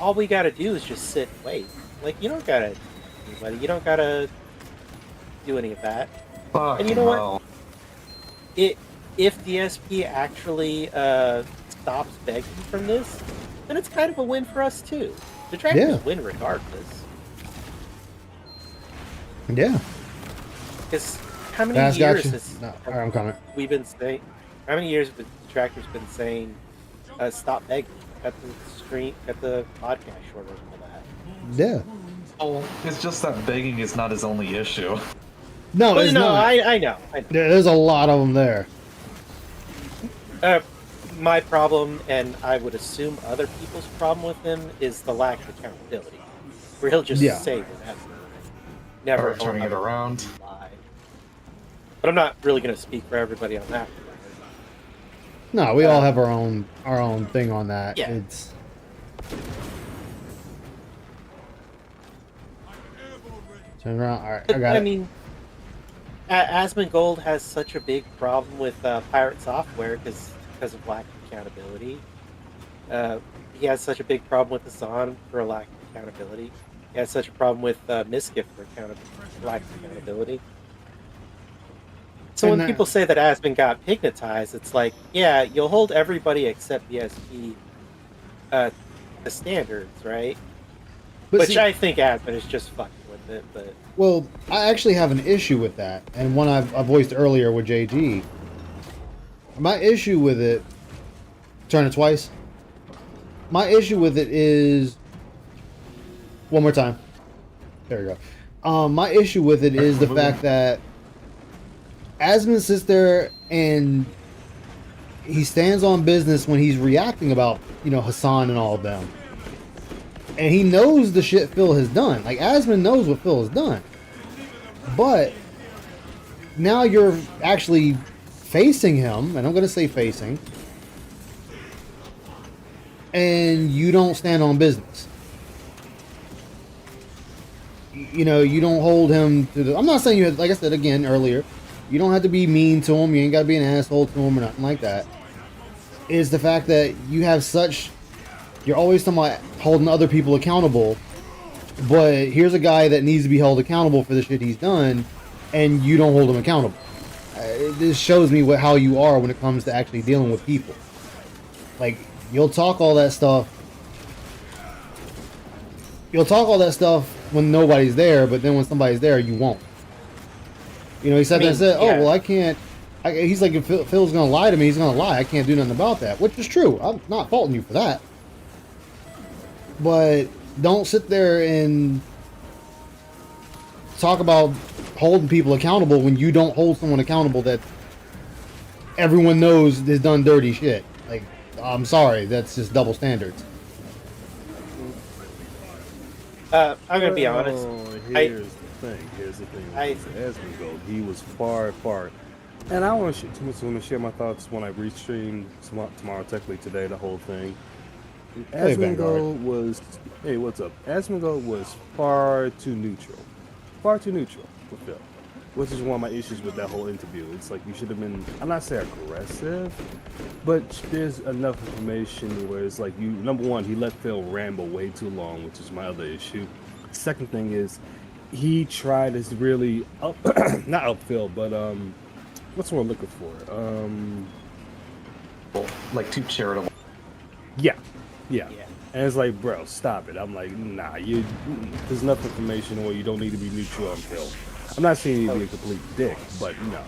All we gotta do is just sit and wait. Like, you don't gotta, anybody. You don't gotta do any of that. And you know what? If DSP actually stops begging from this, then it's kind of a win for us too. The Detractors win regardless. Yeah. Because how many years has I'm coming. We've been saying? How many years have the Detractors been saying, "Stop begging"? Got the podcast shorter than that. Yeah. Oh, it's just that begging is not his only issue. No, well, it's no, not. I know. There's a lot of them there. My problem, and I would assume other people's problem with him, is the lack of accountability. Where he'll just say whatever. Never turning it around. Lie. But I'm not really going to speak for everybody on that. No, we all have our own thing on that. Yeah. It's turn around. All right, I got it. I mean, Asmongold has such a big problem with Pirate Software because of lack of accountability. He has such a big problem with Hassan for a lack of accountability. He has such a problem with Miskiff for lack of accountability. So when people say that Asmon got pignatized, it's like, yeah, you'll hold everybody except DSP to standards, right? Which I think Asmon is just fucking with it, but... Well, I actually have an issue with that, and one I voiced earlier with JG. My issue with it, turn it twice. My issue with it is, one more time. There we go. My issue with it is the fact that Asmund sits there and he stands on business when he's reacting about, you know, Hassan and all of them. And he knows the shit Phil has done. Like, Asmund knows what Phil has done. But now you're actually facing him, and I'm going to say facing, and you don't stand on business. You know, you don't hold him to the... I'm not saying you have, like I said again earlier, you don't have to be mean to him, you ain't got to be an asshole to him or nothing like that. It's the fact that you have such... You're always talking about holding other people accountable, but here's a guy that needs to be held accountable for the shit he's done, and you don't hold him accountable. This shows me how you are when it comes to actually dealing with people. Like, you'll talk all that stuff when nobody's there, but then when somebody's there, you won't. You know, he said that and said, oh, well, I can't... he's like, if Phil's going to lie to me, he's going to lie. I can't do nothing about that, which is true. I'm not faulting you for that. But don't sit there and talk about holding people accountable when you don't hold someone accountable that everyone knows has done dirty shit. Like, I'm sorry, that's just double standards. I'm gonna be honest. Here's the thing. As we go, he was far. And I don't want to share my thoughts when I restream tomorrow, technically today, the whole thing. Asmongold was, hey, what's up? Asmongold was far too neutral with Phil, which is one of my issues with that whole interview. It's like you should have been, I'm not saying aggressive, but there's enough information where it's like you, number one, he let Phil ramble way too long, which is my other issue. Second thing is, he tried to really, not up Phil, but what's what I'm looking for? Like too charitable. Yeah. And it's like, bro, stop it. I'm like, nah, there's enough information where you don't need to be neutral on Phil. I'm not saying he'd be a complete dick, but no.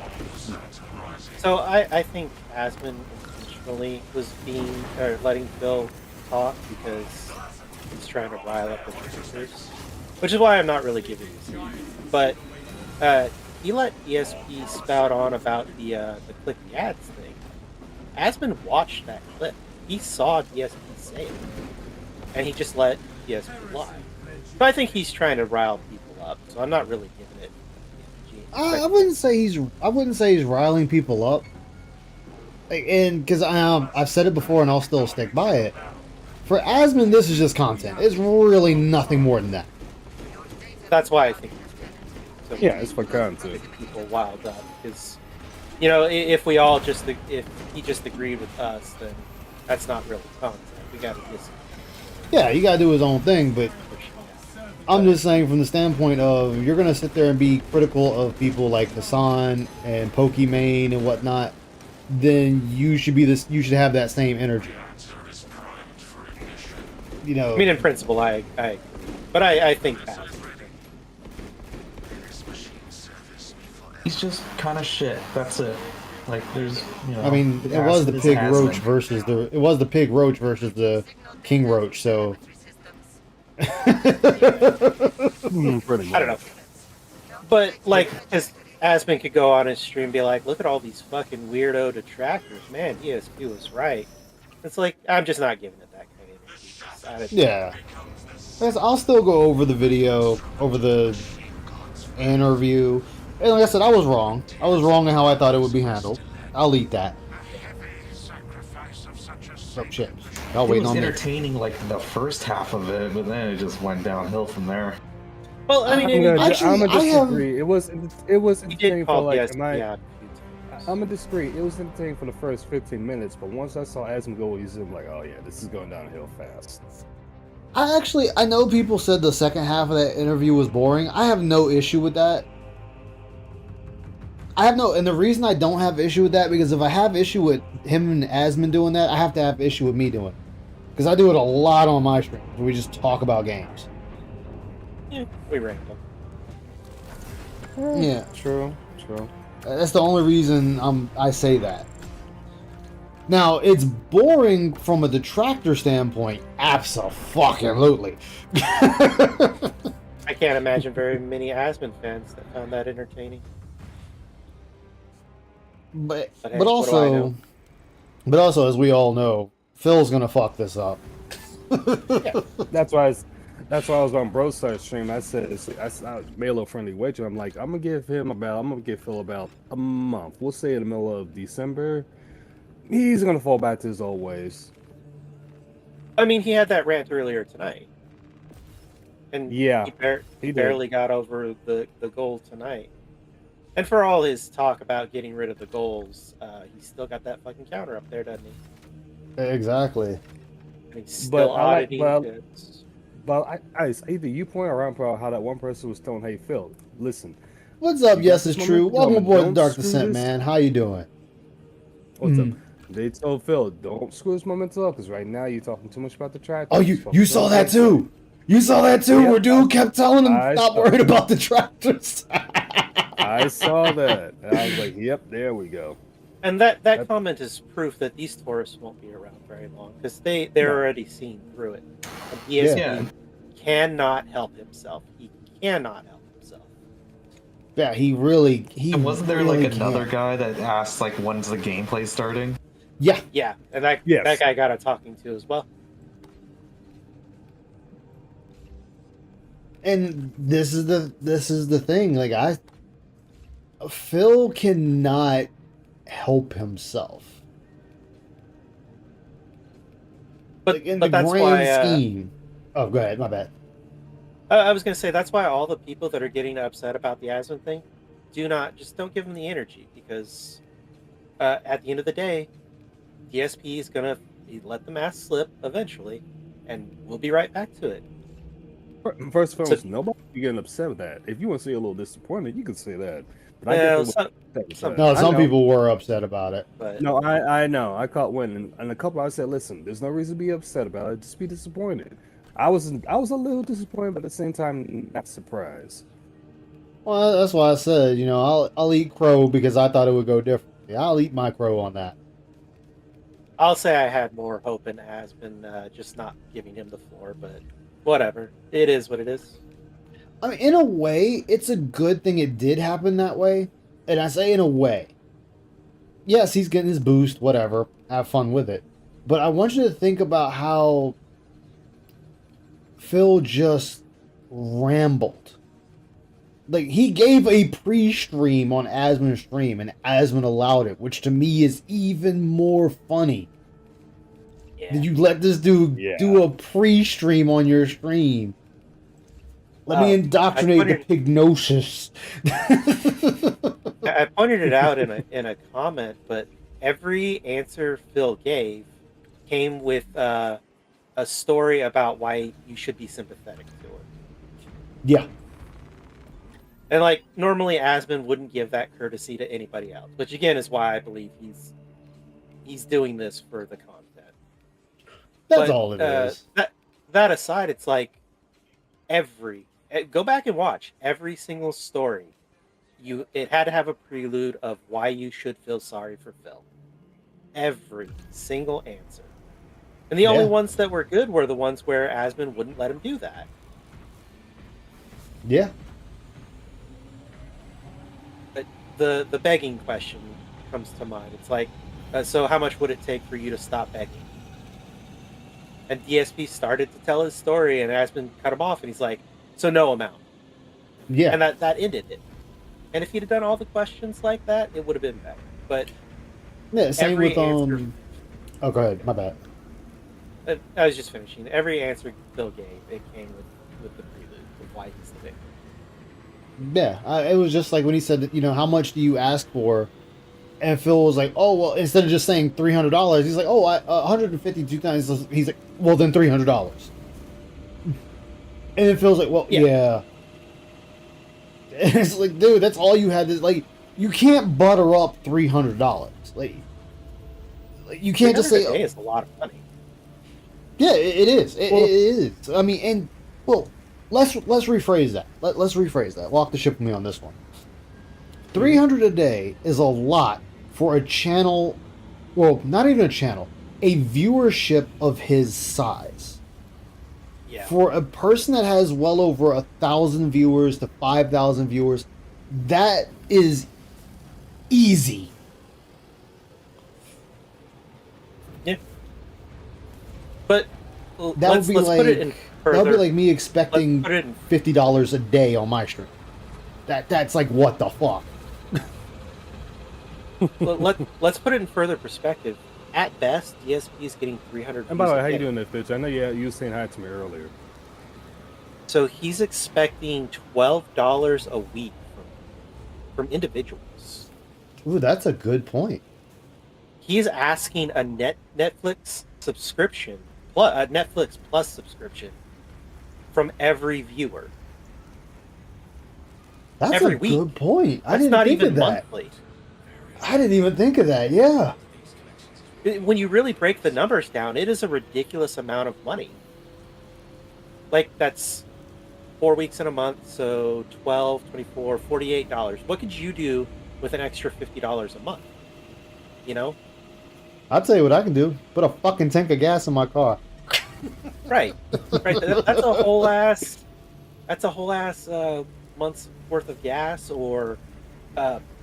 So I think Asmund intentionally was letting Phil talk because he's trying to rile up the producers, which is why I'm not really giving this. But he let ESP spout on about the click the ads thing. Asmund watched that clip. He saw ESP say it, and he just let ESP lie. So I think he's trying to rile people up. So I'm not really giving it. I wouldn't say he's riling people up, and because I've said it before and I'll still stick by it. For Asmund, this is just content. It's really nothing more than that. That's why I think it's good. So yeah, it's for content. People wild up because, you know, if he just agreed with us, then that's not really content. We gotta listen. Yeah, you gotta do his own thing, but I'm just saying from the standpoint of you're gonna sit there and be critical of people like Hassan and Pokimane and whatnot, then you should have that same energy. You know, I mean, in principle, I agree, but I think that he's just kind of shit. That's it. Like, there's, you know. I mean, it was the pig roach versus the king roach. So I don't know. But like, because Asmund could go on his stream and be like, "Look at all these fucking weirdo detractors, man. ESP was right." It's like, I'm just not giving it that kind of energy. Yeah, I'll still go over the video, over the interview. And like I said, I was wrong. I was wrong in how I thought it would be handled. I'll eat that. Oh shit! I'll wait on It was entertaining like the first half of it, but then it just went downhill from there. Well, I mean, I'm gonna disagree. It was entertaining for like. I'm gonna disagree. It was entertaining for the first 15 minutes, but once I saw Asmund go, he's like, oh yeah, this is going downhill fast. I know people said the second half of that interview was boring. I have no issue with that. And the reason I don't have issue with that, because if I have issue with him and Asmund doing that, I have to have issue with me doing it. Because I do it a lot on my streams, where we just talk about games. Yeah, we ramble. Yeah. True. That's the only reason I say that. Now, it's boring from a detractor standpoint, abso-fucking-lutely. I can't imagine very many Asmund fans that found that entertaining. But hey, but what do I know? also, as we all know, Phil's gonna fuck this up. That's why I was on Brostar's stream. I made a little friendly wager. I'm like, I'm gonna give Phil about a month. We'll say in the middle of December. He's gonna fall back to his old ways. I mean, he had that rant earlier tonight, and Yeah, he did. barely got over the goal tonight. And for all his talk about getting rid of the goals, he's still got that fucking counter up there, doesn't he? Exactly. And he's still auditing goods. But either you point around about how that one person was telling, "Hey Phil, listen." What's up? you Yes, got it's this true. momentum Welcome going, aboard the don't Dark screw Descent, this- man. How you doing? What's up? They told Phil, don't screw this momentum up, because right now you're talking too much about the tractor. Oh, you saw that too. You saw that too. Yep. Where dude kept telling him I stop saw worrying it. about the tractors. I saw that. And I was like, yep, there we go. And that comment is proof that these tourists won't be around very long, because they're already seeing through it. And ESP cannot help himself. He cannot help himself. Yeah, he And wasn't there really like another can't. guy that asked like when's the gameplay starting? Yeah. Yeah, and that guy got a talking to as well. And this is the thing. Like Phil cannot help himself. But, like in but the that's grand why, scheme. Oh, go ahead. My bad. I was going to say, that's why all the people that are getting upset about the Asmund thing, don't give them the energy, because at the end of the day, DSP is going to let the mask slip eventually, and we'll be right back to it. First and foremost, nobody be getting upset with that. If you want to say a little disappointed, you can say that. But I get some people were upset about it. But no, I know. I caught wind, and a couple. I said, listen, there's no reason to be upset about it. Just be disappointed. I was a little disappointed, but at the same time, not surprised. Well, that's why I said, I'll eat crow because I thought it would go differently. I'll eat my crow on that. I'll say I had more hope in Asmund just not giving him the floor, but whatever. It is what it is. I mean, in a way, it's a good thing it did happen that way. And I say in a way. Yes, he's getting his boost, whatever. Have fun with it. But I want you to think about how Phil just rambled. Like, he gave a pre-stream on Asmund's stream, and Asmund allowed it, which to me is even more funny. Yeah. Did you let this dude do a pre-stream on your stream? Let me indoctrinate the pignosis. I pointed it out in a comment, but every answer Phil gave came with a story about why you should be sympathetic to her. Yeah. And like normally Asmund wouldn't give that courtesy to anybody else, which again is why I believe he's doing this for the content. That's all it is. That aside, it's like go back and watch every single story. It had to have a prelude of why you should feel sorry for Phil. Every single answer. And the only ones that were good were the ones where Asmund wouldn't let him do that. Yeah. But the begging question comes to mind. It's like, so how much would it take for you to stop begging? And DSP started to tell his story, and Asmund cut him off, and he's like, so no amount. Yeah. And that ended it. And if he'd have done all the questions like that, it would have been better. But yeah, same with answer, oh, go ahead. My bad. I was just finishing. Every answer Phil gave, it came with the prelude of why he's the victim. Yeah, it was just like when he said, how much do you ask for? And Phil was like, oh, well, instead of just saying $300, he's like, oh, $152. He's like, well, then $300. And then Phil's like, well, yeah. And it's like, dude, that's all you had. Like, you can't butter up $300. Like you can't just say, it's a lot of money. Yeah, it is. It is. I mean, and well, let's rephrase that. Let's rephrase that. Walk the ship with me on this one. $300 a day is a lot for a channel well, not even a channel, a viewership of his size. Yeah. For a person that has well over 1,000 viewers to 5,000 viewers, that is easy. Yeah. But That let's would be like put it in further. that would be like me expecting Let's put it in- $50 a day on my stream. That's like what the fuck. let's put it in further perspective. At best, DSP is getting 300 And by the views way, a how you day. doing there, Fitch? I know you was saying hi to me earlier. So he's expecting $12 a week from individuals. Ooh, that's a good point. He's asking a Netflix subscription, a Netflix Plus subscription, from every viewer. That's every a week. good point. I That's didn't not think even of that. monthly. I didn't even think of that. Yeah. When you really break the numbers down, it is a ridiculous amount of money. Like, that's 4 weeks in a month, so 12, 24, $48. What could you do with an extra $50 a month? You know? I'll tell you what I can do. Put a fucking tank of gas in my car. Right. Right. That's a whole ass month's worth of gas, or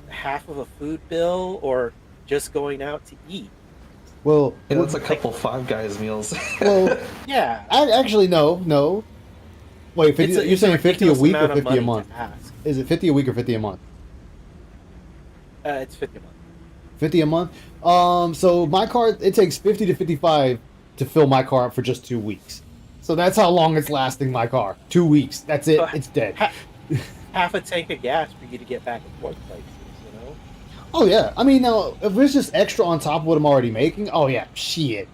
half of a food bill, or just going out to eat. Well, Yeah, that's a couple Five Guys meals. well, Yeah. actually no. Wait, 50, you're saying 50 a ridiculous week or amount of 50 a money month? to ask. Is it 50 a week or 50 a month? It's 50 a month. 50 a month. So my car, it takes 50 to 55 to fill my car up for just 2 weeks. So that's how long it's lasting my car. 2 weeks. That's it. So It's dead. Half a tank of gas for you to get back and forth places, you know? Oh yeah. I mean, now if it's just extra on top of what I'm already making, oh yeah, shit.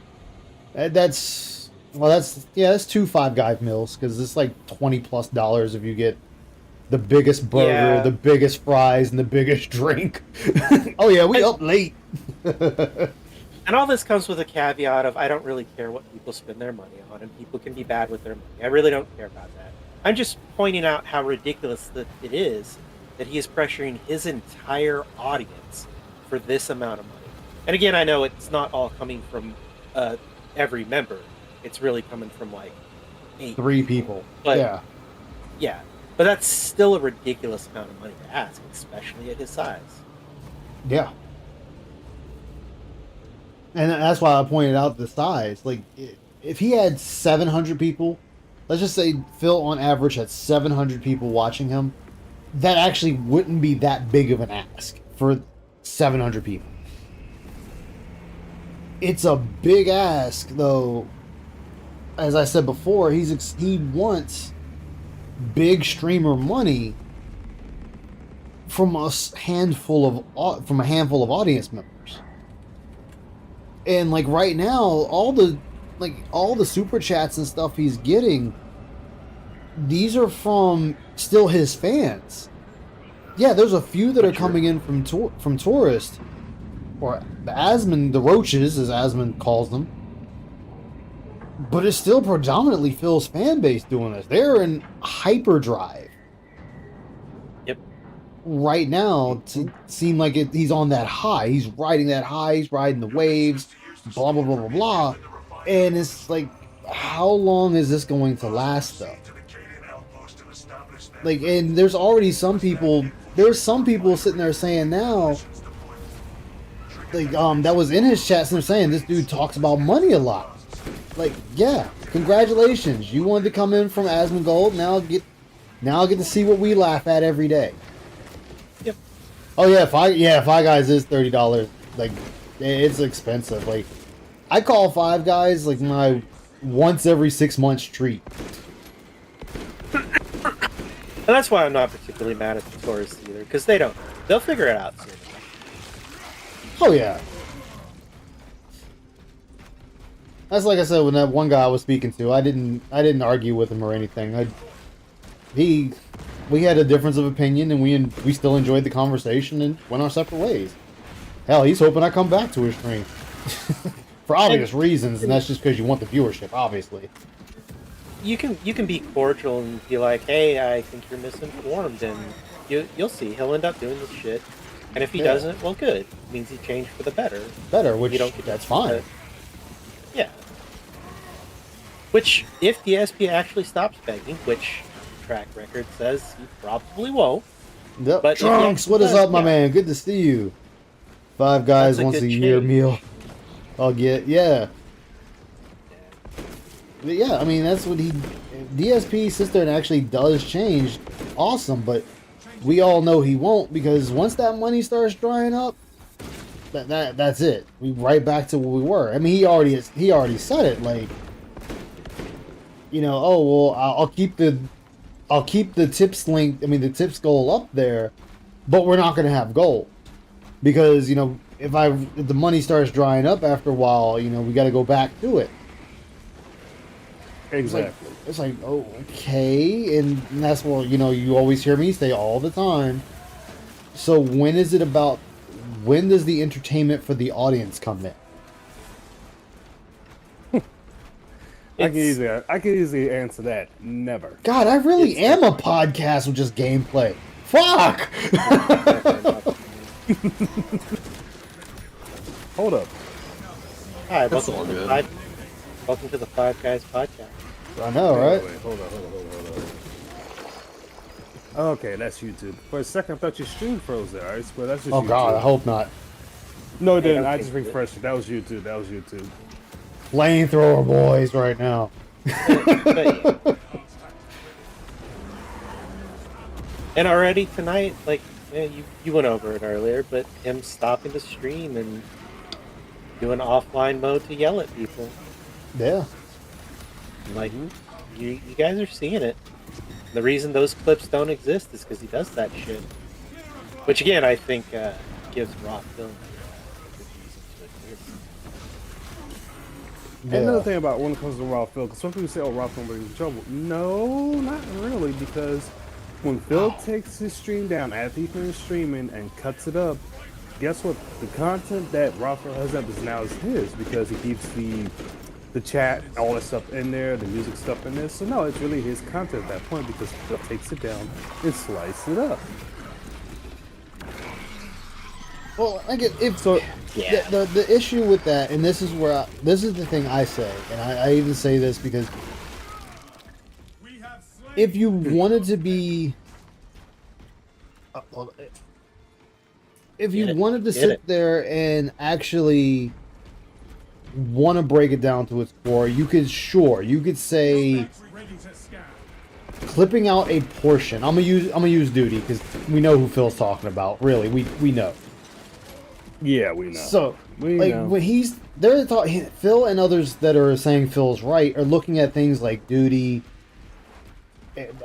That's 2 Five Guys meals, because it's like $20+ if you get the biggest burger, Yeah. the biggest fries, and the biggest drink. Oh yeah, we up late. And all this comes with a caveat of I don't really care what people spend their money on, and people can be bad with their money. I really don't care about that. I'm just pointing out how ridiculous that it is that he is pressuring his entire audience for this amount of money. And again, I know it's not all coming from every member. It's really coming from like 8. 3 people. But, yeah. Yeah. But that's still a ridiculous amount of money to ask, especially at his size. Yeah. And that's why I pointed out the size. Like, if he had 700 people, let's just say Phil on average had 700 people watching him, that actually wouldn't be that big of an ask for 700 people. It's a big ask, though. As I said before, he wants big streamer money from a handful of audience members. And like right now, all the super chats and stuff he's getting, these are from still his fans. Yeah, there's a few that are coming in from tourists, or the roaches, as Asmund calls them. But it's still predominantly Phil's fan base doing this. They're in hyperdrive. Yep. Right now, to seem like he's on that high. He's riding that high. He's riding the waves. Blah blah blah blah blah. And it's like, how long is this going to last, though? Like, and there's already some people. There's some people sitting there saying now, like, that was in his chat, and they're saying this dude talks about money a lot. Like, yeah, congratulations. You wanted to come in from Asmongold. Now I get to see what we laugh at every day. Yep. Oh yeah, Five Guys is $30. Like, it's expensive. Like, I call Five Guys like my once every 6 months treat. And that's why I'm not particularly mad at the tourists either, because they'll figure it out soon. Oh yeah. That's like I said, when that one guy I was speaking to, I didn't argue with him or anything. We had a difference of opinion, and we still enjoyed the conversation and went our separate ways. Hell, he's hoping I come back to his stream. For obvious reasons, and that's just because you want the viewership, obviously. You can be cordial and be like, hey, I think you're misinformed, and you'll see he'll end up doing this shit. And if he Yeah. doesn't, well, good. It means he changed for the better. Better, which You don't get that's to- fine. Yeah. Which, if the SP actually stops begging, which track record says he probably won't. Yep. But if he Trunks, actually what is does, up, my yeah. man? Good to see you. Five Guys That's a once a good year change. meal. I'll get, yeah. But yeah, I mean, that's what he. DSP sits there and actually does change. Awesome, but we all know he won't because once that money starts drying up, that's it. We right back to where we were. I mean, he already said it. Like, you know, oh well, I'll keep the tips link. I mean, the tips goal up there, but we're not going to have gold because you know if the money starts drying up after a while, you know, we got to go back to it. Exactly. It's like, oh, okay, and that's what you know. You always hear me say all the time. So when is it about? When does the entertainment for the audience come in? I can easily answer that. Never. God, I really am a podcast with just gameplay. Fuck. Hold up. Hi, That's welcome all to, the good. welcome to the Five Guys podcast. I know, right? Wait, hold on. Okay, that's YouTube. For a second, I thought your stream froze there. Alright, well, that's just Oh YouTube. God, I hope not. No, it didn't. Hey, I okay, just good. refreshed it. That was YouTube. Flamethrower boys, right now. But, yeah. And already tonight, like you went over it earlier, but him stopping the stream and doing offline mode to yell at people. Yeah. Like you guys are seeing it. The reason those clips don't exist is because he does that shit. Which again, I think gives Raw Film a good reason to exist. And another thing about when it comes to Raw Phil, because some people say, oh, Raw Phil brings in trouble. No, not really, because when Phil takes his stream down after he finishes streaming and cuts it up, guess what? The content that Raw Phil has up is now is his, because he keeps the chat, all that stuff in there, the music stuff in there. So no, it's really his content at that point because Phil takes it down and slices it up. Well, I get if So Yeah. the issue with that, and this is where this is the thing I say, and I even say this because if you wanted to be, if you Get it. wanted to Get sit it. there and actually want to break it down to its core, you could say clipping out a portion. I'm gonna use Duty because we know who Phil's talking about. Really, we know. yeah, we know. So, We like, know. when they're talking, Phil and others that are saying Phil's right are looking at things like Duty,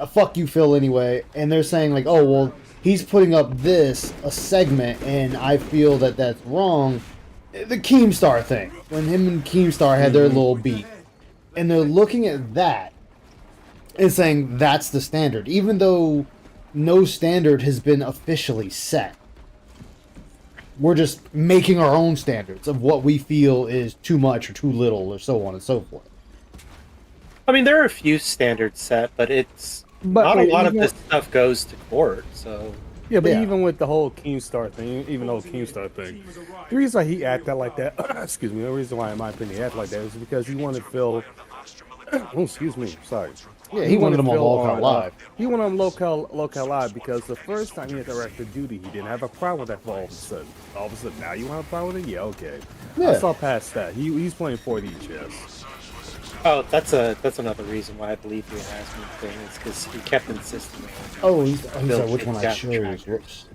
fuck you, Phil, anyway, and they're saying, like, oh, well, he's putting up a segment, and I feel that that's wrong. The Keemstar thing, when him and Keemstar had their little beat, and they're looking at that and saying that's the standard, even though no standard has been officially set. We're just making our own standards of what we feel is too much or too little or so on and so forth. I mean, there are a few standards set, but not a lot of this stuff goes to court, so... Yeah, but Yeah. even with the whole Keemstar thing, the reason why he acted like that, excuse me, the reason why, in my opinion, he acted like that is because he wanted Phil, oh, excuse me, sorry. Yeah, he wanted him on Phil Locale Live. He wanted him Locale Live because the first time he had directed Duty, he didn't have a problem with that for all of a sudden. All of a sudden, now you want a problem with it? Yeah, okay. Yeah. I saw past that. He's playing 4D chess. Oh, that's another reason why I believe the harassment thing is because he kept insisting. Oh, he's like, which one I Down the chose? tracker. Whoops.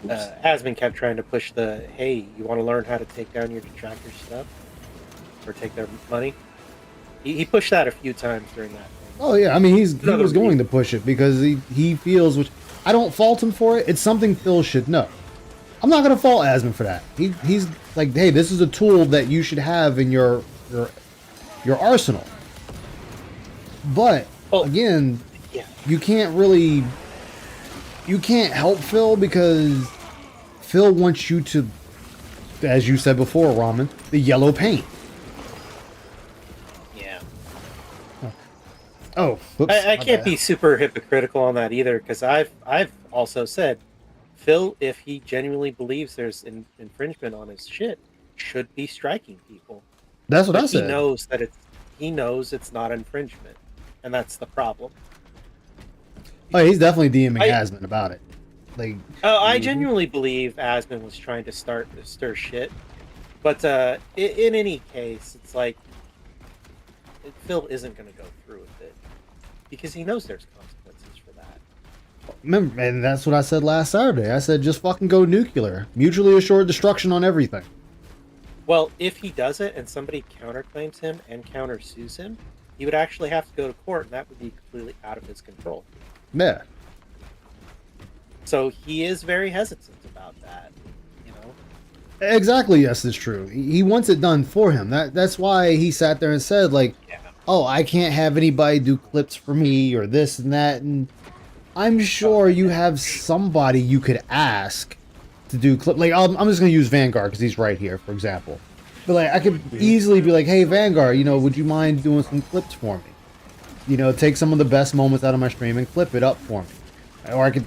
Asman kept trying to push the, hey, you want to learn how to take down your detractor stuff? Or take their money? He pushed that a few times during that thing. Oh yeah, I mean he Another was going to push it because he feels, which I don't fault him for it. It's something Phil should know. I'm not gonna fault Asman for that. He's like, hey, this is a tool that you should have in your arsenal. But again, yeah. you can't help Phil because Phil wants you to, as you said before, Ramen, the yellow paint. Yeah. Oh, whoops, I my can't bad. be super hypocritical on that either, because I've also said, Phil, if he genuinely believes there's infringement on his shit, should be striking people. That's what But I said. he knows it's not infringement, and that's the problem. Oh, he's definitely DMing Asmon about it. Like, I genuinely believe Asmon was trying to stir shit, but in any case, it's like Phil isn't going to go through with it because he knows there's consequences for that. remember, and that's what I said last Saturday. I said just fucking go nuclear, mutually assured destruction on everything. Well, if he does it and somebody counterclaims him and countersues him, he would actually have to go to court, and that would be completely out of his control. Yeah. So he is very hesitant about that, you know? Exactly, yes, it's true. He wants it done for him. That's why he sat there and said, like, oh, I can't have anybody do clips for me or this and that. And I'm sure you have somebody you could ask to do clip. Like, I'm just going to use Vanguard because he's right here, for example. But, like, I could easily be like, hey, Vanguard, you know, would you mind doing some clips for me? You know, take some of the best moments out of my stream and clip it up for me. Or I could,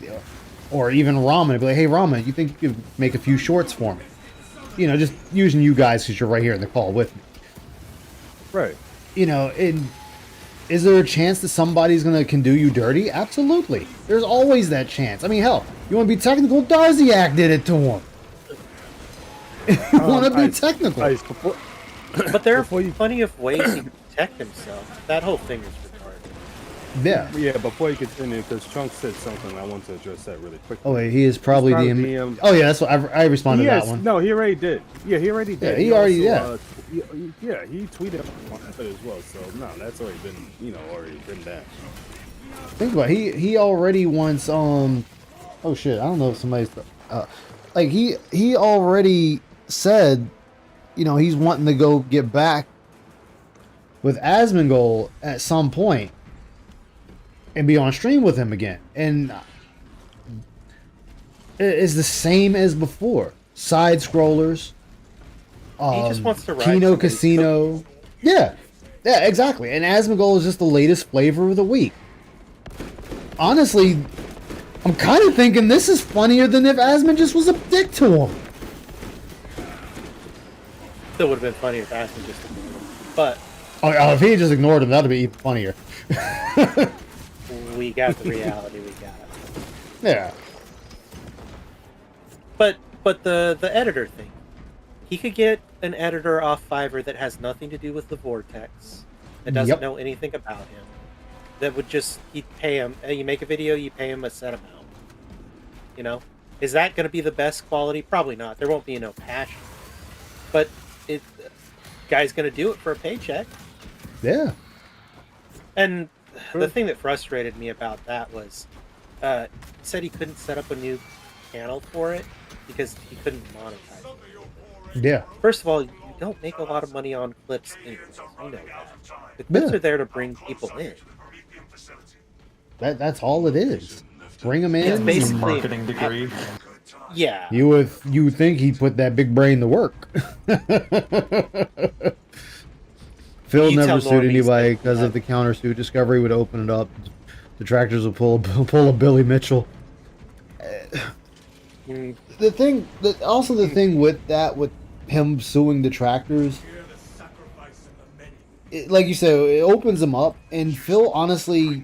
or even Ramen, be like, hey, Ramen, you think you could make a few shorts for me? You know, just using you guys because you're right here in the call with me. Right. You know, is there a chance that somebody's can do you dirty? Absolutely. There's always that chance. I mean, hell, you want to be technical? Darziak did it to him. You want to be technical. But there are plenty of ways he can protect himself. That whole thing is retarded. Yeah. Yeah, before you continue, because Chunk said something, I want to address that really quickly. Oh, wait, he is probably DM. Oh, yeah, that's what I responded to that one. No, he already did. Yeah, he already did. Yeah, he already also, yeah, he tweeted on it as well. So no, that's already been, already been done. Think about it. He already wants oh shit, I don't know if somebody's like he already said, he's wanting to go get back with Asmongold at some point and be on stream with him again. And it's the same as before. Side scrollers. He just wants to ride Kino somebody's Casino. Yeah, exactly. And Asmongold is just the latest flavor of the week. Honestly, I'm kind of thinking this is funnier than if Asmon just was a dick to him. Still would have been funny if Asmon just ignored him. But if he just ignored him, that'd be even funnier. we got the reality we got. Yeah. But the editor thing. He could get an editor off Fiverr that has nothing to do with the Vortex, that doesn't know anything about him. That would just, he'd pay him. You make a video, you pay him a set amount. Is that going to be the best quality? Probably not. There won't be no passion. But guy's going to do it for a paycheck. Yeah. And the thing that frustrated me about that was, he said he couldn't set up a new channel for it because he couldn't monetize it. Yeah. First of all, you don't make a lot of money on clips anyway. You know that. The clips are there to bring people in. That's all it is. Bring them in. It's basically marketing degree. Yeah. You would think he'd put that big brain to work. Phil never sued anybody because of the countersuit. Discovery would open it up. Detractors would pull a Billy Mitchell. The thing with him suing detractors, like you said, it opens him up. And Phil, honestly,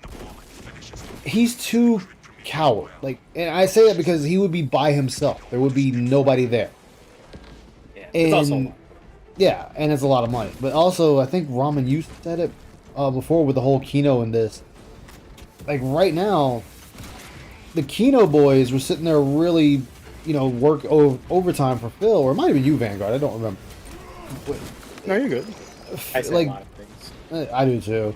he's too coward. And I say that because he would be by himself. There would be nobody there. Yeah, it's also yeah, and it's a lot of money. But also, I think Ramen, you said it before with the whole Kino in this. Like right now, the Kino boys were sitting there really, work overtime for Phil, or it might have been you, Vanguard. I don't remember. No, you're good. I say a lot of things. I do too.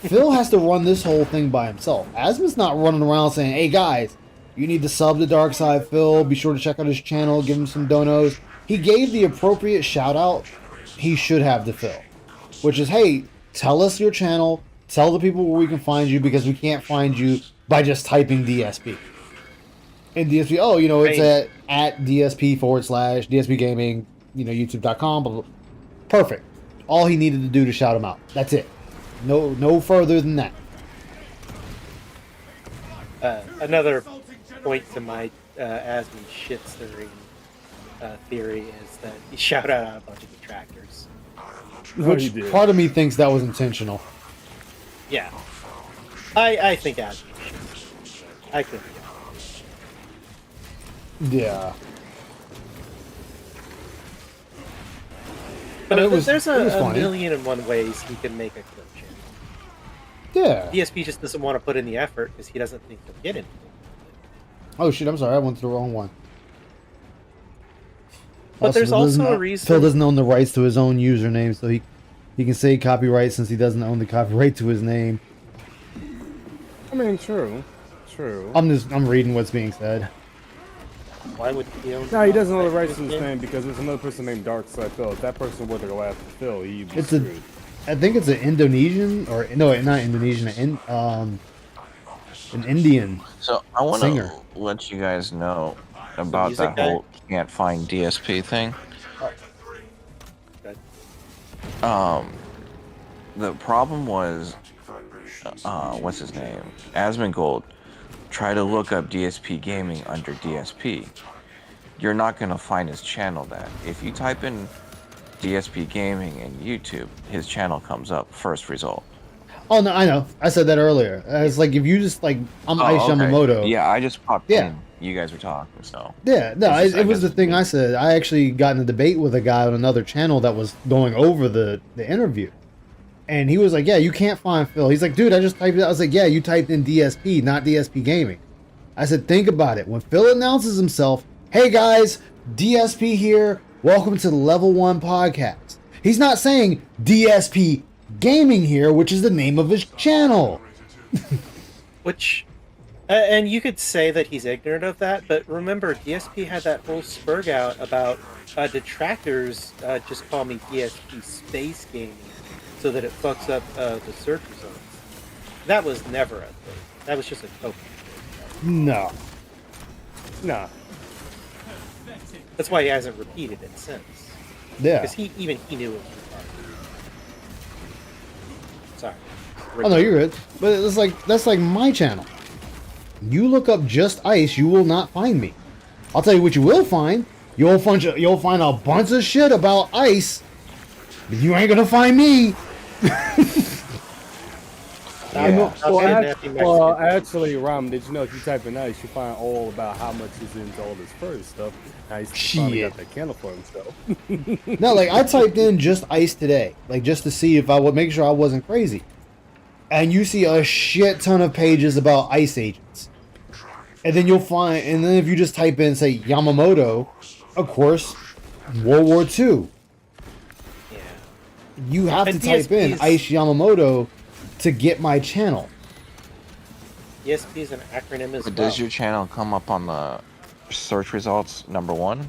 Phil has to run this whole thing by himself. Asmon's not running around saying, hey guys, you need to sub to Darkside Phil, be sure to check out his channel, give him some donos. He gave the appropriate shout out he should have to Phil, which is, hey, tell us your channel, tell the people where we can find you, because we can't find you by just typing DSP. And DSP, it's at DSP / DSP Gaming, YouTube.com, blah, blah, blah. Perfect. All he needed to do to shout him out. That's it. No further than that. Another point to my Asmin shit stirring theory is that he shouted out a bunch of detractors. Which part of me thinks that was intentional. Yeah. I think Asmin shit. I could be. Yeah. But it was- there's it was a funny. million and one ways he can make a clip channel. Yeah. DSP just doesn't want to put in the effort because he doesn't think he'll get anything. Oh shit! I'm sorry. I went to the wrong one. But there's Phil doesn't also a own- reason- Phil doesn't own the rights to his own username, so he can say copyright since he doesn't own the copyright to his name. I mean, true. True. I'm reading what's being said. Why would he own? No, he doesn't know the rights to his name because there's another person named Darkside Phil. If that person were to go after Phil, he'd be It's a, screwed. I think it's an Indonesian or no, not Indonesian, an Indian. So I want singer. to let you guys know about music that guy? whole can't find DSP thing. Good. The problem was, what's his name? Asmongold tried to look up DSP Gaming under DSP. You're not gonna find his channel that. If you type in DSP Gaming in YouTube, his channel comes up first result. Oh no, I know. I said that earlier. It's like if you just like I'm Ice okay. Yamamoto. Yeah, I just popped Yeah. in. You guys were talking, so. Yeah, no, It's just, I it was guess- the thing I said. I actually got in a debate with a guy on another channel that was going over the interview. And he was like, yeah, you can't find Phil. He's like, dude, I just typed it. I was like, yeah, you typed in DSP, not DSP Gaming. I said, think about it. When Phil announces himself, hey guys, DSP here. Welcome to the Level 1 podcast. He's not saying DSP Gaming here, which is the name of his channel. Which, and you could say that he's ignorant of that, but remember, DSP had that whole spurg out about detractors just call me DSP Space Gaming so that it fucks up the search results. That was never a thing. That was just a token. No. Nah. That's why he hasn't repeated it since. Yeah. Because he knew it was retarded. Sorry. Oh no, you're good. But it's like that's like my channel. You look up just Ice, you will not find me. I'll tell you what you will find. You'll find a bunch of shit about Ice, but you ain't gonna find me. Well, actually, Ram, did you know if you type in Ice, you find all about how much he's into all this first stuff. Ice finally got that channel for himself. No, like I typed in just Ice today, like just to see if I would make sure I wasn't crazy. And you see a shit ton of pages about Ice agents. And then you'll find, and then if you just type in, say, Yamamoto, of course, World War II. Yeah. You have to And type in DSP's Ice Yamamoto to get my channel. DSP is an acronym as But well. does your channel come up on the search results #1?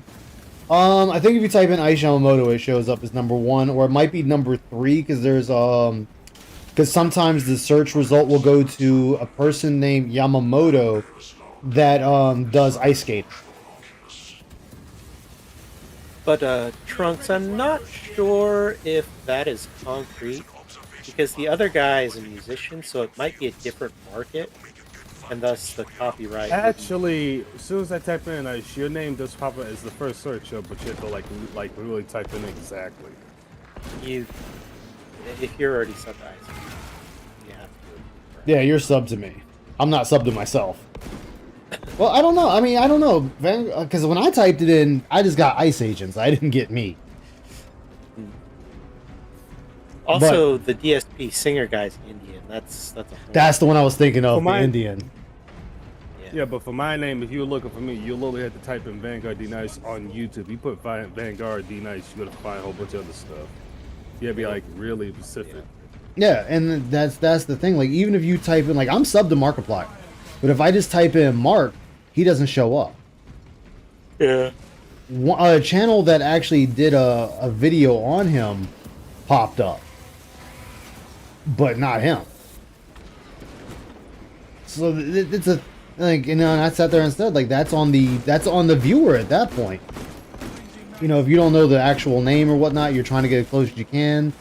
I think if you type in Ice Yamamoto, it shows up as #1, or it might be #3 because there's because sometimes the search result will go to a person named Yamamoto that does ice skating. But Trunks, I'm not sure if that is concrete because the other guy is a musician, so it might be a different market, and thus the copyright. Actually, as soon as I type in Ice, your name does pop up as the first search, but you have to like really type in exactly. If you're already subbed to Ice, you have to. Yeah, you're sub to me. I'm not sub to myself. Well, I don't know. I mean, I don't know, because when I typed it in, I just got Ice Agents. I didn't get me. Also, the DSP singer guy's Indian. That's a. That's the one I was thinking of, For the mine- Indian. Yeah, but for my name, if you were looking for me, you literally had to type in Vanguard D Nice on YouTube. You put Vanguard D Nice, you're gonna find a whole bunch of other stuff. You gotta be like really specific. Yeah, and that's the thing. Like, even if you type in, like, I'm sub to Markiplier, but if I just type in Mark, he doesn't show up. Yeah. A channel that actually did a video on him popped up, but not him. So it's a like, and I sat there and said, like, that's on the viewer at that point. You know, if you don't know the actual name or whatnot, you're trying to get as close as you can.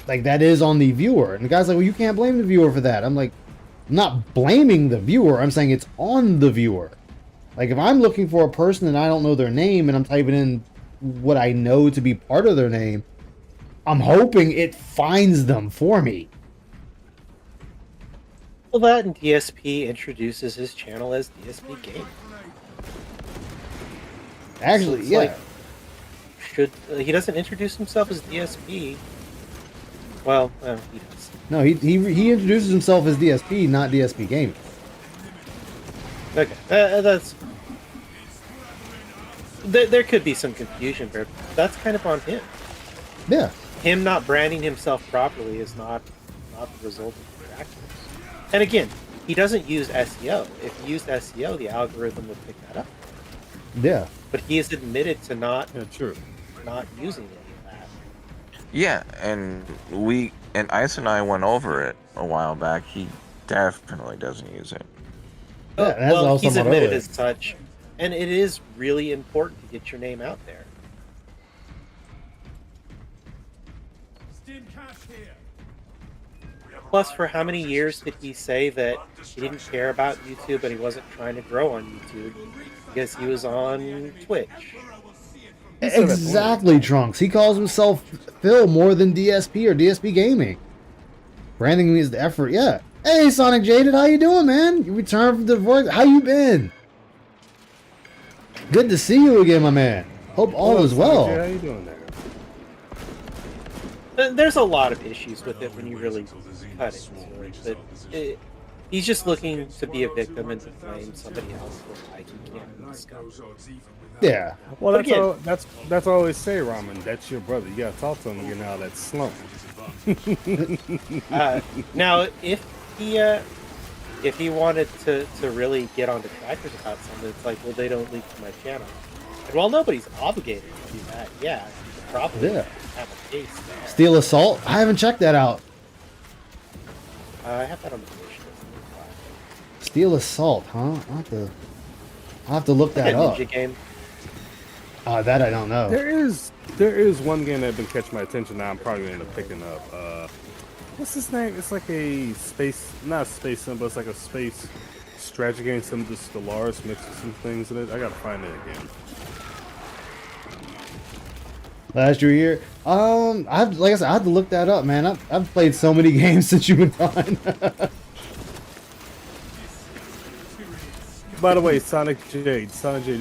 Like, that is on the viewer, and the guy's like, well, you can't blame the viewer for that. I'm like, I'm not blaming the viewer. I'm saying it's on the viewer. Like, if I'm looking for a person and I don't know their name and I'm typing in what I know to be part of their name, I'm hoping it finds them for me. Well, that and DSP introduces his channel as DSP Game. Actually, it's yeah. Like, he doesn't introduce himself as DSP. Well, he does. No, he introduces himself as DSP, not DSP Gaming. Okay, that's. There could be some confusion, but that's kind of on him. Yeah. Him not branding himself properly is not the result of the practice. And again, he doesn't use SEO. If he used SEO, the algorithm would pick that up. Yeah. But he has admitted to not using any of that. Yeah, and Ice and I went over it a while back. He definitely doesn't use it. Yeah, that's Well, also he's my admitted other- as such, and it is really important to get your name out there. Plus, for how many years did he say that he didn't care about YouTube and he wasn't trying to grow on YouTube because he was on Twitch? Exactly, Trunks. He calls himself Phil more than DSP or DSP Gaming. Branding means the effort, yeah. Hey, Sonic Jaded, how you doing, man? You returned from the voice. How you been? Good to see you again, my man. Hope all is well. How you doing there? There's a lot of issues with it when you really cut into it. But he's just looking to be a victim and to blame somebody else for why he can't be discovered. Yeah. Well, But that's again- that's all I always say, Ramen. That's your brother. You gotta talk to him and get out of that slump. Now, if he wanted to really get on detractors about something, it's like, well, they don't leak to my channel. And while nobody's obligated to do that, yeah, you probably Yeah. have a case there. Steel Assault? I haven't checked that out. I have that on the wish list. Steel Assault, huh? I'll have to look that up. Ninja game. That I don't know. There is one game that been catching my attention now. I'm probably gonna end up picking up. What's his name? It's like a space, not a space sim, but it's like a space strategy game. Some of the Stellaris mixed with some things in it. I gotta find it again. Last year, like I said, I have to look that up, man. I've played so many games since you've been gone. By the way, Sonic Jade,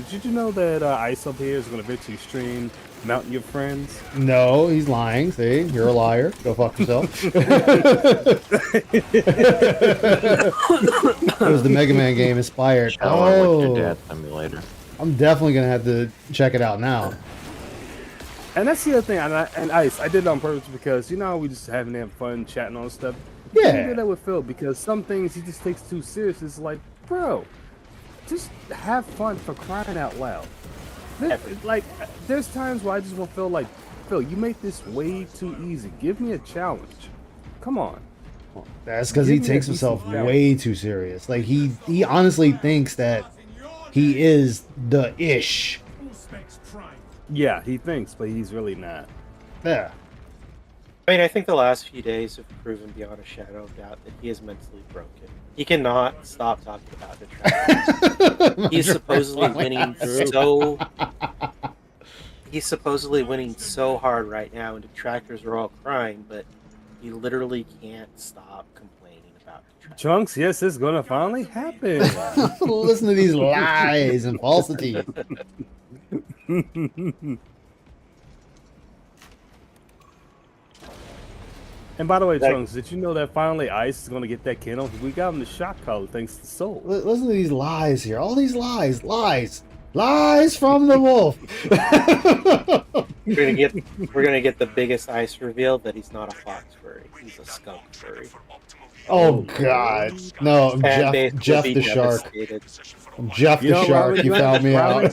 did you know that Ice up here is gonna eventually stream Mountain Your Friends? No, he's lying. See, you're a liar. Go fuck yourself. It was the Mega Man game inspired. Shower with your Oh, dad emulator. I'm definitely gonna have to check it out now. And that's the other thing, and Ice, I did it on purpose because you know how we just having fun chatting on stuff. Yeah. I did that with Phil because some things he just takes too serious. It's like, bro, just have fun for crying out loud. Like, there's times where I just want to feel like, Phil, you make this way too easy. Give me a challenge. Come on. That's because he Give me takes a himself decent challenge. way too serious. Like he honestly thinks that he is the ish. Yeah, he thinks, but he's really not. Yeah. I mean, I think the last few days have proven beyond a shadow of doubt that he is mentally broken. He cannot stop talking about detractors. He's supposedly winning so. He's supposedly winning so hard right now, and detractors are all crying, but he literally can't stop complaining about detractors. Chunks, yes, it's gonna finally happen. Listen to these lies and falsity. And by the way, Chunks, did you know that finally Ice is gonna get that kennel? We got him the shot collar thanks to Soul. Listen to these lies here. All these lies from the wolf. We're gonna get the biggest ice reveal that he's not a fox furry. He's a skunk furry. Oh God, no, Fan base Jeff will the be shark. devastated. Jeff You the know, shark, Ramen, you found me out.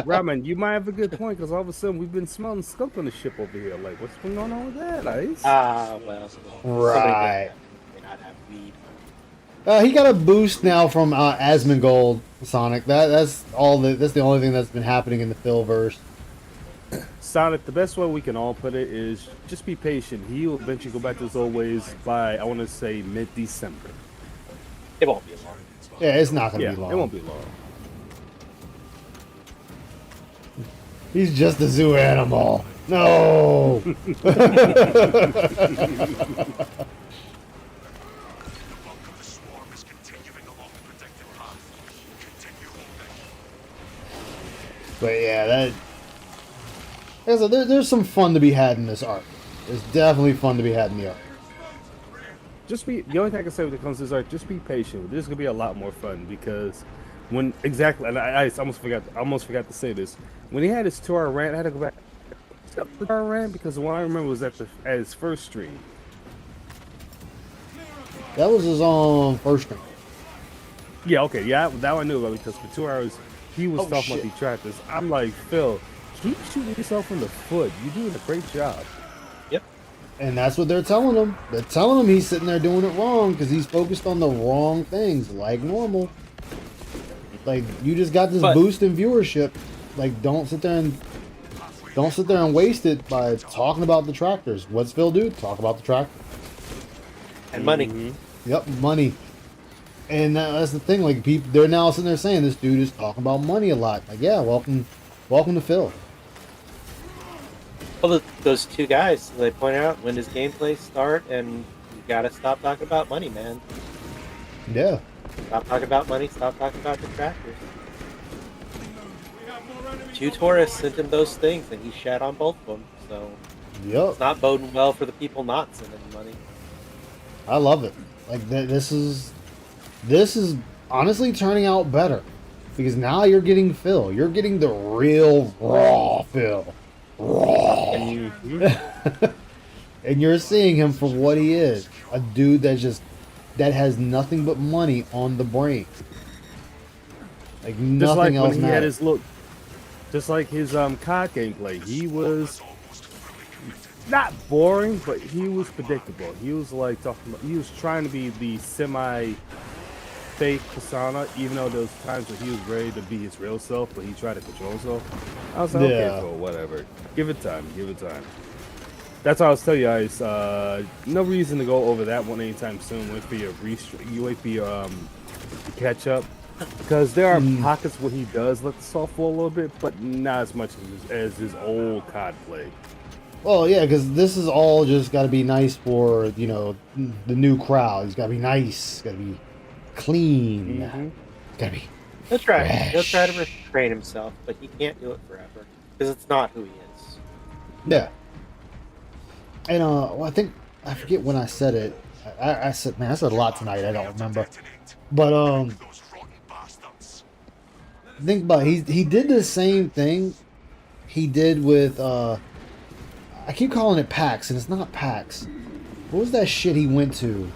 Ramen, you might have a good point because all of a sudden we've been smelling skunk on the ship over here. Like, what's going on with that, Ice? Well, Right. may not have weed. He got a boost now from Asmongold, Sonic. That's the only thing that's been happening in the Philverse. Sonic, the best way we can all put it is just be patient. He will eventually go back to his old ways by, I want to say, mid-December. It won't be long. Yeah, it's not gonna Yeah, be long. it won't be long. He's just a zoo animal. No. But yeah, that. There's some fun to be had in this arc. There's definitely fun to be had in the arc. Just be the only thing I can say when it comes to this arc. Just be patient. This is gonna be a lot more fun because when exactly, and I almost forgot to say this. When he had his 2-hour rant, I had to go back. 2-hour rant because the one I remember was at his first stream. That was his first stream. Yeah, okay, yeah, that one I knew about because for 2 hours he was Oh, talking shit. about detractors. I'm like, Phil, keep shooting yourself in the foot. You're doing a great job. Yep. And that's what they're telling him. They're telling him he's sitting there doing it wrong because he's focused on the wrong things, like normal. Like, you just got this boost in viewership. Like, don't sit there and waste it by talking about detractors. What's Phil do? Talk about the tractor. And money. Mm-hmm. Yep, money. And that's the thing. Like, people, they're now sitting there saying this dude is talking about money a lot. Like, yeah, welcome to Phil. Well, those two guys, they point out when does gameplay start, and you gotta stop talking about money, man. Yeah. Stop talking about money, stop talking about detractors. Two tourists sent him those things, and he shat on both of them, so Yep. it's not boding well for the people not sending money. I love it. Like, this is honestly turning out better because now you're getting Phil. You're getting the real raw Phil. Raw. And you're seeing him for what he is, a dude that has nothing but money on the brain. Like, Just nothing like else when he had matters. his look, just like his COD gameplay, he was not boring, but he was predictable. He was like he was trying to be the semi-fake persona, even though there was times where he was ready to be his real self, but he tried to control himself. I was like, okay, Yeah. cool, whatever. Give it time. That's what I was telling you guys. No reason to go over that one anytime soon. Wait for your to catch up. Because there are pockets where he does let the soft flow a little bit, but not as much as his old COD play. Well, yeah, because this is all just got to be nice for, the new crowd. He's got to be nice. Got to be clean. Got to be He'll try. fresh. He'll try to restrain himself, but he can't do it forever because it's not who he is. Yeah. And I forget when I said it. I said a lot tonight. I don't remember. But think about it. He did the same thing he did with I keep calling it PAX, and it's not PAX. What was that shit he went to?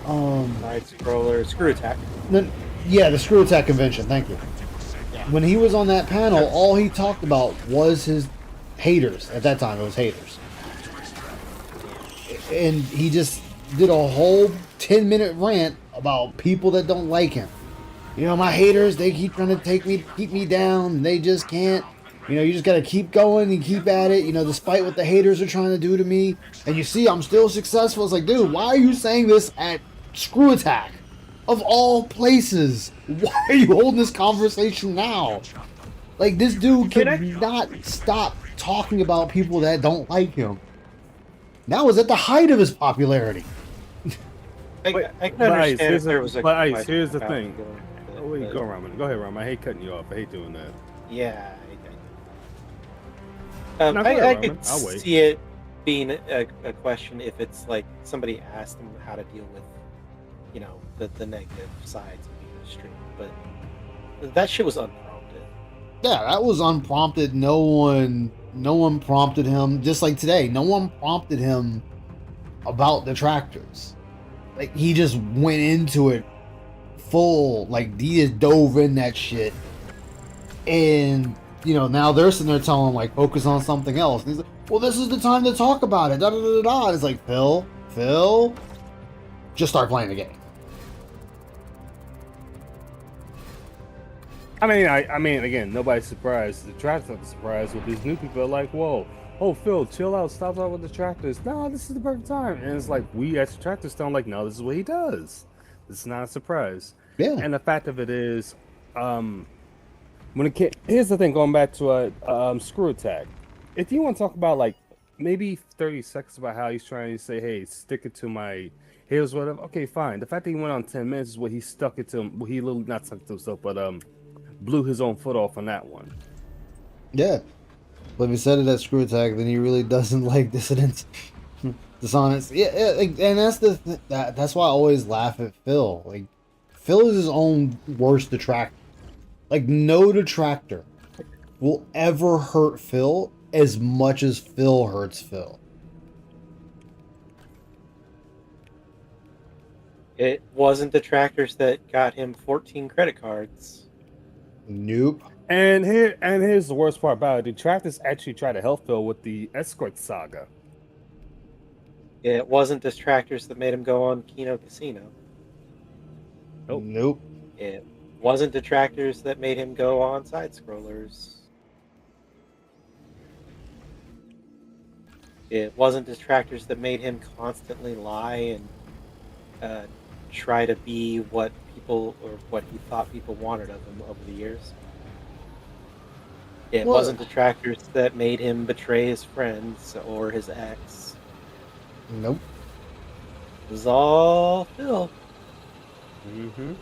Side scroller, Screw Attack. Yeah, the Screw Attack convention. Thank you. When he was on that panel, all he talked about was his haters. At that time, it was haters. And he just did a whole 10-minute rant about people that don't like him. My haters, they keep trying to keep me down, and they just can't. You just gotta keep going and keep at it, despite what the haters are trying to do to me. And you see, I'm still successful. It's like, dude, why are you saying this at Screw Attack? Of all places. Why are you holding this conversation now? Like, this dude cannot stop talking about people that don't like him. That was at the height of his popularity. I can understand if there was a. Here's the thing. Oh, wait, go, Raman. Go ahead, Raman. I hate cutting you off. I hate doing that. Yeah. No, go ahead, I Raman. could I'll wait. see it being a question if it's like somebody asked him how to deal with, the negative sides of being a streamer. But that shit was unprompted. Yeah, that was unprompted. No one prompted him. Just like today, no one prompted him about detractors. Like, he just went into it full. Like, he just dove in that shit. And, now they're sitting there telling him, like, focus on something else. And he's like, well, this is the time to talk about it. Da da da da. And it's like, Phil, just start playing the game. I mean, again, nobody's surprised. The tribe's not surprised with these new people. Are like, whoa, "Oh, Phil, chill out, stop out with the tractors." No, this is the perfect time. And it's like we as tractors don't like, no, this is what he does. It's not a surprise. Yeah. And the fact of it is, here's the thing, going back to Screw Attack. If you want to talk about like maybe 30 seconds about how he's trying to say, hey, stick it to my here's whatever. Okay, fine. The fact that he went on 10 minutes is what he stuck it to him. Well, he literally not stuck it to himself, but blew his own foot off on that one. Yeah. But if he said it at Screw Attack, then he really doesn't like dissidents. Dishonest. Yeah, like, and that's why I always laugh at Phil. Like, Phil is his own worst detractor. Like, no detractor will ever hurt Phil as much as Phil hurts Phil. It wasn't detractors that got him 14 credit cards. Nope. And here's the worst part about it. Detractors actually try to help Phil with the escort saga. It wasn't detractors that made him go on Kino Casino. Nope. It wasn't detractors that made him go on Side Scrollers. It wasn't detractors that made him constantly lie and try to be what people or what he thought people wanted of him over the years. It wasn't detractors that made him betray his friends or his ex. Nope. It was all Phil. Mm-hmm.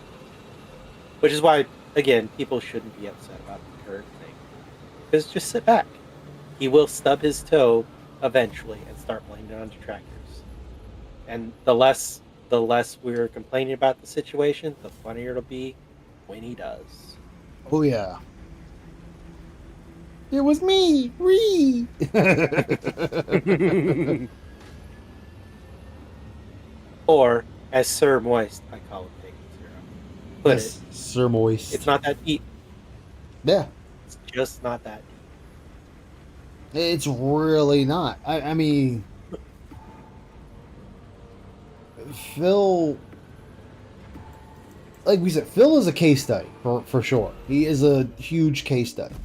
Which is why, again, people shouldn't be upset about the current thing. Because just sit back. He will stub his toe eventually and start blaming it on detractors. And the less we're complaining about the situation, the funnier it'll be when he does. Oh yeah. It was me, Ree. Or, as Sir Moist, I call him Peggy Zero. Put Yes, it. Sir Moist. It's not that deep. Yeah. It's just not that deep. It's really not. I mean, Phil, like we said, Phil is a case study for sure. He is a huge case study.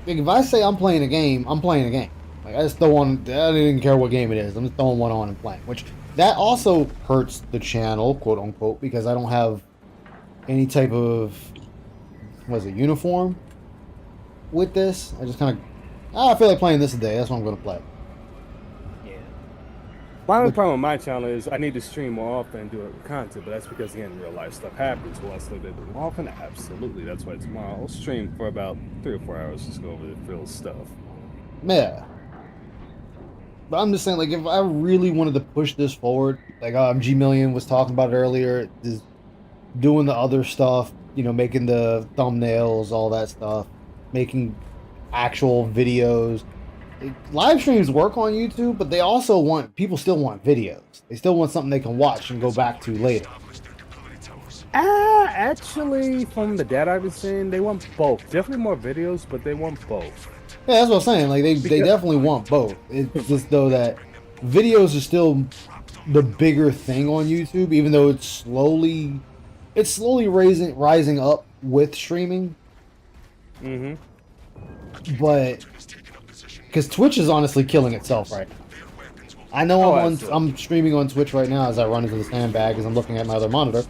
Like, if I say I'm playing a game, I'm playing a game. Like, I just throw on. I don't even care what game it is. I'm just throwing one on and playing. Which that also hurts the channel, quote unquote, because I don't have any type of uniform with this. I just kind of I feel like playing this today. That's what I'm going to play. My only problem with my channel is I need to stream more often and do it with content, but that's because, again, real life stuff happens. Will I still do it more often? Absolutely. That's why tomorrow I'll stream for about 3 or 4 hours, just go over the Phil's stuff. Yeah. But I'm just saying, like, if I really wanted to push this forward, like G Million was talking about earlier, is doing the other stuff, making the thumbnails, all that stuff, making actual videos. Live streams work on YouTube, but they also people still want videos. They still want something they can watch and go back to later. Actually, from the data I've been seeing, they want both. Definitely more videos, but they want both. Yeah, that's what I'm saying. Like, they definitely want both. It's just though that videos are still the bigger thing on YouTube, even though it's slowly rising up with streaming. Mm-hmm. But because Twitch is honestly killing itself right now. I know I'm streaming on Twitch right now as I run into the sandbag as I'm looking at my other monitor.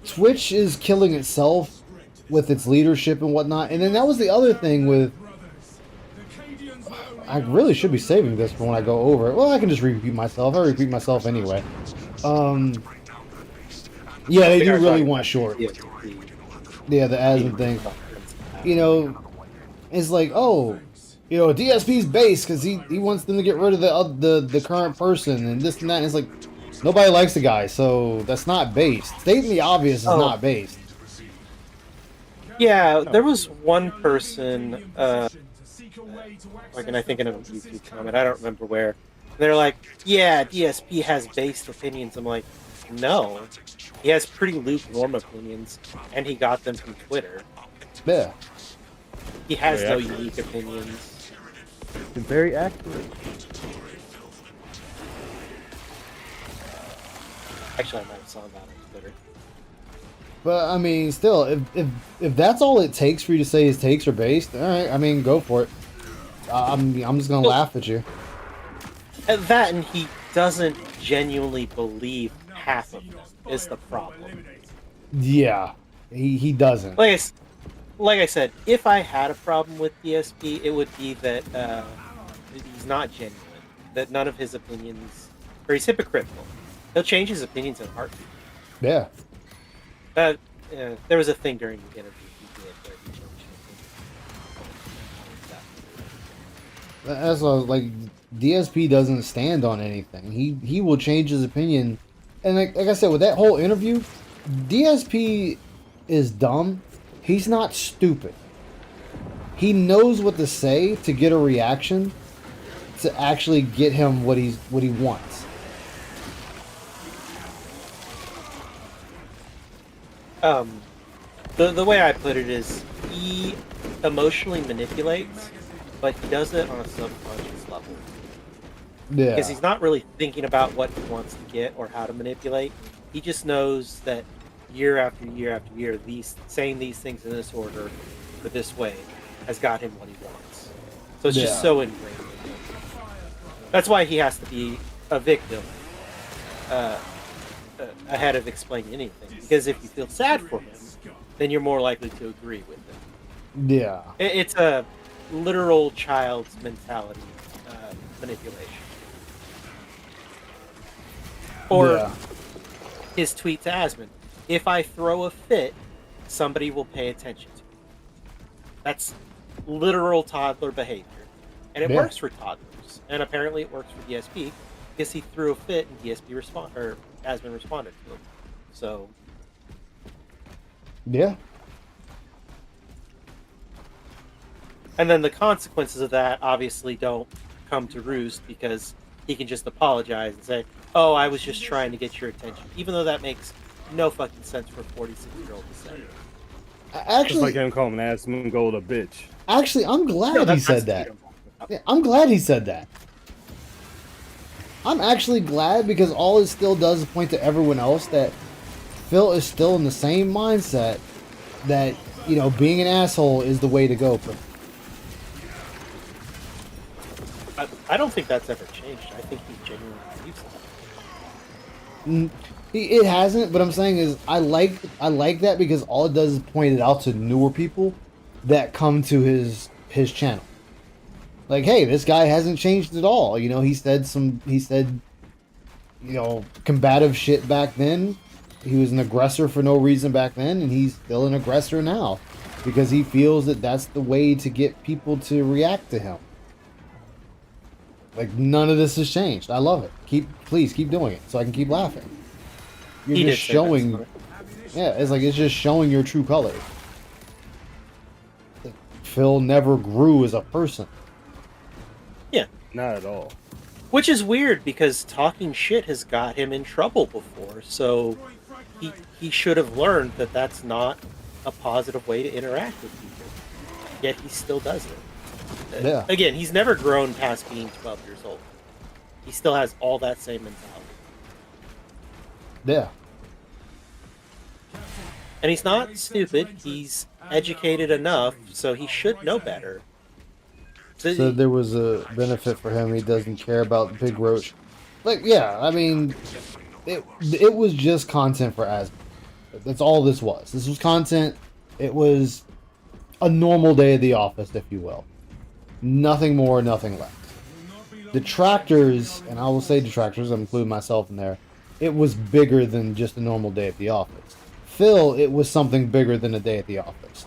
Twitch is killing itself with its leadership and whatnot. And then that was the other thing with... I really should be saving this for when I go over it. Well, I can just repeat myself. I repeat myself anyway. Yeah, they do really want short. Yeah, the Asmon thing. It's like, DSP's base because he wants them to get rid of the current person and this and that. And it's like, nobody likes the guy, so that's not based. Stating the obvious is not based. Yeah, there was one person, and I think in a YouTube comment, I don't remember where. They're like, yeah, DSP has based opinions. I'm like, no, he has pretty lukewarm opinions, and he got them from Twitter. Yeah. He has no unique opinions. Very accurate. Actually, I might have saw that on Twitter. But I mean, still, if that's all it takes for you to say his takes are based, all right. I mean, go for it. I'm just gonna laugh at you. At that, and he doesn't genuinely believe half of them is the problem. Yeah, he doesn't. Like I said, if I had a problem with DSP, it would be that he's not genuine. That none of his opinions, or he's hypocritical. He'll change his opinions in a heartbeat. Yeah. There was a thing during the interview he did where he changed his opinion. That's what I was like. DSP doesn't stand on anything. He will change his opinion, and like I said, with that whole interview, DSP is dumb. He's not stupid. He knows what to say to get a reaction, to actually get him what he wants. The way I put it is he emotionally manipulates, but he does it on a subconscious level. Yeah. Because he's not really thinking about what he wants to get or how to manipulate. He just knows that year after year after year, saying these things in this order or this way has got him what he wants. So it's just so ingrained in him. That's why he has to be a victim ahead of explaining anything. Because if you feel sad for him, then you're more likely to agree with him. Yeah. It's a literal child's mentality manipulation. Or his tweet to Asmon. If I throw a fit, somebody will pay attention to me. That's literal toddler behavior. And it works for toddlers. And apparently it works for DSP because he threw a fit and DSP Asmon responded to him. So yeah. And then the consequences of that obviously don't come to roost because he can just apologize and say, "Oh, I was just trying to get your attention," even though that makes no fucking sense for a 46-year-old to say. Actually, just like him calling Asmongold a bitch. Actually, I'm glad he said that. Yeah, I'm glad he said that. I'm actually glad because all it still does is point to everyone else that Phil is still in the same mindset that, you know, being an asshole is the way to go for him. I don't think that's ever changed. I think he genuinely believes that. It hasn't, but I'm saying is I like that because all it does is point it out to newer people that come to his channel. Like, hey, this guy hasn't changed at all. You know, he said, you know, combative shit back then. He was an aggressor for no reason back then, and he's still an aggressor now because he feels that that's the way to get people to react to him. Like, none of this has changed. I love it. Please keep doing it so I can keep laughing. You're just showing. Yeah, it's just showing your true colors. Like, Phil never grew as a person. Yeah. Not at all. Which is weird because talking shit has got him in trouble before, so he should have learned that that's not a positive way to interact with people. Yet he still does it. Yeah. Again, he's never grown past being 12 years old. He still has all that same mentality. Yeah. And he's not stupid. He's educated enough, so he should know better. So there was a benefit for him. He doesn't care about Big Roach. Like, yeah, I mean, it was just content for Asmon. That's all this was. This was content. It was a normal day at the office, if you will. Nothing more, nothing less. Detractors, and I will say detractors, I'm including myself in there, it was bigger than just a normal day at the office. Phil, it was something bigger than a day at the office.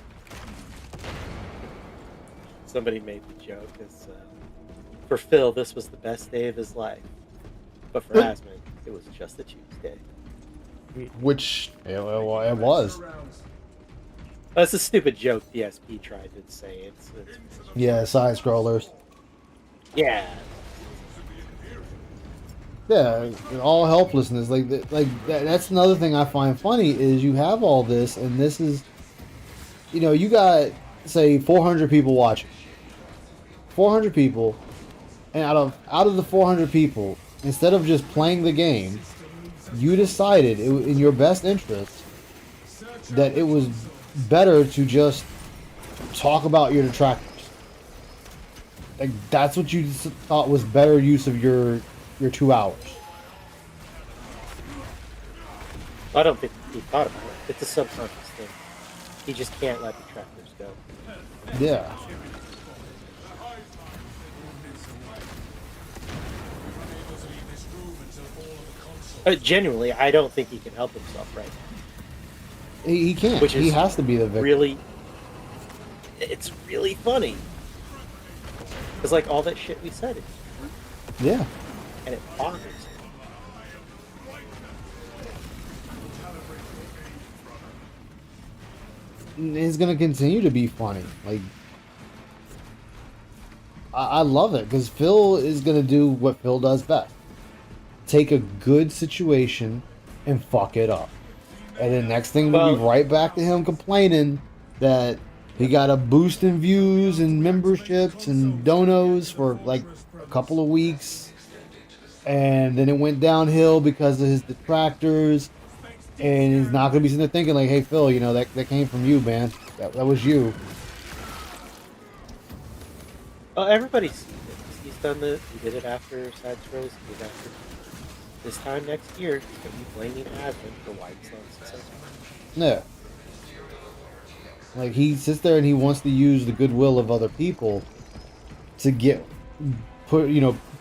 Somebody made the joke as for Phil, this was the best day of his life. But for Asmon, it was just a Tuesday. Which, it was. That's a stupid joke DSP tried to say. It's yeah, side scrollers. Yeah. Yeah, all helplessness. That's another thing I find funny is you have all this, and this is, you know, you got, say, 400 people watching. 400 people, and out of the 400 people, instead of just playing the game, you decided in your best interest that it was better to just talk about your detractors. Like that's what you thought was better use of your 2 hours. I don't think he thought about it. It's a subconscious thing. He just can't let detractors go. Yeah. Genuinely, I don't think he can help himself right now. He can't. Which He is has to be the victim. Really, it's really funny. It's like all that shit we said. Yeah. And it bothers me. It's gonna continue to be funny. Like, I love it because Phil is gonna do what Phil does best: take a good situation and fuck it up, and then next thing we'll be right back to him complaining that he got a boost in views and memberships and donos for like a couple of weeks, and then it went downhill because of his detractors. And he's not gonna be sitting there thinking like, "Hey Phil, you know that came from you, man. That was you." Well, everybody's seen it. He's done the. He did it after Sad Scrolls. He did it after. This time next year, he's gonna be blaming Asmund for why he's not successful. Yeah. Like he sits there and he wants to use the goodwill of other people to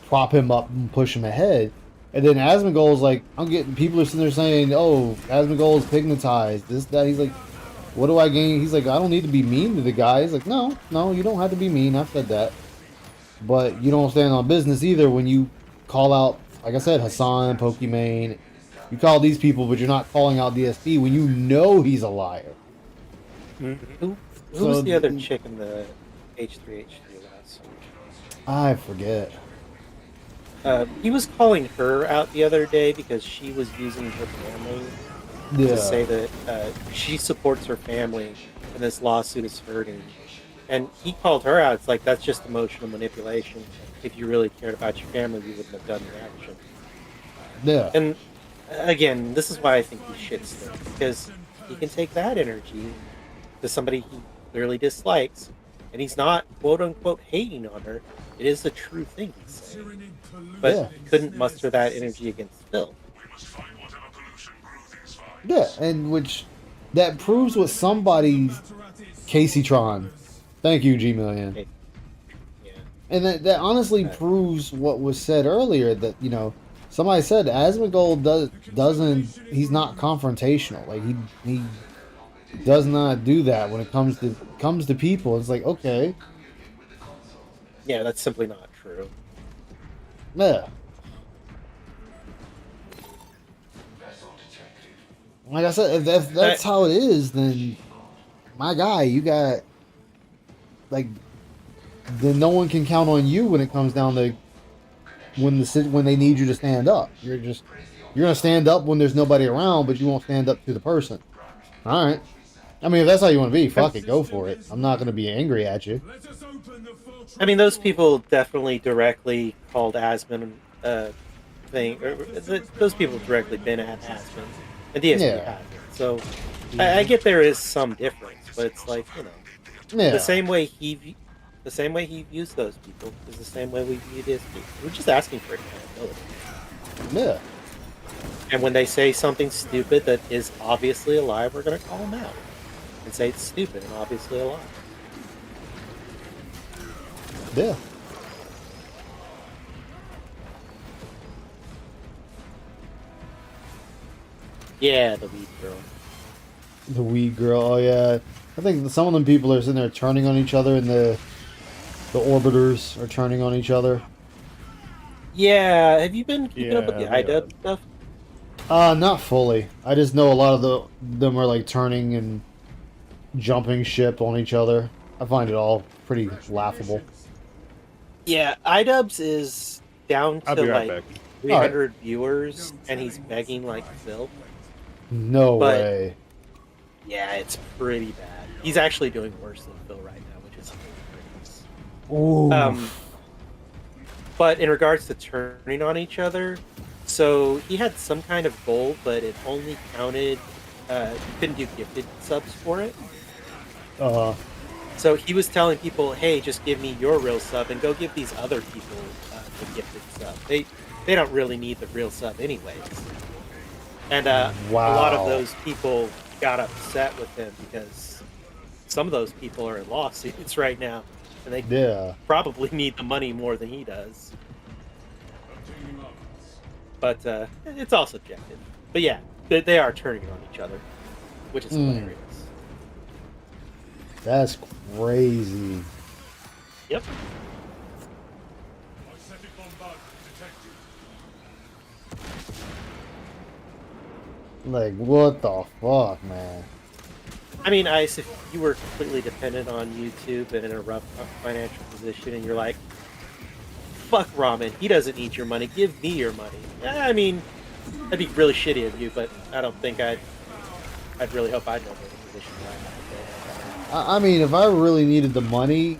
prop him up and push him ahead. And then Asmongold's like, I'm getting people are sitting there saying, "Oh, Asmongold's pigmatized, this, that." He's like, "What do I gain?" He's like, "I don't need to be mean to the guy." He's like, No, you don't have to be mean. I've said that, but you don't stand on business either when you call out, like I said, Hassan, Pokimane. You call these people, but you're not calling out DSP when you know he's a liar. Who was the other chick in the H3H3 last? I forget. He was calling her out the other day because she was using her family to say that she supports her family and this lawsuit is hurting. And he called her out. It's like, that's just emotional manipulation. If you really cared about your family, you wouldn't have done the action. Yeah. And again, this is why I think he shits them, because he can take that energy to somebody he clearly dislikes, and he's not quote unquote hating on her. It is a true thing he's saying, but he couldn't muster that energy against Phil. Yeah, and which that proves what somebody's Casey Tron. Thank you, G Million. Yeah. And that honestly proves what was said earlier, that somebody said Asmongold doesn't he's not confrontational. Like he does not do that when it comes to people. It's like, okay. Yeah, that's simply not true. Yeah. Like I said, if that's how it is, then my guy, you got then no one can count on you when it comes down to when they need you to stand up. You're gonna stand up when there's nobody around, but you won't stand up to the person. All right. I mean, if that's how you want to be, fuck it, go for it. I'm not gonna be angry at you. I mean, those people definitely directly called Asmund those people have directly been at Asmund, and DSP hasn't. So I get there is some difference, but it's like, the same way he views those people is the same way we view DSP. We're just asking for accountability. Yeah. And when they say something stupid that is obviously a lie, we're gonna call them out and say it's stupid and obviously a lie. Yeah. Yeah, the weed girl. The weed girl, oh yeah. I think some of them people are sitting there turning on each other, and the orbiters are turning on each other. Yeah, have you been keeping up with the IDub stuff? Not fully. I just know a lot of them are like turning and jumping ship on each other. I find it all pretty laughable. Yeah, iDubbbz is down to right like back. 300 viewers, and he's begging like Phil. No way. Yeah, it's pretty bad. He's actually doing worse than Phil right now, which is Ooh. But in regards to turning on each other, so he had some kind of goal, but it only counted you couldn't do gifted subs for it. Uh, So he was telling people, "Hey, just give me your real sub and go give these other people the gifted sub. They don't really need the real sub anyways." And a lot of Wow. those people got upset with him because some of those people are in lawsuits right now, and they yeah. probably need the money more than he does. But it's all subjective. But yeah, they are turning on each other, which is hilarious. That's crazy. Yep. Like, what the fuck, man? I mean, Ice, if you were completely dependent on YouTube and in a rough financial position, and you're like, "Fuck Ramen, he doesn't need your money. Give me your money." I mean, that'd be really shitty of you, but I don't think I'd really hope I'd never be in a position where I mean, if I really needed the money,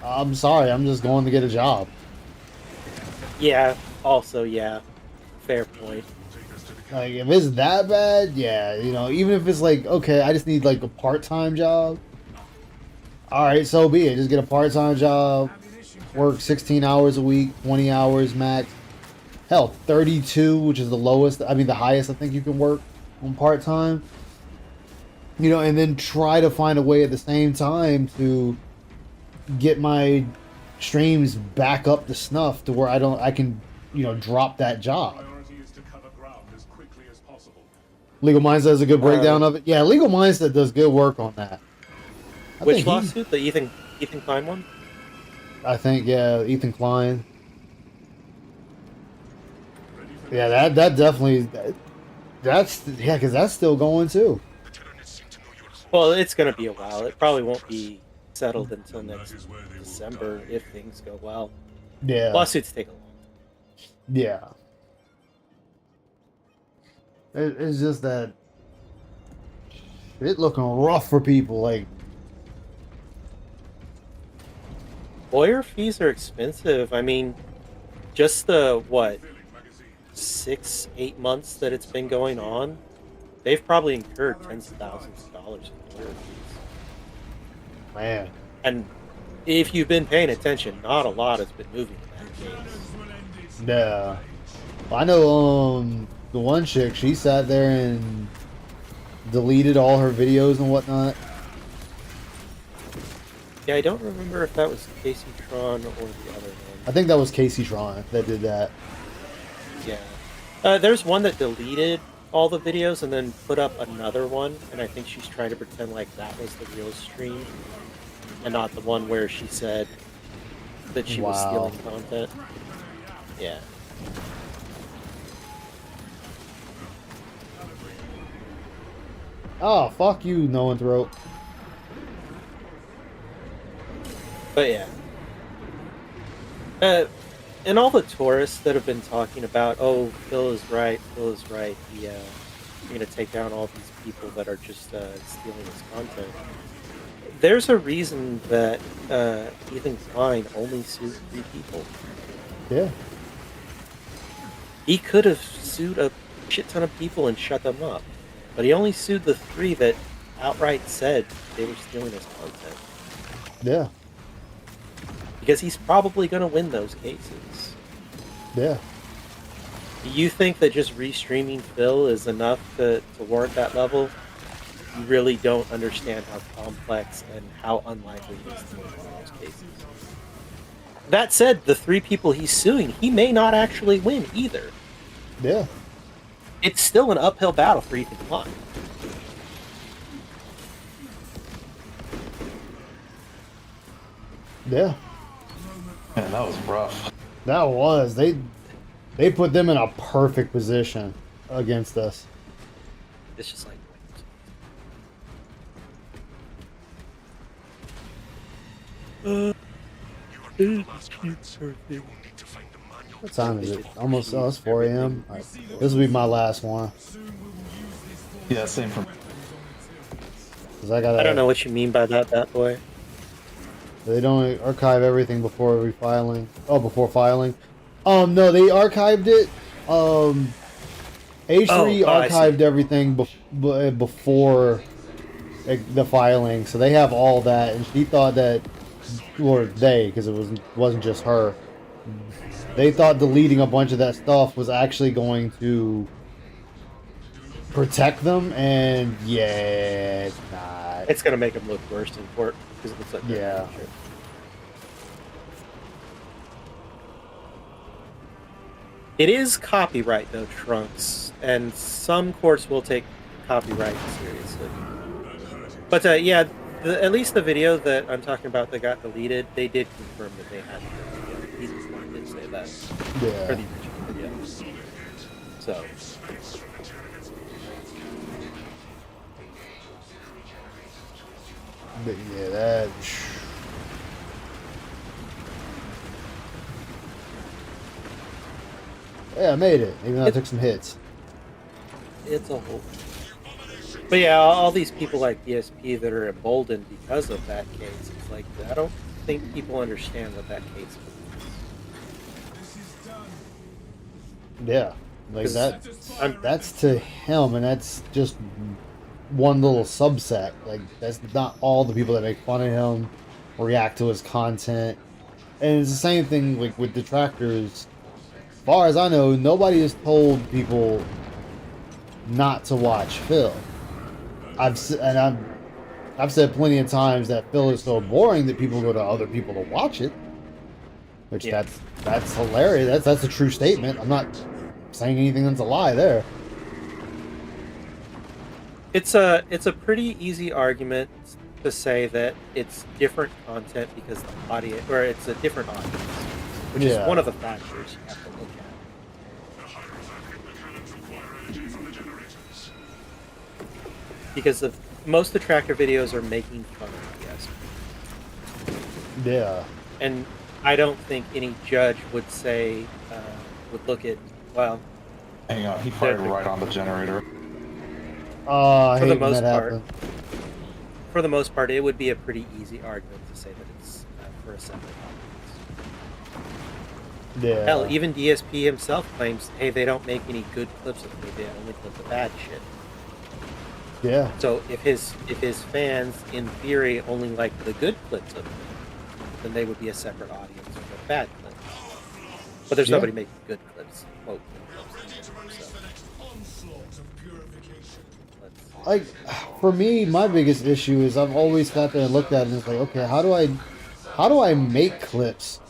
I'm sorry, I'm just going to get a job. Yeah. Also, yeah. Fair point. Like, if it's that bad, yeah, you know, even if it's like, okay, I just need like a part-time job. All right, so be it. Just get a part-time job, work 16 hours a week, 20 hours max. Hell, 32, which is the lowest, I mean, the highest I think you can work on part-time. You know, and then try to find a way at the same time to get my streams back up to snuff to where I can, you know, drop that job. Legal Mindset does a good breakdown of it. Yeah, Legal Mindset does good work on that. I Which think he- lawsuit? The Ethan Klein one? I think, yeah, Ethan Klein. Yeah, that definitely, that's, yeah, because that's still going too. Well, it's going to be a while. It probably won't be settled until next December if things go well. Yeah. Lawsuits take a long time. Yeah. It's just that it looking rough for people. Like, Lawyer fees are expensive. I mean, just the, 6-8 months that it's been going on, they've probably incurred tens of thousands of dollars in lawyer fees. man. And if you've been paying attention, not a lot has been moving in that case. Yeah. I know, the one chick, she sat there and deleted all her videos and whatnot. Yeah, I don't remember if that was Casey Tron or the other one. I think that was Casey Tron that did that. Yeah. There's one that deleted all the videos and then put up another one, and I think she's trying to pretend like that was the real stream and not the one where she said that she was Wow. stealing content. Yeah. Oh, fuck you, No One Throat. But yeah. And all the tourists that have been talking about, oh, Phil is right, you're going to take down all these people that are just stealing his content. There's a reason that Ethan Klein only sued 3 people. Yeah. He could have sued a shit ton of people and shut them up, but he only sued the 3 that outright said they were stealing his content. Yeah. Because he's probably going to win those cases. Yeah. Do you think that just restreaming Phil is enough to warrant that level? You really don't understand how complex and how unlikely it is to win one of those cases. That said, the 3 people he's suing, he may not actually win either. Yeah. It's still an uphill battle for Ethan Klein. Yeah. Man, that was rough. That was. They put them in a perfect position against us. It's just like, What time is it? Almost, oh, it's 4 a.m. Alright. This will be my last one. Yeah, same for me. 'Cause I gotta, I don't know what you mean by that, Bat Boy. They don't archive everything before refiling. Oh, before filing. No, they archived it. H3 I see. archived everything before the filing, so they have all that, and she thought that, or they, because it wasn't just her, they thought deleting a bunch of that stuff was actually going to protect them, and yeah, it's not. It's gonna make them look worse in court because it looks like Yeah. It is copyright though, Trunks, and some courts will take copyright seriously. But yeah, at least the video that I'm talking about that got deleted, they did confirm that they had the video. He's the one that did say that. Yeah. For the original video. So. But yeah, that. Yeah, I made it, even though I took some hits. It's a whole. But yeah, all these people like DSP that are emboldened because of that case, it's like, I don't think people understand what that case was. Yeah, like that's to him, and that's just one little subset. Like, that's not all the people that make fun of him, react to his content. And it's the same thing like with detractors. As far as I know, nobody has told people not to watch Phil. I've said plenty of times that Phil is so boring that people go to other people to watch it. Which that's hilarious. That's a true statement. I'm not saying anything that's a lie there. It's a pretty easy argument to say that it's different content because the audience, or it's a different audience, which is one of the factors you have to look at. Because most detractor videos are making fun of DSP. Yeah. And I don't think any judge would say, would look at, well... Hang on, he fired right on the generator. I for hate the when most that part, happens. for the most part, it would be a pretty easy argument to say that it's for a separate audience. Yeah. Hell, even DSP himself claims, hey, they don't make any good clips of me, they only clip the bad shit. Yeah. So if his fans, in theory, only like the good clips of him, then they would be a separate audience for the bad clips. But there's nobody making good clips. Quote. Like, for me, my biggest issue is I've always sat there and looked at it and it's like, okay, how do I make clips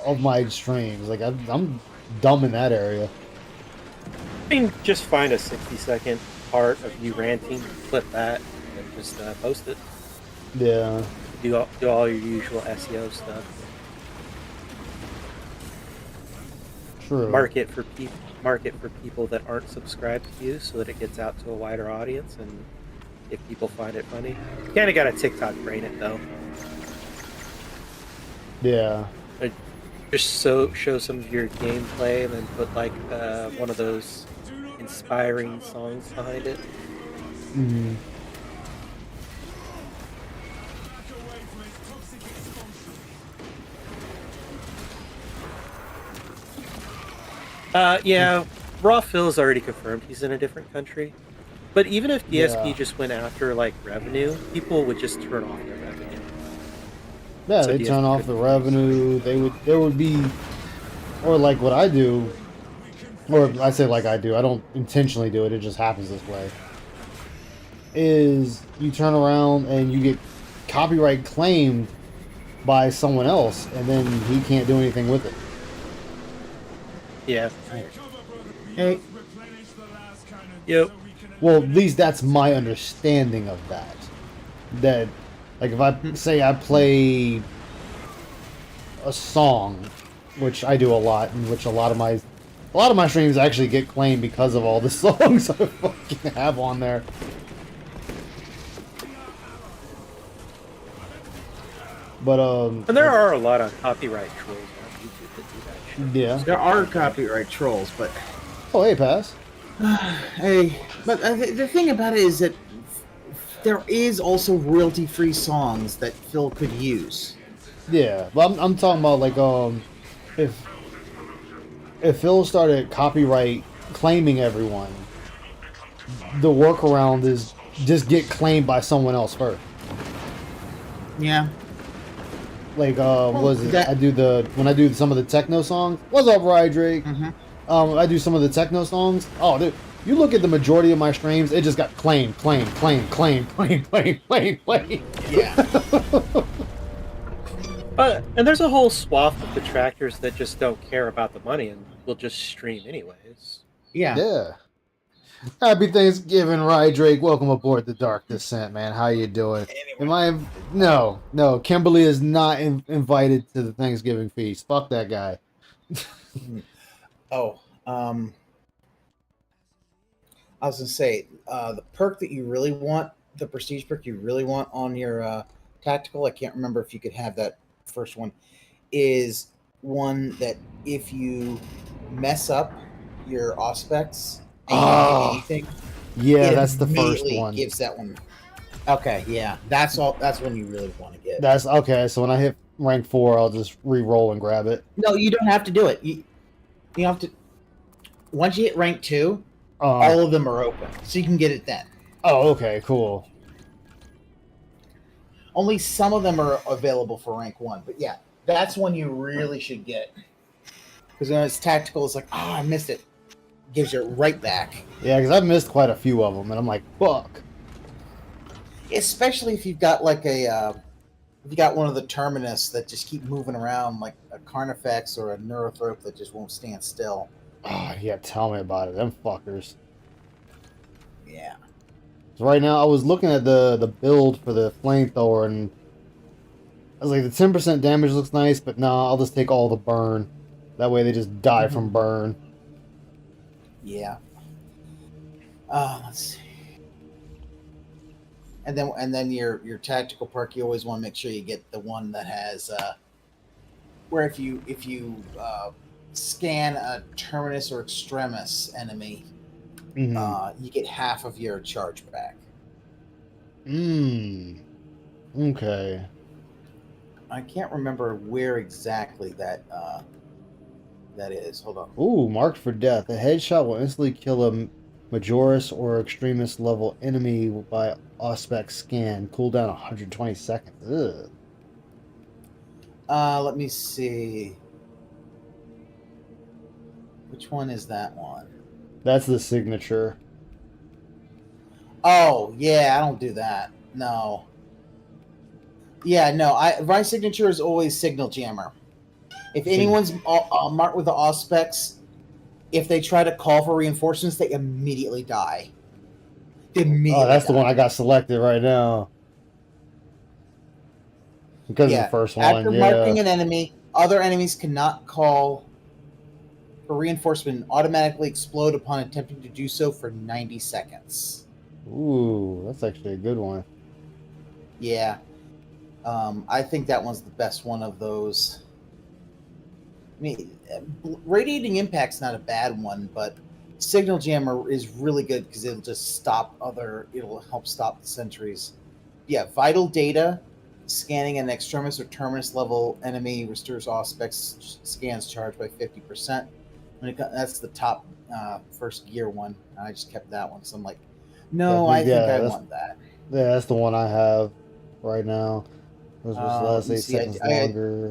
of my streams? Like, I'm dumb in that area. I mean, just find a 60-second part of you ranting, clip that, and just post it. Yeah. Do all your usual SEO stuff. True. Market for people that aren't subscribed to you, so that it gets out to a wider audience, and if people find it funny, you kind of got to TikTok brain it though. Yeah. Just show some of your gameplay, and then put like one of those inspiring songs behind it. Mm-hmm. Yeah, Raw Phil's already confirmed he's in a different country. But even if DSP just went after like revenue, people would just turn off their revenue. Yeah, So they turn off the revenue. There would be, or like what I do, or I say like I do. I don't intentionally do it. It just happens this way. Is you turn around and you get copyright claimed by someone else, and then he can't do anything with it. Yeah. Hey. Yep. Well, at least that's my understanding of that. That, like, if I say I play a song, which I do a lot, in which a lot of my streams actually get claimed because of all the songs I fucking have on there. But and there are a lot of copyright trolls on YouTube that do that shit. Yeah. There are copyright trolls, but... Oh, hey, Pass. Hey, but the thing about it is that there is also royalty-free songs that Phil could use. Yeah, but I'm talking about like if Phil started copyright claiming everyone, the workaround is just get claimed by someone else first. Yeah. Like, was it? that- When I do some of the techno songs. What's up, Rydrake? I do some of the techno songs. Oh, dude, you look at the majority of my streams, it just got claim. Yeah. And there's a whole swath of detractors that just don't care about the money and will just stream anyways. Yeah. Yeah. Happy Thanksgiving, Rydrake. Welcome aboard the Dark Descent, man. How you doing? Am I? No. Kimberly is not invited to the Thanksgiving feast. Fuck that guy. Oh, I was gonna say the perk that you really want, the prestige perk you really want on your tactical. I can't remember if you could have that first one. Is one that if you mess up your auspex and you don't get anything, Yeah, it that's the first immediately one. Gives that one. Okay, yeah, that's all. That's one you really want to get. That's okay. So when I hit rank 4, I'll just re-roll and grab it. No, you don't have to do it. You have to. Once you hit rank 2, all of them are open, so you can get it then. Oh, okay, cool. Only some of them are available for rank 1, but yeah, that's one you really should get. Because when it's tactical, it's like, oh, I missed it. Gives you it right back. Yeah, because I've missed quite a few of them, and I'm like, fuck. Especially if you've got like if you got one of the Terminus that just keep moving around, like a Carnifex or a Neurothrope that just won't stand still. Oh, yeah, tell me about it. Them fuckers. Yeah. So right now, I was looking at the build for the flamethrower, and I was like, the 10% damage looks nice, but nah, I'll just take all the burn. That way they just die from burn. Yeah. Let's see. And then your tactical perk, you always want to make sure you get the one that has where if you scan a Terminus or Extremis enemy, you get half of your charge back. Okay. I can't remember where exactly that is. Hold on. Ooh, marked for death. A headshot will instantly kill a Majoris or Extremis level enemy by Auspex scan. Cooldown 120 seconds. Ugh. Let me see. Which one is that one? That's the signature. Oh, yeah, I don't do that. No. Yeah, no. My signature is always Signal Jammer. If anyone's marked with the Auspex, if they try to call for reinforcements, they immediately die. Oh, that's the one I got selected right now. Because of the first one, after marking an enemy, other enemies cannot call for reinforcement and automatically explode upon attempting to do so for 90 seconds. Ooh, that's actually a good one. Yeah. I think that one's the best one of those. I mean, Radiating Impact's not a bad one, but Signal Jammer is really good because it'll just it'll help stop the sentries. Yeah, Vital Data, scanning an Extremis or Terminus level enemy restores Auspex scans charged by 50%. That's the top first gear one. I just kept that one, so I'm like, no, I think I want that. Yeah, that's the one I have right now. This was last 8 seconds longer.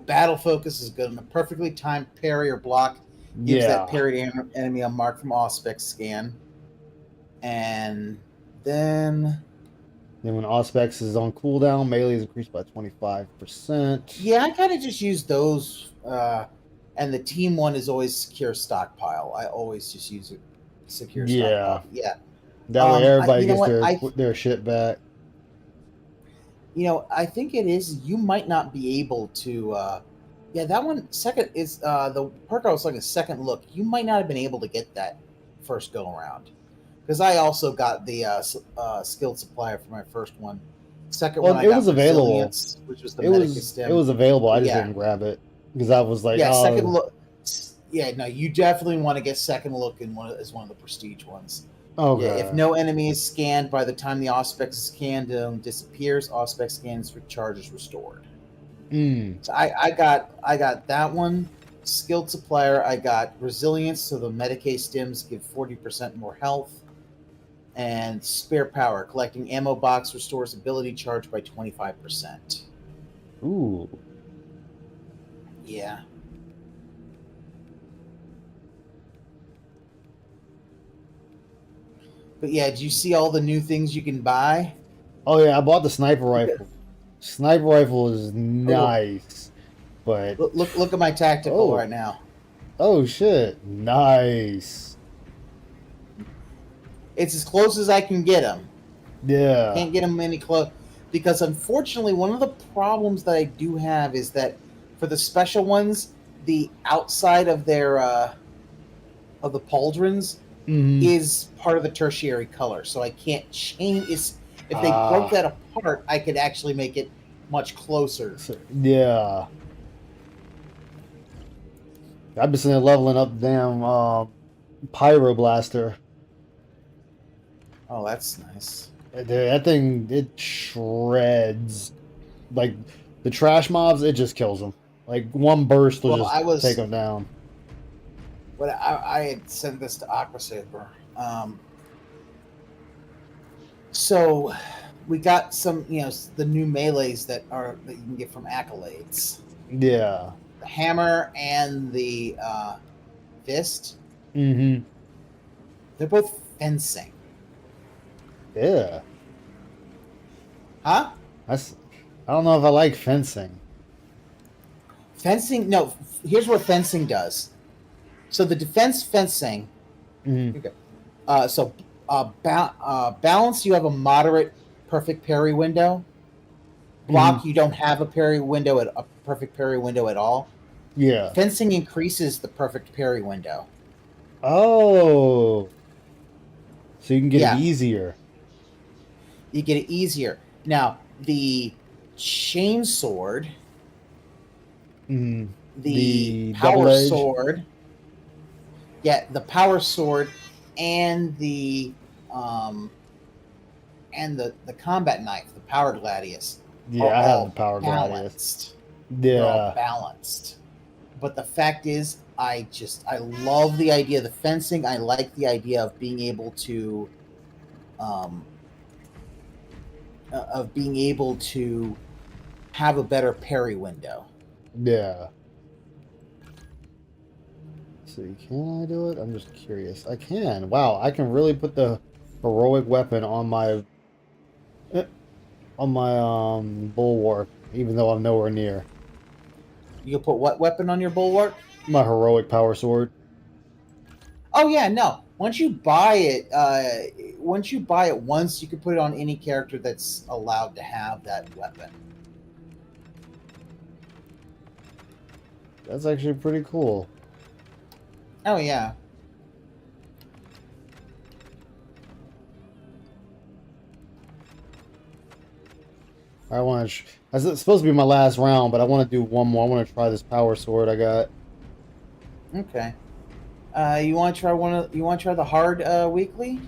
Battle Focus is good. And a perfectly timed parry or block gives that parried enemy a mark from Auspex scan. And then when Auspex is on cooldown, melee is increased by 25%. Yeah, I kind of just use those. And the team one is always Secure Stockpile. I always just use it. Secure Stockpile. Yeah. That way everybody gets their shit back. I think it is. You might not be able to. That one second is the perk I was like a second look. You might not have been able to get that first go around because I also got the skilled supplier for my first one. Second one, it was available. Which was the Medicus stem. It was available. I just didn't grab it because I was like, second look. Yeah, no, you definitely want to get second look in one of the prestige ones. Okay. Yeah, if no enemy is scanned by the time the Auspex scan disappears, Auspex scans for charges restored. So I got that one. Skilled supplier. I got resilience, so the Medicae stims give 40% more health. And spare power. Collecting ammo box restores ability charge by 25%. Ooh. Yeah. But yeah, do you see all the new things you can buy? Oh yeah, I bought the sniper rifle. Sniper rifle is nice, but look at my tactical right now. Oh shit! Nice. It's as close as I can get them. Yeah. Can't get them any close because unfortunately, one of the problems that I do have is that for the special ones, the outside of their of the pauldrons is part of the tertiary color, so I can't change. If they broke that apart, I could actually make it much closer. Yeah. I've been sitting there leveling up the damn Pyroblaster. Oh, that's nice. That thing, it shreds. Like, the trash mobs, it just kills them. Like, one burst will just take them down. But I had sent this to Aquasaber. So we got some, the new melees that you can get from Accolades. Yeah. The hammer and the fist. Mm-hmm. They're both fencing. Yeah. Huh? I don't know if I like fencing. Fencing? No. Here's what fencing does. So the defense fencing. Mm-hmm. Balance, you have a moderate perfect parry window. Block, you don't have a perfect parry window at all. Yeah. Fencing increases the perfect parry window. Oh. So you can get it easier. You get it easier. Now, the chainsword, the power sword, the power sword, and the combat knife, the power gladius. Yeah, I have the power gladius. They're all balanced. But the fact is, I love the idea of the fencing. I like the idea of being able to have a better parry window. Yeah. See, can I do it? I'm just curious. I can. Wow, I can really put the heroic weapon on my bulwark, even though I'm nowhere near. You can put what weapon on your bulwark? My heroic power sword. Oh yeah, no. Once you buy it once, you can put it on any character that's allowed to have that weapon. That's actually pretty cool. Oh yeah. I want to. It's supposed to be my last round, but I want to do one more. I want to try this power sword I got. Okay. You want to try the hard weekly?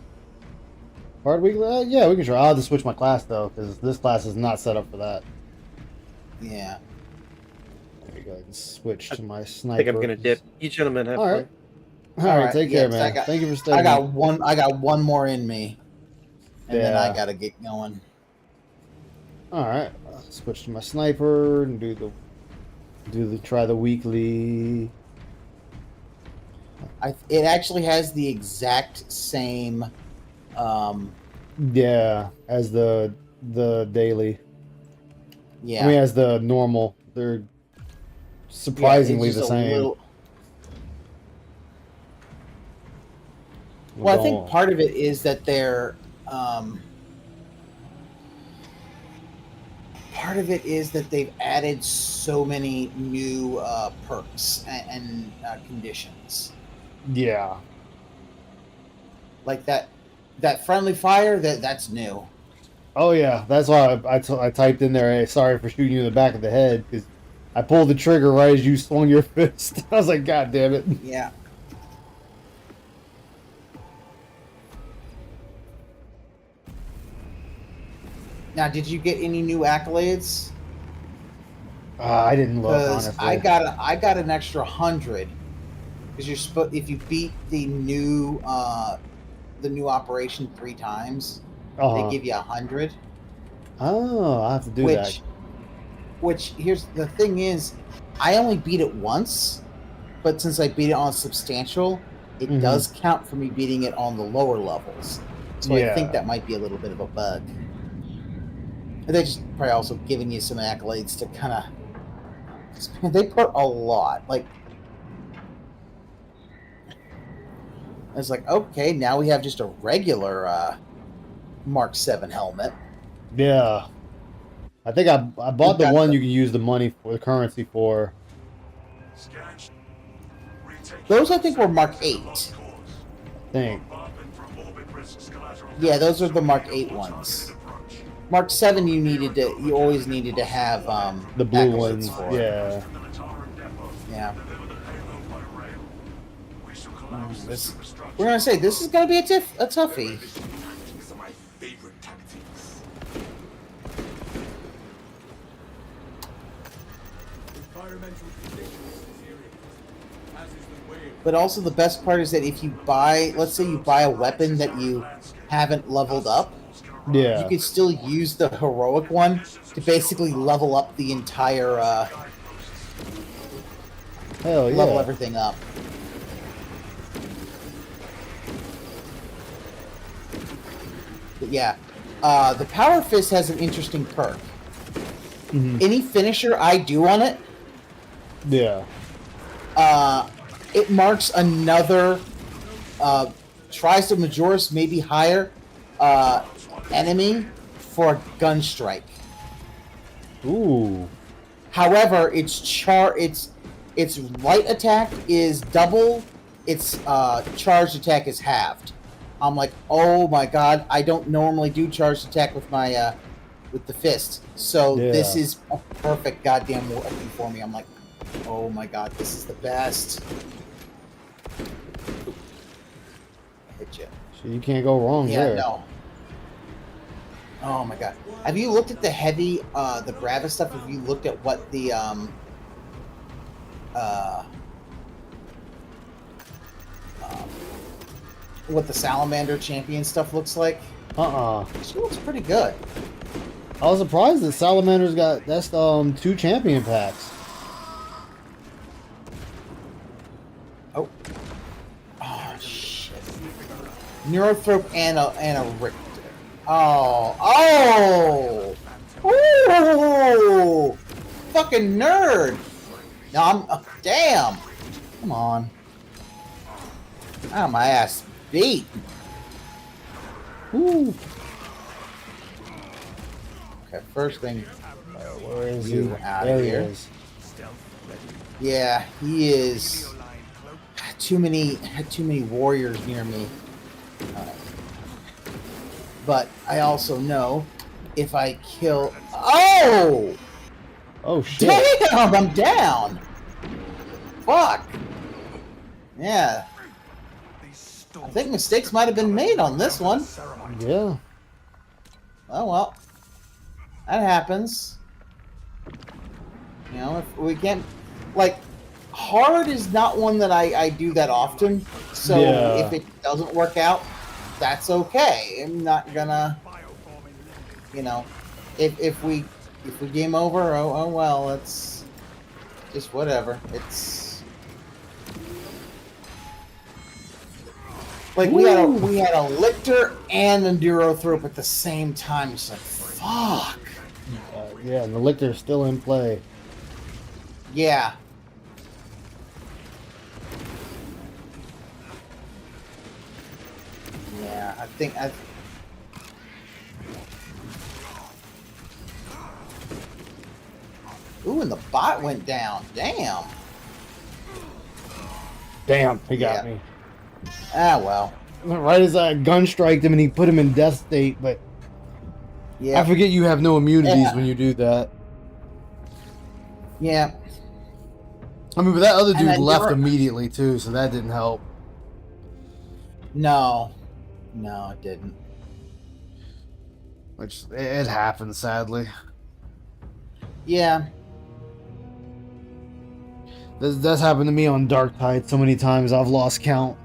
Hard weekly? Yeah, we can try. I'll have to switch my class though, because this class is not set up for that. Yeah. There you go. I can switch to my sniper. I think I'm gonna dip. You gentlemen have fun. All right. Take care, man. Thank you for staying. I got one more in me, and then I gotta get going. All right. Switch to my sniper and try the weekly. It actually has the exact same. Yeah, as the daily. Yeah. I mean, as the normal. They're surprisingly the same. Well, I think part of it is that they're. Part of it is that they've added so many new perks and conditions. Yeah. Like that friendly fire, that's new. Oh yeah, that's why I typed in there, hey, sorry for shooting you in the back of the head, because I pulled the trigger right as you swung your fist. I was like, God damn it. Yeah. Now, did you get any new accolades? I didn't look, honestly. I got an extra 100 because if you beat the new the new operation 3 times, Uh-huh. they give you 100. Oh, I have to do that. Which here's the thing is, I only beat it once, but since I beat it on substantial, it Mhm. does count for me beating it on the lower levels. So I think Yeah. that might be a little bit of a bug. And they just probably also giving you some accolades to kind of. They put a lot. Like, it's like, okay, now we have just a regular Mark 7 helmet. Yeah. I think I bought the got one the- you can use the money for the currency for. Those I think were Mark 8. I think. Yeah, those are the Mark 8 ones. Mark 7 you always needed to have The blue accolades ones. for. Yeah. Yeah. We're gonna say this is gonna be a toughie. These are my favorite tactics. Environmental conditions deteriorate, as is the way of But also the best part is that if you buy, let's say you buy a weapon that you haven't leveled up, Yeah. you could still use the heroic one to basically level up the entire Hell yeah. level everything up. But yeah, the Power Fist has an interesting perk. Mhm. Any finisher I do on it, Yeah. it marks another tries to Majoris, maybe higher, enemy for gun strike. Ooh. However, its light attack is double, its charged attack is halved. I'm like, oh my god, I don't normally do charged attack with my with the fist, so this Yeah. is a perfect goddamn weapon for me. I'm like, oh my god, this is the best. Hit you. So you can't go wrong Yeah, there. no. Oh my god. Have you looked at the heavy, the Gravis stuff? Have you looked at what the, what the Salamander champion stuff looks like? She looks pretty good. I was surprised that Salamander's got that's 2 champion packs. Oh. Oh shit. Neurothrope and a Richter. Oh. Oh! Ooh! Fucking nerd! No, I'm damn! Come on. Ah, my ass beat. Ooh. Okay, first thing. Where is you he? out There of he here. is. Yeah, he is. Too many warriors near me. But I also know if I kill. Oh! Oh shit. Damn! I'm down. Fuck. Yeah. I think mistakes might have been made on this one. Yeah. Oh well. That happens. You know, if we can't. Like, hard is not one that I do that often. So Yeah. if it doesn't work out, that's okay. I'm not gonna. You know, if we game over, oh well, it's just whatever. It's like we had a Lictor and a Neurothrope at the same time. It's like fuck. Yeah, and the Lictor's still in play. Yeah. Yeah, I think I. Ooh, and the bot went down. Damn. Damn, he got Yeah. me. Ah well. Right as I gun striked him and he put him in death state, but Yeah. I forget you have no immunities Yeah. when you do that. Yeah. I mean, but that other And dude then left Neuro- immediately too, so that didn't help. No. No, it didn't. Which it happens, sadly. Yeah. That's happened to me on Dark Tide so many times. I've lost count.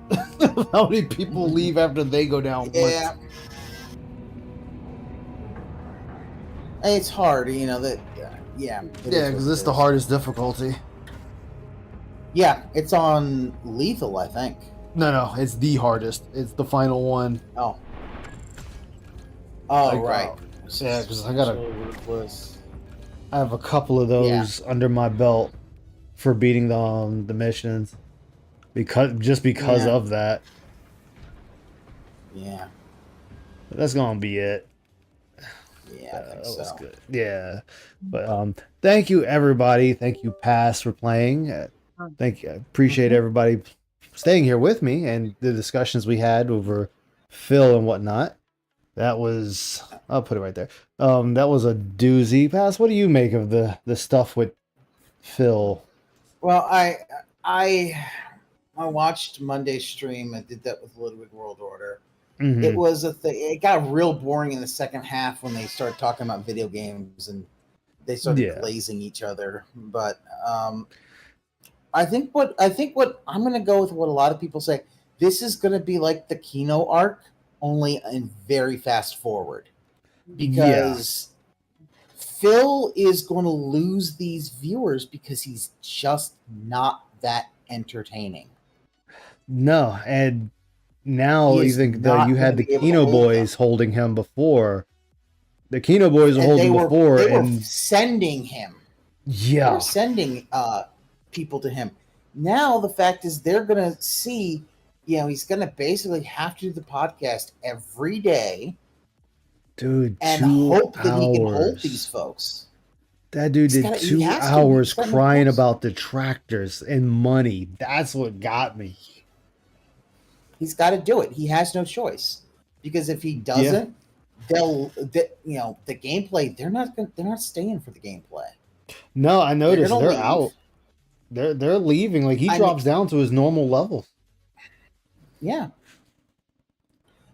How many people leave after they go down Yeah. once? It's hard, you know that. Yeah. it is Yeah, what because it it's the is. hardest difficulty. Yeah, it's on lethal, I think. No, it's the hardest. It's the final one. Oh. Oh, Like, right. Yeah, because I have a couple of those under my belt for beating the missions, because Yeah. of that. Yeah. But that's gonna be it. Yeah, I think That was so. good. Yeah, but thank you everybody. Thank you, Pass, for playing. Thank you. I appreciate everybody staying here with me and the discussions we had over Phil and whatnot. That was, I'll put it right there. That was a doozy. Pass, what do you make of the stuff with Phil? Well, I watched Monday's stream. I did that with Ludwig World Order. Mhm. It was a thing. It got real boring in the second half when they started talking about video games and they started glazing each other. But I think what I'm going to go with what a lot of people say. This is going to be like the Kino arc, only in very fast forward, because Phil is going to lose these viewers because he's just not that entertaining. No, and now He you is think not you had gonna the be able to Kino hold Boys holding him before. The Kino Boys were And holding before, they were and sending him. They yeah, were sending people to him. Now the fact is they're going to see, he's going to basically have to do the podcast every day dude, and 2 hope that he can hold hours. these folks. That dude He's did gotta- he 2 has to. hours He's gotta crying post. about the tractors and money. That's what got me. He's got to do it. He has no choice, because if he doesn't, the gameplay. They're not staying for the gameplay. No, I noticed gonna they're leave. out. They're leaving. Like he I drops mean- down to his normal levels. Yeah.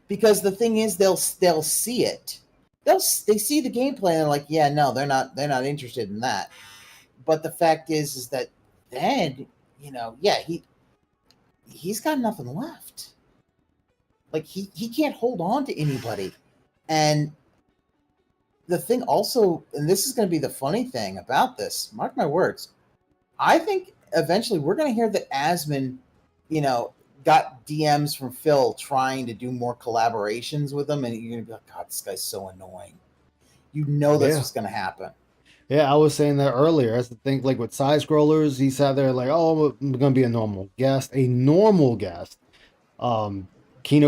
Because the thing is, they'll see it. They see the gameplay and they're like, yeah, no, they're not interested in that. But the fact is that then, he's got nothing left. Like he can't hold on to anybody. And the thing also, and this is going to be the funny thing about this, mark my words, I think eventually we're going to hear that Asmon, got DMs from Phil trying to do more collaborations with him, and you're going to be like, God, this guy's so annoying. You know that's Yeah. what's going to happen. Yeah, I was saying that earlier. That's the thing. Like with side scrollers, he sat there like, "Oh, I'm gonna be a normal guest." Kino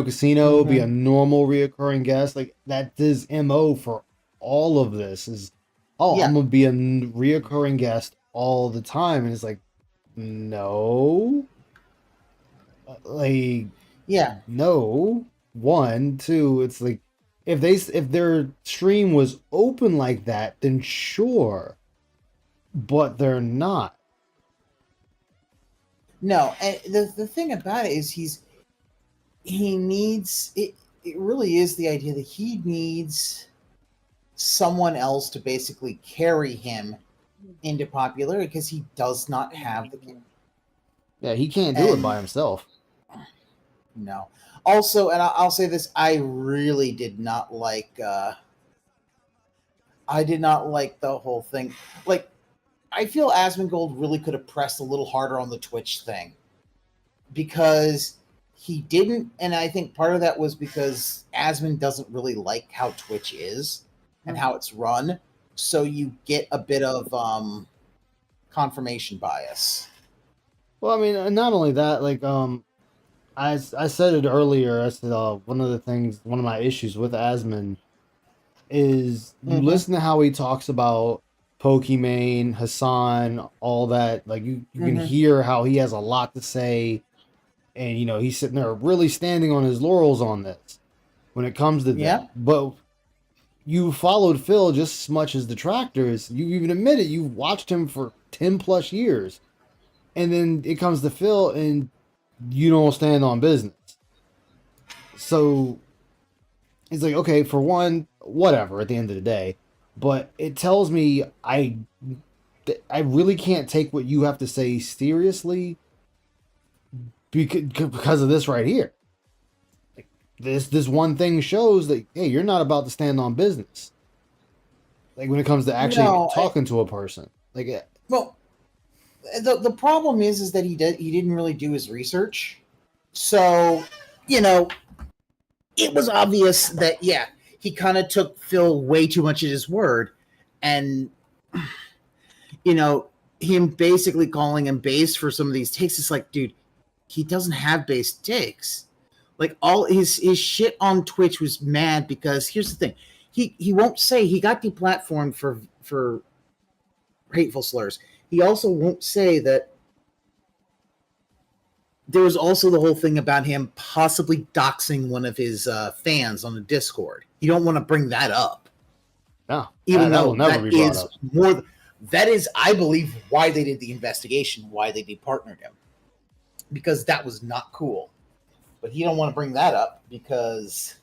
Casino be a normal reoccurring guest. Like that's his MO for all of this. Is Yeah. I'm gonna be a reoccurring guest all the time, and it's like, no, like Yeah. no. 1, 2. It's like if their stream was open like that, then sure, but they're not. No, and the thing about it is he needs it. It really is the idea that he needs someone else to basically carry him into popularity because he does not have the. Yeah, he can't do it And- by himself. No. Also, and I'll say this: I really did not like. I did not like the whole thing. Like, I feel Asmongold really could have pressed a little harder on the Twitch thing, because he didn't, and I think part of that was because Asmon doesn't really like how Twitch is and how it's run, so you get a bit of confirmation bias. Well, I mean, not only that, like, I said it earlier. I said one of my issues with Asmon is you listen to how he talks about Pokimane, Hassan, all that. Like you can hear how he has a lot to say, and he's sitting there really standing on his laurels on this when it comes to that. Yeah. But you followed Phil just as much as detractors. You even admitted you've watched him for 10 plus years, and then it comes to Phil and you don't stand on business. So it's like, okay, for one, whatever at the end of the day, but it tells me I I really can't take what you have to say seriously because of this right here. Like, this one thing shows that, hey, you're not about to stand on business. Like when it comes to actually talking to a person. Like, well, the problem is that he didn't really do his research. So, you know, it was obvious that, yeah, he kind of took Phil way too much at his word. And, you know, him basically calling him base for some of these takes, it's like, dude, he doesn't have base takes. Like, all his shit on Twitch was mad because here's the thing. He won't say he got deplatformed for hateful slurs. He also won't say that there was also the whole thing about him possibly doxing one of his fans on the Discord. You don't want to bring that up. No, even that though will never that be brought is up. more. That is, I believe, why they did the investigation, why they departnered him, because that was not cool. But he don't want to bring that up because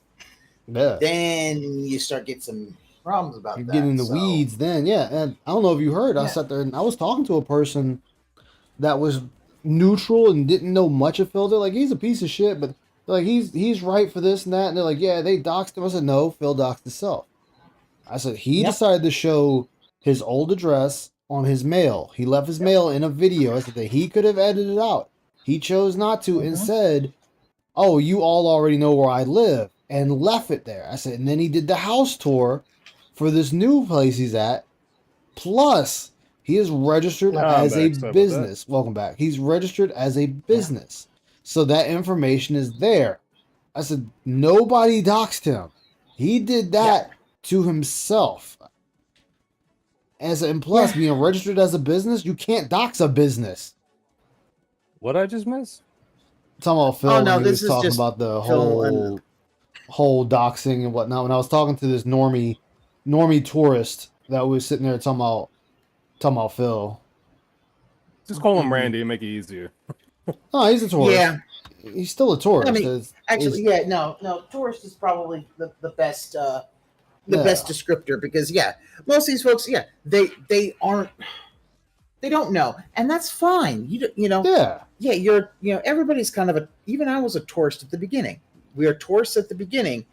then you start getting some problems about you that. get in the weeds then, yeah. And I don't know if you heard, I sat there and I was talking to a person that was neutral and didn't know much of Phil. They're like, he's a piece of shit, but they're like, he's right for this and that. And they're like, yeah, they doxed him. I said, no, Phil doxed himself. I said, he decided to show his old address on his mail. He left his mail in a video. I said that he could have edited it out. He chose not to and said, oh, you all already know where I live, and left it there. I said, and then he did the house tour for this new place he's at. Plus, he is registered as a business. Welcome back. He's registered as a business. So that information is there. I said, nobody doxed him. He did that to himself. And plus, being registered as a business, you can't dox a business. What I just missed? Talking about Phil, Oh, no, when he this was is talking just about the Phil whole doxing and whatnot. When I was talking to this normie tourist that was sitting there talking about Phil. Just call him Randy and make it easier. No, he's a tourist. Yeah. He's still a tourist. I mean, actually, no, tourist is probably the best best descriptor because most of these folks, they don't know, and that's fine. You know, you're everybody's kind of even I was a tourist at the beginning. We are tourists at the beginning,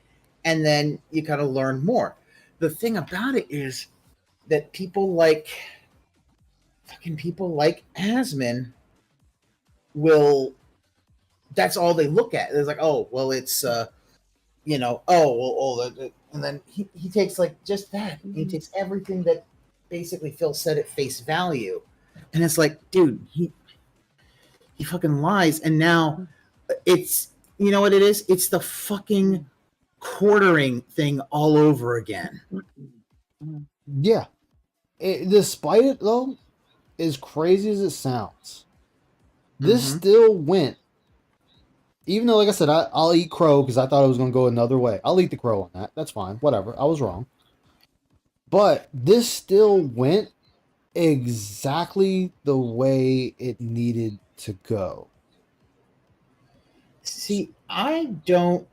and then you kind of learn more. The thing about it is that people like Asman will. That's all they look at. It's like, oh, well, it's, and then he takes like just that. And he takes everything that basically Phil said at face value, and it's like, dude, he fucking lies. And now it's, you know what it is? It's the fucking quartering thing all over again. Yeah. Despite it though, as crazy as it sounds, this still went. Even though, like I said, I'll eat crow because I thought it was going to go another way. I'll eat the crow on that. That's fine. Whatever. I was wrong. But this still went exactly the way it needed to go. See, I don't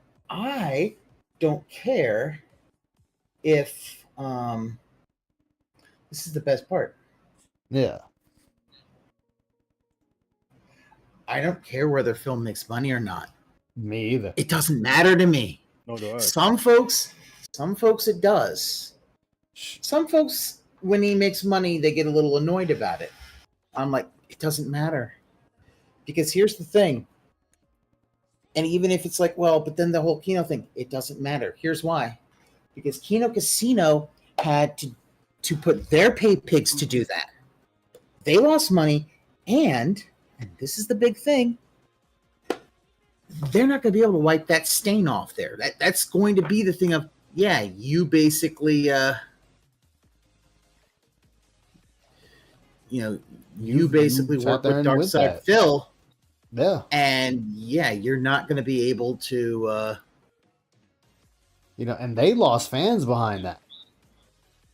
care if this is the best part. Yeah. I don't care whether Phil makes money or not. Me either. It doesn't matter to me. No, do I. Some folks it does. Some folks, when he makes money, they get a little annoyed about it. I'm like, it doesn't matter. Because here's the thing. And even if it's like, well, but then the whole Kino thing, it doesn't matter. Here's why. Because Kino Casino had to put their pay pigs to do that. They lost money, and this is the big thing, they're not going to be able to wipe that stain off there. That's going to be the thing of, you basically, you basically work with Darkside Phil. Yeah. And you're not going to be able to, and they lost fans behind that.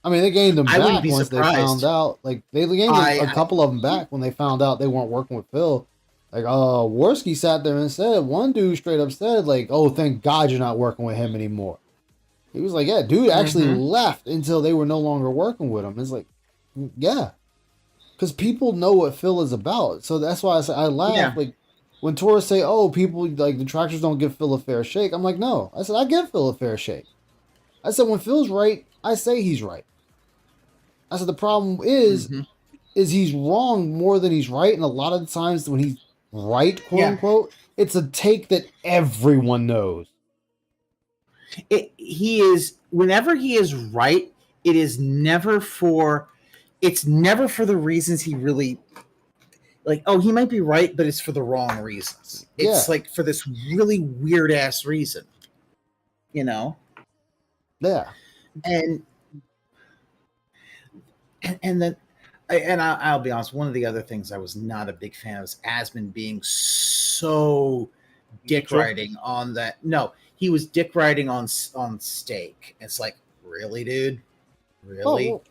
I mean, they gained them back once they found out. Like, they gained a couple of them back when they found out they weren't working with Phil. Like, Worski sat there and said, one dude straight up said, like, oh, thank God you're not working with him anymore. He was like, yeah, dude actually left until they were no longer working with him. It's like, yeah. because people know what Phil is about. So that's why I laugh. Yeah. Like when tourists say, "Oh, people like detractors don't give Phil a fair shake," I'm like, no. I said I give Phil a fair shake. I said when Phil's right, I say he's right. I said the problem is he's wrong more than he's right, and a lot of the times when he's right, quote unquote, it's a take that everyone knows. He is whenever he is right, it is never for the reasons he really like. Oh, he might be right, but it's for the wrong reasons. It's like for this really weird ass reason, you know. Yeah, and then, and I'll be honest. One of the other things I was not a big fan of is Asmund being so dick riding on that. No, he was dick riding on Steak. It's like, really, dude, really? Oh,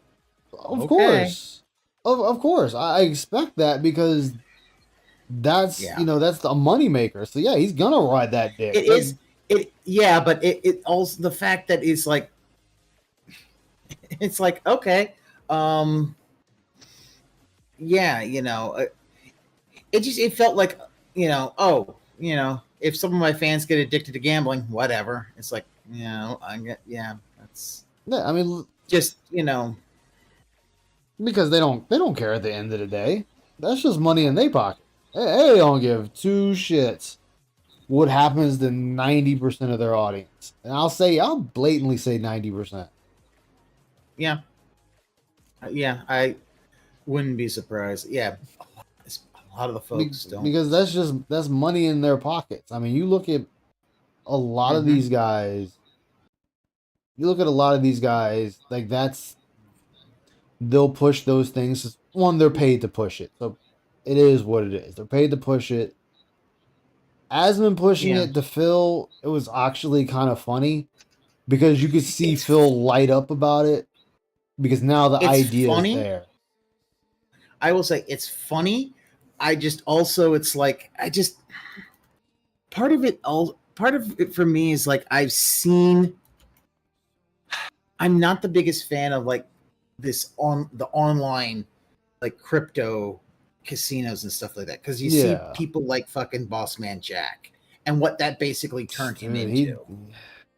well, of course, of course, I expect that because that's that's the money maker. So yeah, he's gonna ride that dick. It is. Yeah, but it also the fact that it's like okay, yeah, it felt like if some of my fans get addicted to gambling, whatever. It's like that's I mean just because they don't care at the end of the day. That's just money in their pocket. They don't give two shits what happens to 90% of their audience. And I'll blatantly say 90%. Yeah, I wouldn't be surprised. Yeah, a lot of the folks don't, because that's money in their pockets. I mean, you look at a lot of these guys. You look at a lot of these guys, like they'll push those things. One, they're paid to push it, so it is what it is. They're paid to push it. Asmund pushing it to Phil, it was actually kind of funny because you could see Phil light up about it because now the idea is there. I will say it's funny. It's like part of it for me is like I'm not the biggest fan of like this the online like crypto casinos and stuff like that because you see people like fucking Boss Man Jack and what that basically turned him into.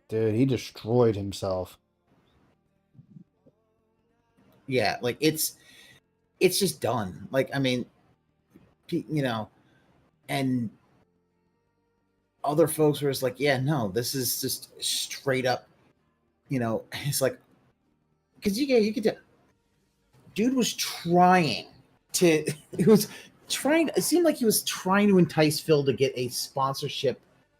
He destroyed himself. Yeah, like it's just done. Like, I mean, and other folks were just like, yeah, no, this is just straight up, it's like, because you could tell, dude was trying to, it seemed like he was trying to entice Phil to get a sponsorship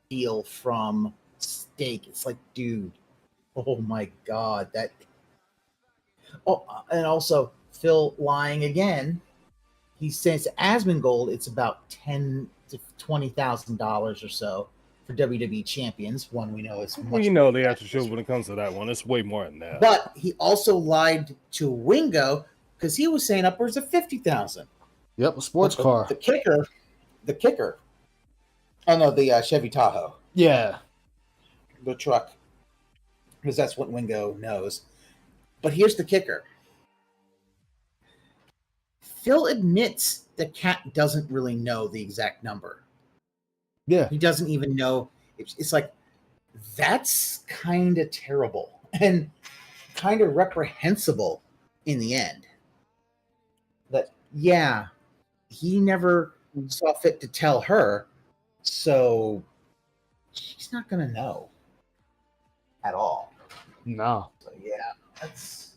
deal from Steak. It's like, dude, oh my God, and also Phil lying again. He says Asmongold, it's about $10,000 to $20,000 or so for WWE champions. One we know is much. Well, the after show when it comes to that one, it's way more than that. But he also lied to Wingo because he was saying upwards of $50,000. Yep, a sports car. The kicker. Oh no, the Chevy Tahoe. Yeah, the truck, because that's what Wingo knows. But here's the kicker. Phil admits that Cat doesn't really know the exact number. Yeah. He doesn't even know. It's like, that's kind of terrible and kind of reprehensible in the end. That, yeah, he never saw fit to tell her, so she's not going to know at all. No. So, yeah, that's...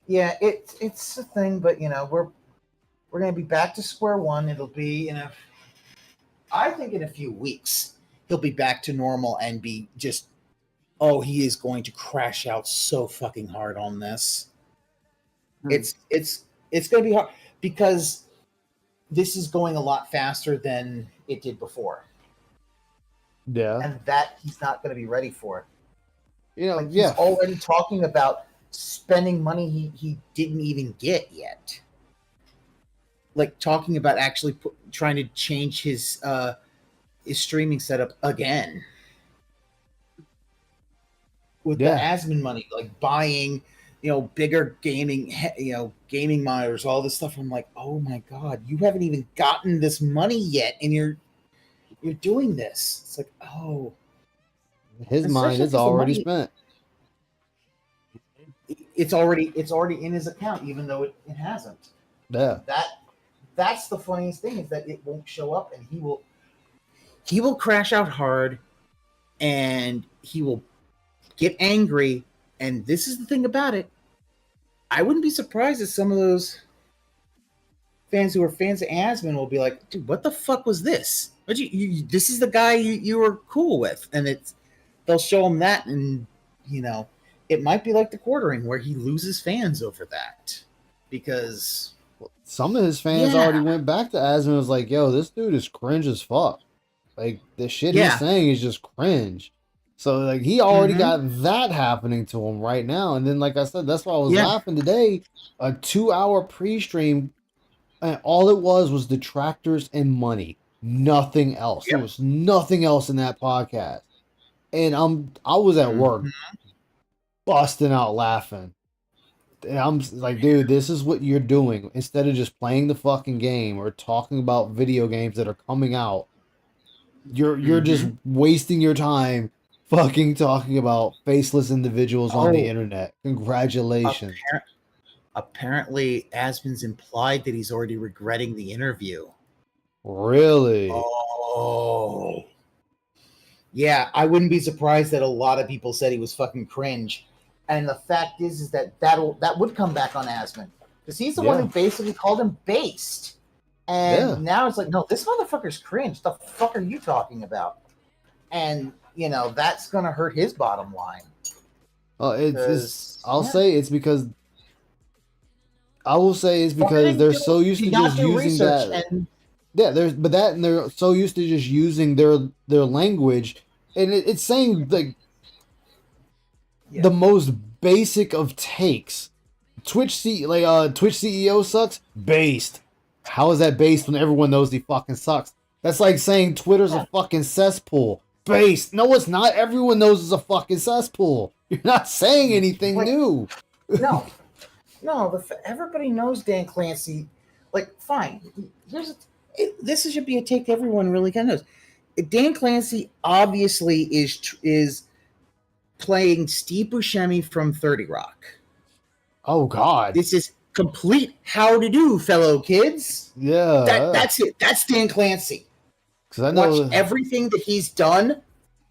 Yeah, it's a thing, but we're gonna be back to square one. It'll be I think in a few weeks he'll be back to normal and be just, he is going to crash out so fucking hard on this. It's gonna be hard because this is going a lot faster than it did before. Yeah, and that he's not gonna be ready for it. He's already talking about spending money he didn't even get yet. Like talking about actually trying to change his streaming setup again with the Asmund money, like buying bigger gaming, gaming monitors, all this stuff. I'm like, oh my god, you haven't even gotten this money yet, and you're doing this. It's like, oh, His mind is already spent. It's already in his account, even though it hasn't. Yeah. That's the funniest thing, is that it won't show up, and he will crash out hard, and he will get angry. And this is the thing about it. I wouldn't be surprised if some of those fans who are fans of Asmon will be like, dude, what the fuck was this? This is the guy you were cool with. And they'll show him that, and, it might be like the quartering where he loses fans over that. Because some of his fans already went back to Asmon and was like, yo, this dude is cringe as fuck. Like, the shit he's saying is just cringe. So, like, he already got that happening to him right now. And then, like I said, that's why I was laughing today. A 2-hour pre-stream, and all it was detractors and money. Nothing else. There was nothing else in that podcast. And I was at work, busting out laughing. And I'm like, dude, this is what you're doing. Instead of just playing the fucking game or talking about video games that are coming out, you're just wasting your time fucking talking about faceless individuals on the internet. Congratulations. Apparently, Asmon's implied that he's already regretting the interview. Really? Oh. Yeah, I wouldn't be surprised that a lot of people said he was fucking cringe. And the fact is that would come back on Asmon. Because he's the one who basically called him based. And now it's like, no, this motherfucker's cringe. The fuck are you talking about? And that's gonna hurt his bottom line. Oh, I'll say it's because they're so used to just using that. They're so used to just using their language, and it's saying like the most basic of takes. Twitch CEO sucks. Based. How is that based when everyone knows he fucking sucks? That's like saying Twitter's a fucking cesspool. Based. No, it's not. Everyone knows it's a fucking cesspool. You're not saying anything new. No, everybody knows Dan Clancy. Like, fine. This should be a take everyone really kind of knows. Dan Clancy obviously is playing Steve Buscemi from 30 Rock. Oh God, this is complete how to do, fellow kids. Yeah, that's it. That's Dan Clancy. I know watch everything that he's done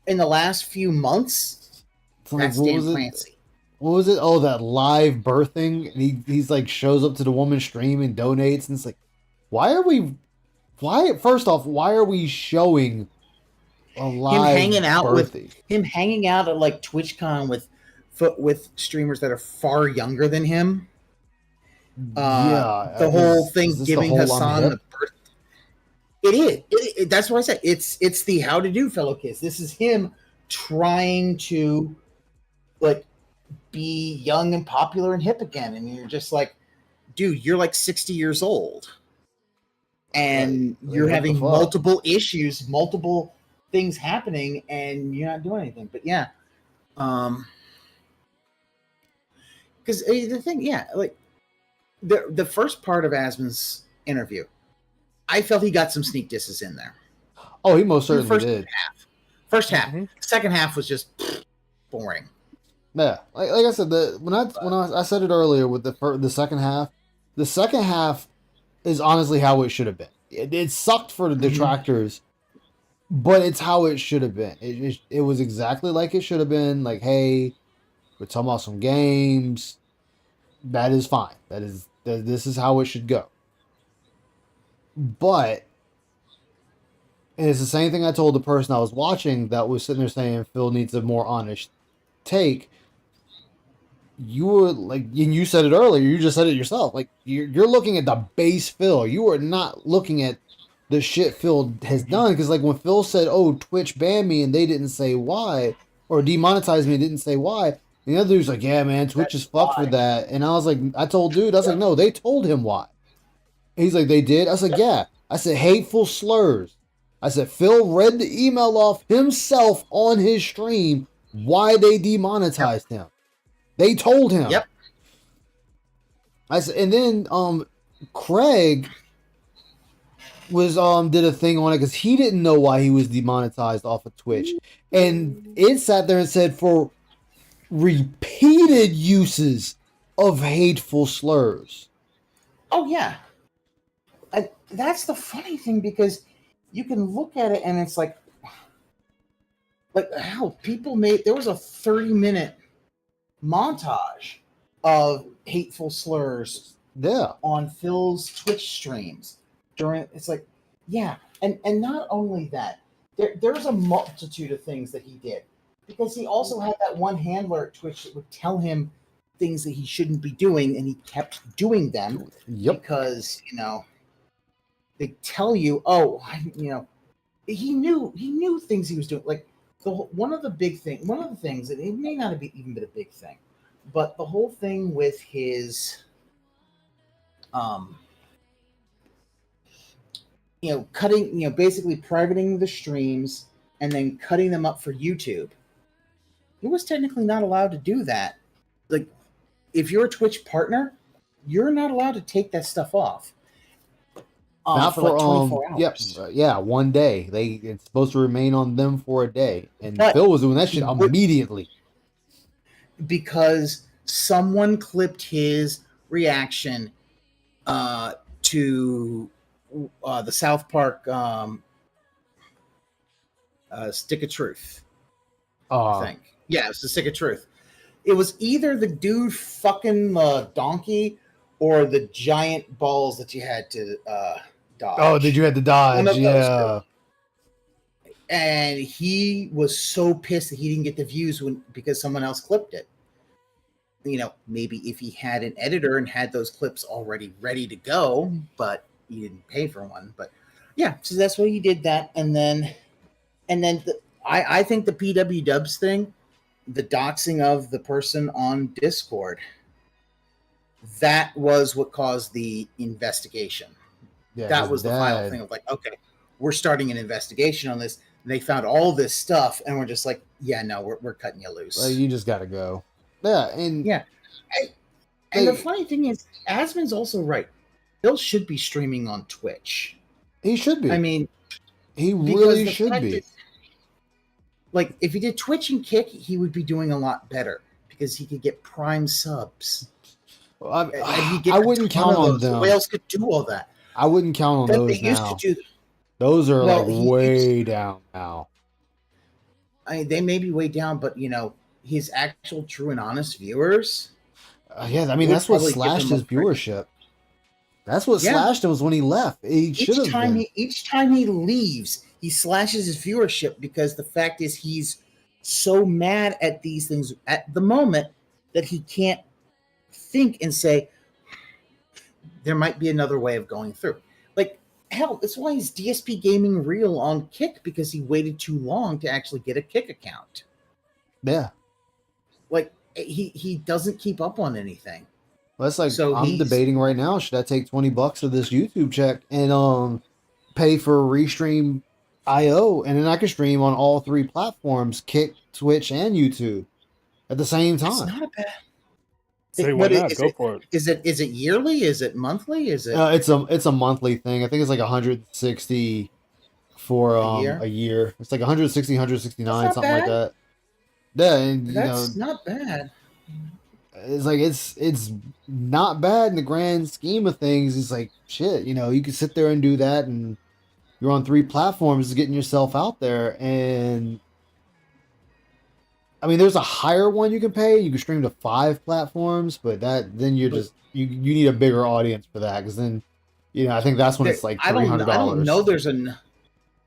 in the last few months. That's Dan Clancy. What was it? Oh, that live birthing. And he's like shows up to the woman's stream and donates. And it's like, first off, why are we showing a live him hanging out at like TwitchCon with streamers that are far younger than him? The whole thing giving Hassan the birth. It is. That's what I said. It's the how to do, fellow kids. This is him trying to like be young and popular and hip again, and you're just like, dude, you're like 60 years old, and you're having multiple issues, multiple things happening, and you're not doing anything. But yeah, because the thing, like the first part of Asmon's interview, I felt he got some sneak disses in there. Oh, he most certainly did. First half. Second half was just boring. Yeah, like I said, when I said it earlier with the second half is honestly how it should have been. It sucked for the detractors, but it's how it should have been. It was exactly like it should have been. Like, hey, we're talking about some games. That is fine. This is how it should go. But, and it's the same thing I told the person I was watching that was sitting there saying Phil needs a more honest take. You were like, and you said it earlier, you just said it yourself. Like, you're looking at the base Phil. You are not looking at the shit Phil has done. Because, like, when Phil said, oh, Twitch banned me and they didn't say why, or demonetized me and didn't say why, and the other dude's like, yeah, man, Twitch is fucked for that. And I was like, I told dude, I was like, no, they told him why. He's like, they did? I was like, yeah. I said, hateful slurs. I said, Phil read the email off himself on his stream why they demonetized him. They told him. Yep. And then Craig was did a thing on it because he didn't know why he was demonetized off of Twitch, and it sat there and said for repeated uses of hateful slurs. Oh yeah, that's the funny thing because you can look at it and it's like how people made. There was a 30-minute montage of hateful slurs. Yeah. On Phil's Twitch streams during. It's like, yeah, and not only that, there's a multitude of things that he did because he also had that one handler at Twitch that would tell him things that he shouldn't be doing, and he kept doing them. Yep. Because they tell you, he knew things he was doing. Like one of the things, and it may not have even been a big thing, but the whole thing with his cutting, basically privating the streams and then cutting them up for YouTube. He was technically not allowed to do that. Like, if you're a Twitch partner, you're not allowed to take that stuff off. Not for like 24 hours. Yep, yeah, 1 day. It's supposed to remain on them for a day, and But Phil was doing that shit immediately because someone clipped his reaction to the South Park Stick of Truth. I think. Yeah, it's the Stick of Truth. It was either the dude fucking donkey or the giant balls that you had to dodge. Oh, did you have to dodge? Yeah. And he was so pissed that he didn't get the views because someone else clipped it. Maybe if he had an editor and had those clips already ready to go, but he didn't pay for one. But yeah, so that's why he did that. And then I think the PW Dubs thing, the doxing of the person on Discord, that was what caused the investigation. Yeah, that was the final thing of like, okay, we're starting an investigation on this. And they found all this stuff, and we're just like, yeah, no, we're cutting you loose. Well, you just got to go. Yeah, and the funny thing is, Asmon's also right. Bill should be streaming on Twitch. He should be. I mean, he really should be. Like, if he did Twitch and Kick, he would be doing a lot better because he could get Prime subs. Well, I wouldn't count on them. Nobody else could do all that. I wouldn't count on those now. Those are way down now. I mean, they may be way down, but his actual true and honest viewers. Yeah, I mean that's what slashed his viewership. That's what slashed him was when he left. Each time he leaves, he slashes his viewership because the fact is he's so mad at these things at the moment that he can't think and say there might be another way of going through. Like, hell, that's why he's DSP Gaming Real on Kick, because he waited too long to actually get a Kick account. Yeah. Like, he doesn't keep up on anything. Well, that's like, so I'm debating right now, should I take $20 of this YouTube check and pay for Restream IO, and then I can stream on all three platforms, Kick, Twitch, and YouTube at the same time. It's not a bad. Say why not? Go for it. Is it yearly? Is it monthly? Is it? It's a monthly thing. I think it's like 160 for a year. It's like 160, 169, something like that. Yeah, and that's not bad. It's like it's not bad in the grand scheme of things. It's like shit, you can sit there and do that, and you're on three platforms, getting yourself out there. And I mean, there's a higher one you can pay. You can stream to 5 platforms, but then you're just you need a bigger audience for that, because then I think that's when it's like $300.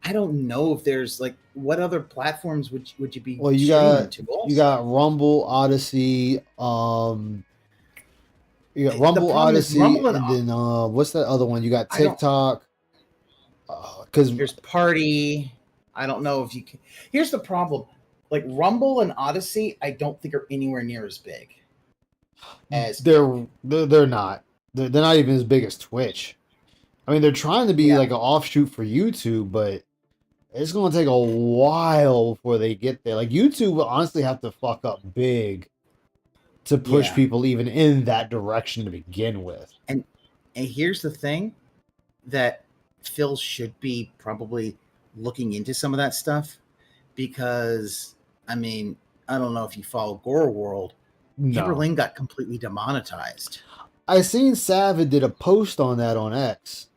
I don't know if there's like, what other platforms would you be? Well, you got Rumble, Odyssey, you got Rumble, Odyssey, and then what's that other one? You got TikTok. Because there's Party. I don't know if you can. Here's the problem: like Rumble and Odyssey, I don't think are anywhere near as big. As they're not. They're not even as big as Twitch. I mean, they're trying to be like an offshoot for YouTube, but it's going to take a while before they get there. Like, YouTube will honestly have to fuck up big to push Yeah. people even in that direction to begin with. And here's the thing that Phil should be probably looking into some of that stuff, because I mean, I don't know if you follow Gore World. No. Amber Lane got completely demonetized. I seen Savage did a post on that on X.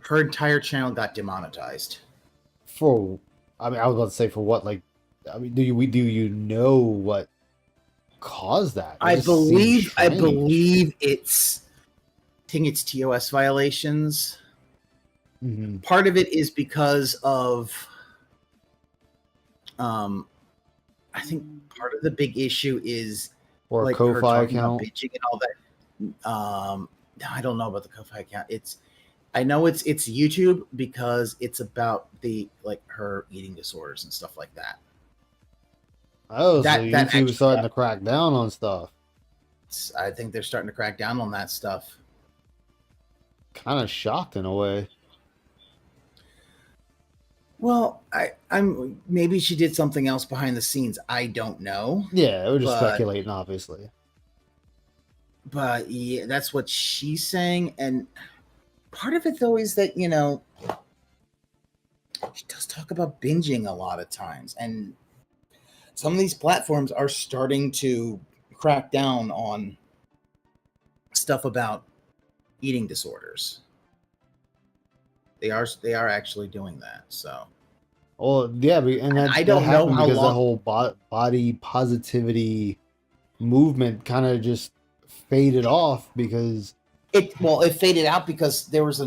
Her entire channel got demonetized. For, I mean, I was about to say for what? Like, I mean, do you know what caused that? It I just seems believe strange. it's I think it's TOS violations. Mm-hmm. Part of it is because of I think part of the big issue is Or a like her Ko-Fi talking about account. bitching and all that. I don't know about the Ko-Fi account. I know it's YouTube because it's about the like her eating disorders and stuff like that. Oh, That- so that YouTube is starting extra- to crack down on stuff. I think they're starting to crack down on that stuff. Kind of shocked in a way. Well, I'm maybe she did something else behind the scenes. I don't know. Yeah, we're just But- speculating, obviously. But yeah, that's what she's saying. And part of it though is that, you know, she does talk about binging a lot of times. And some of these platforms are starting to crack down on stuff about eating disorders. They are actually doing that. So Well, yeah, and that, I don't that know happened how because the long- whole body positivity movement kind of just faded off because it faded out because there's a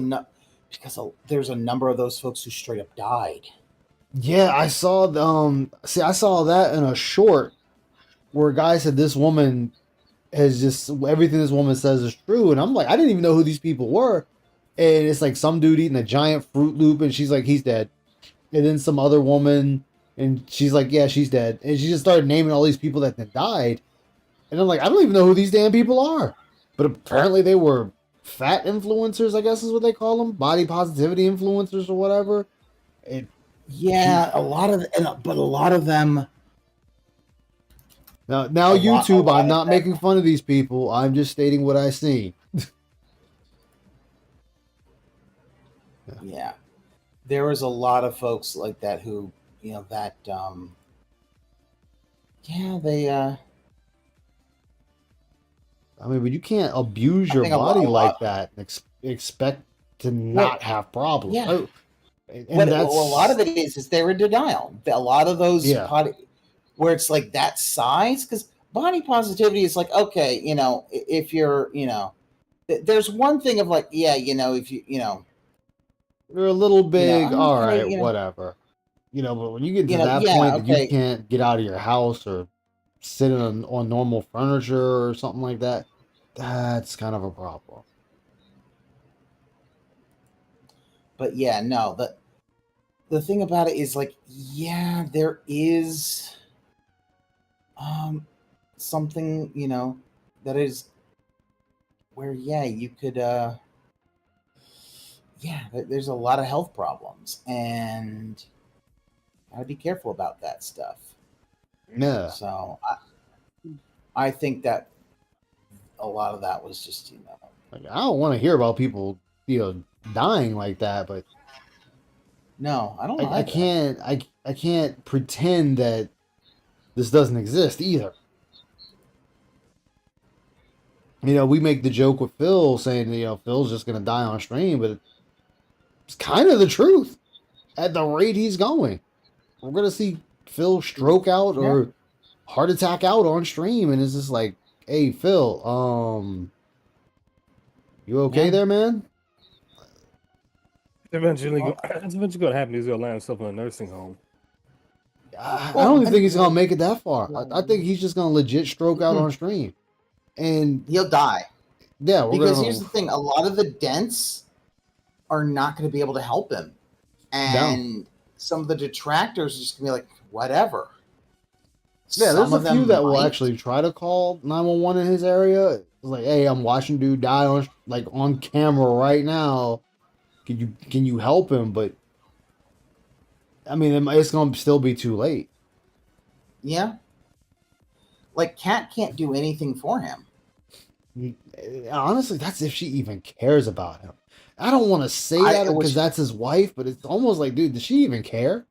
number of those folks who straight up died. yeah, I saw I saw that in a short where a guy said this woman has just everything this woman says is true, and I'm like, I didn't even know who these people were, and it's like some dude eating a giant Fruit Loop, and she's like, he's dead, and then some other woman, and she's like, yeah, she's dead, and she just started naming all these people that died, and I'm like, I don't even know who these damn people are, but apparently they were fat influencers, I guess is what they call them, body positivity influencers or whatever. Yeah, a lot of them. Now A lot YouTube, I'm of not them- making fun of these people. I'm just stating what I see. Yeah, there was a lot of folks like that who, you know, that yeah, they I mean, but you can't abuse I your think a body lot- like that and expect to not have problems. yeah. Oh, and But that's a lot of it is they're in denial. A lot of those Yeah. where it's like that size, because body positivity is like, okay, you know, if you're, you know, there's one thing of like, yeah, you know, if you know, you're a little big. I'm All kinda, right, you know- whatever. You know, but when you get to You know, that yeah, point that okay. you can't get out of your house or sit on normal furniture or something like that, that's kind of a problem. But yeah, no, the thing about it is like, yeah, there is something, you know, that is where, yeah, you could yeah, there's a lot of health problems, and gotta be careful about that stuff. Yeah. So I think that a lot of that was just, you know, Like, I don't want to hear about people, dying like that, but no, I don't I like can't I can't pretend that this doesn't exist either. We make the joke with Phil saying, Phil's just gonna die on stream, but it's kind of the truth. At the rate he's going, we're gonna see Phil stroke out or heart attack out on stream, and it's just like, hey Phil, you okay there, man? It's eventually going to happen. He's going to land himself in a nursing home. I don't even think he's gonna make it that far. I think he's just gonna legit stroke out on stream, and he'll die. Yeah, because here's the thing: a lot of the dents are not going to be able to help him, and some of the detractors are just going to be like, whatever. Yeah, there's Some of a few them that will might. actually try to call 911 in his area. It's like, hey, I'm watching dude die on camera right now. Can you help him? But I mean, it's gonna still be too late. Yeah. Like Kat can't do anything for him. Honestly, that's if she even cares about him. I don't want to say I- that which- because that's his wife, but it's almost like, dude, does she even care?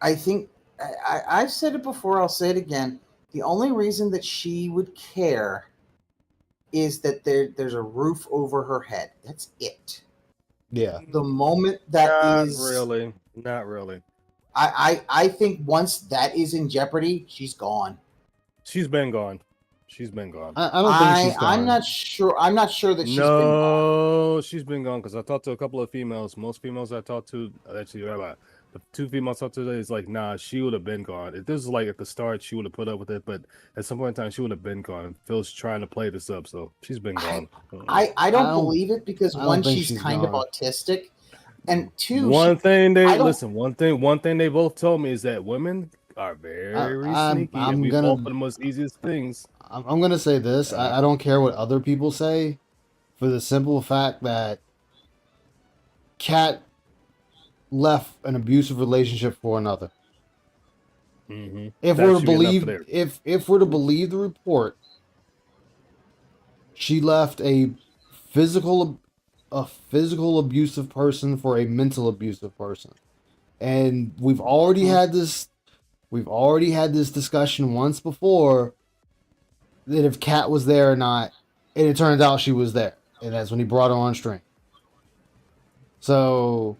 I think I've said it before. I'll say it again. The only reason that she would care is that there's a roof over her head. That's it. Yeah. The moment that Not is, really. Not really. I think once that is in jeopardy, she's gone. She's been gone. She's been gone. I don't think she's gone. I'm not sure. I'm not sure that she's been gone. No, she's been gone because I talked to a couple of females. Most females I talked to, actually, the 2 females I talked to today is like, nah, she would have been gone. If this was like at the start, she would have put up with it, but at some point in time, she would have been gone. Phil's trying to play this up, so she's been gone. I don't believe it because I don't one, think she's she's kind of gone. autistic, and two, One she- thing they I don't- listen. One thing they both told me is that women are very I'm sneaky, and we gonna- fall for the most easiest things. I'm gonna say this. I don't care what other people say, for the simple fact that Kat left an abusive relationship for another. Mm-hmm. If we're to believe, if we're to believe the report, she left a physical abusive person for a mental abusive person, and we've already had this discussion once before, that if Kat was there or not, and it turns out she was there, and that's when he brought her on stream. So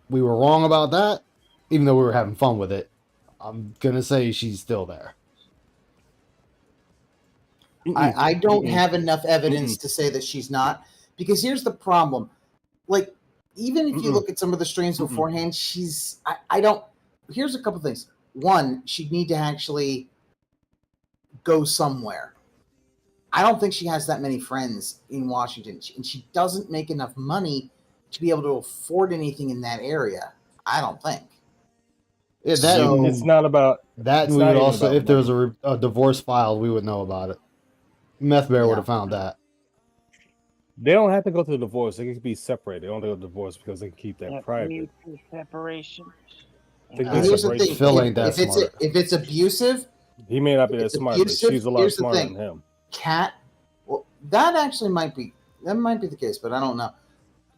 we were wrong about that, even though we were having fun with it. I'm gonna say she's still there. I don't have enough evidence to say that she's not, because here's the problem. Like, even if you look at some of the streams beforehand, I don't. Here's a couple things. One, she'd need to actually go somewhere. I don't think she has that many friends in Washington, and she doesn't make enough money to be able to afford anything in that area. I don't think. Yeah, that So- It's not about that. it's We not would even also, about if there was a divorce filed, we would know about it. Meth Bear would have found that. They don't have to go through the divorce. They can be separated. They don't have to go to divorce because they can keep that Yeah, private. mutual separation. They can And be here's the separated. thing: Phil ain't that if smart. it's abusive, He may not be that it's smart, but abusive, she's a lot here's the smarter thing. than him. Cat. Well, that actually might be the case, but I don't know.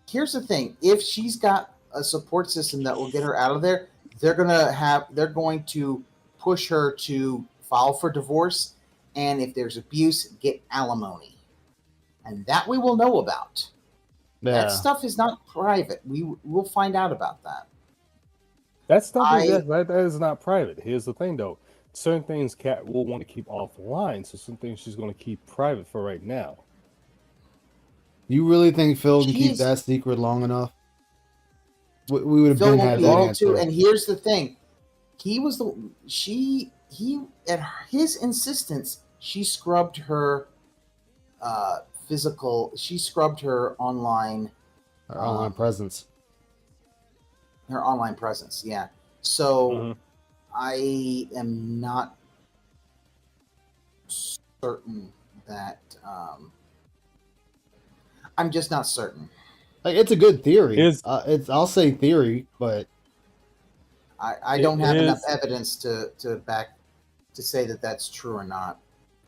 Here's the thing: if she's got a support system that will get her out of there, they're going to push her to file for divorce, and if there's abuse, get alimony, and that we will know about. Yeah. That stuff is not private. We'll find out about that. That stuff that is not private. Here's the thing, though. Certain things Kat will want to keep offline, so some things she's going to keep private for right now. You really think Phil can keep Jeez. that secret long enough? We would have Phil been won't had be that able answer. to. And here's the thing: he at his insistence, she scrubbed her physical. She scrubbed her online. Our online presence. Her online presence. Yeah. So Mm-hmm. I am not certain that. I'm just not certain. Like, it's a good theory. Is- I'll say theory, but I don't have It enough is- evidence to say that that's true or not.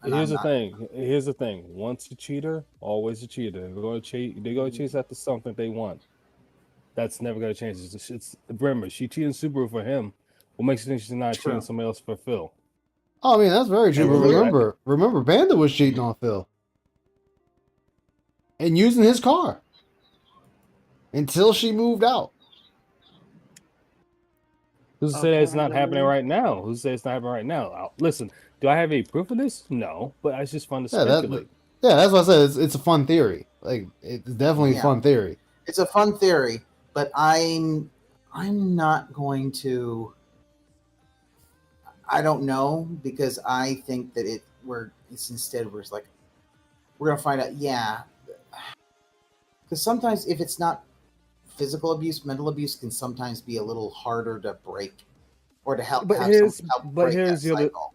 And Here's I'm the not- thing. Here's the thing. Once a cheater, always a cheater. They're going to chase after something they want. That's never going to change. Remember, she cheated Subaru for him. What makes you think she's not True. cheating somebody else for Phil? oh, I mean that's very true. And But remember, Banda was cheating on Phil and using his car until she moved out. Who's to say it's not happening right now? Who's to say it's not happening right now? Listen, do I have any proof of this? No, but it's just fun to Yeah, speculate. that's what I said. It's a fun theory. Like, it's definitely a Yeah. fun theory. It's a fun theory, but I'm not going to. I don't know, because I think that it's instead we're gonna find out. Yeah, because sometimes if it's not physical abuse, mental abuse can sometimes be a little harder to break or to help. But have here's someone help break that the other. cycle.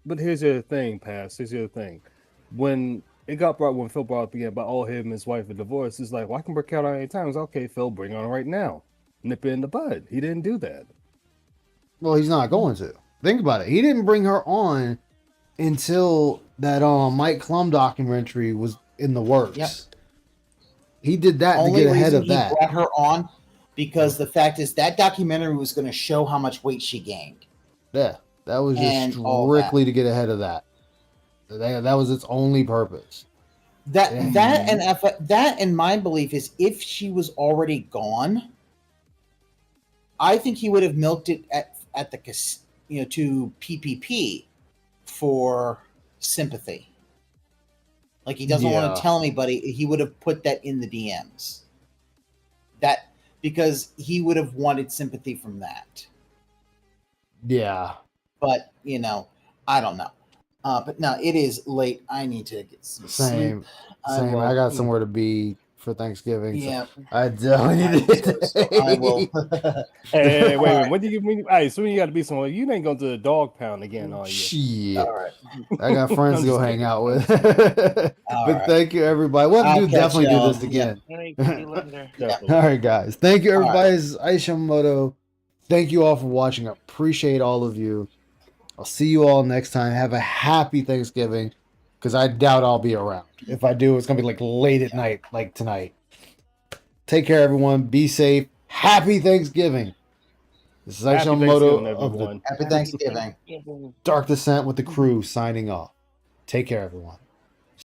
But here's the other thing, Pass. Here's the other thing. When Phil brought up again about all him and his wife are divorced, it's like, well, I can break out on any time. It's okay, Phil, bring it on right now. Nip it in the bud. He didn't do that. Well, he's not going to. think about it. He didn't bring her on until that Mike Klum documentary was in the works. Yep. He did that Only to get ahead reason of that. He brought her on because the fact is that documentary was going to show how much weight she gained. Yeah, that was And just all that. strictly to get ahead of that. That was its only purpose. That and my belief is if she was already gone, I think he would have milked it at the to PPP for sympathy. Like he doesn't want to tell anybody. He would have put that in the DMs. That because he would have wanted sympathy from that. Yeah. But I don't know. But no, it is late. I need to get some Same. sleep. I got somewhere to be for Thanksgiving. Yeah. So I definitely need to. I will. Hey, wait. When do you mean? Hey, so when you got to be somewhere, you ain't going to the dog pound again, are you? Shit. All right. I got friends to go hang out with. All But right. thank you, everybody. We'll have to I'll catch definitely do y'all. this again. Definitely. All right, guys. Thank you, All right. everybody. This is Aishamoto. Thank you all for watching. I appreciate all of you. I'll see you all next time. Have a happy Thanksgiving, because I doubt I'll be around. If I do, it's going to be like late at night, like tonight. Take care, everyone. Be safe. Happy Thanksgiving. This is Happy Aishamoto Thanksgiving, of the everyone. Happy Thanksgiving. Dark Descent with the crew signing off. Take care, everyone.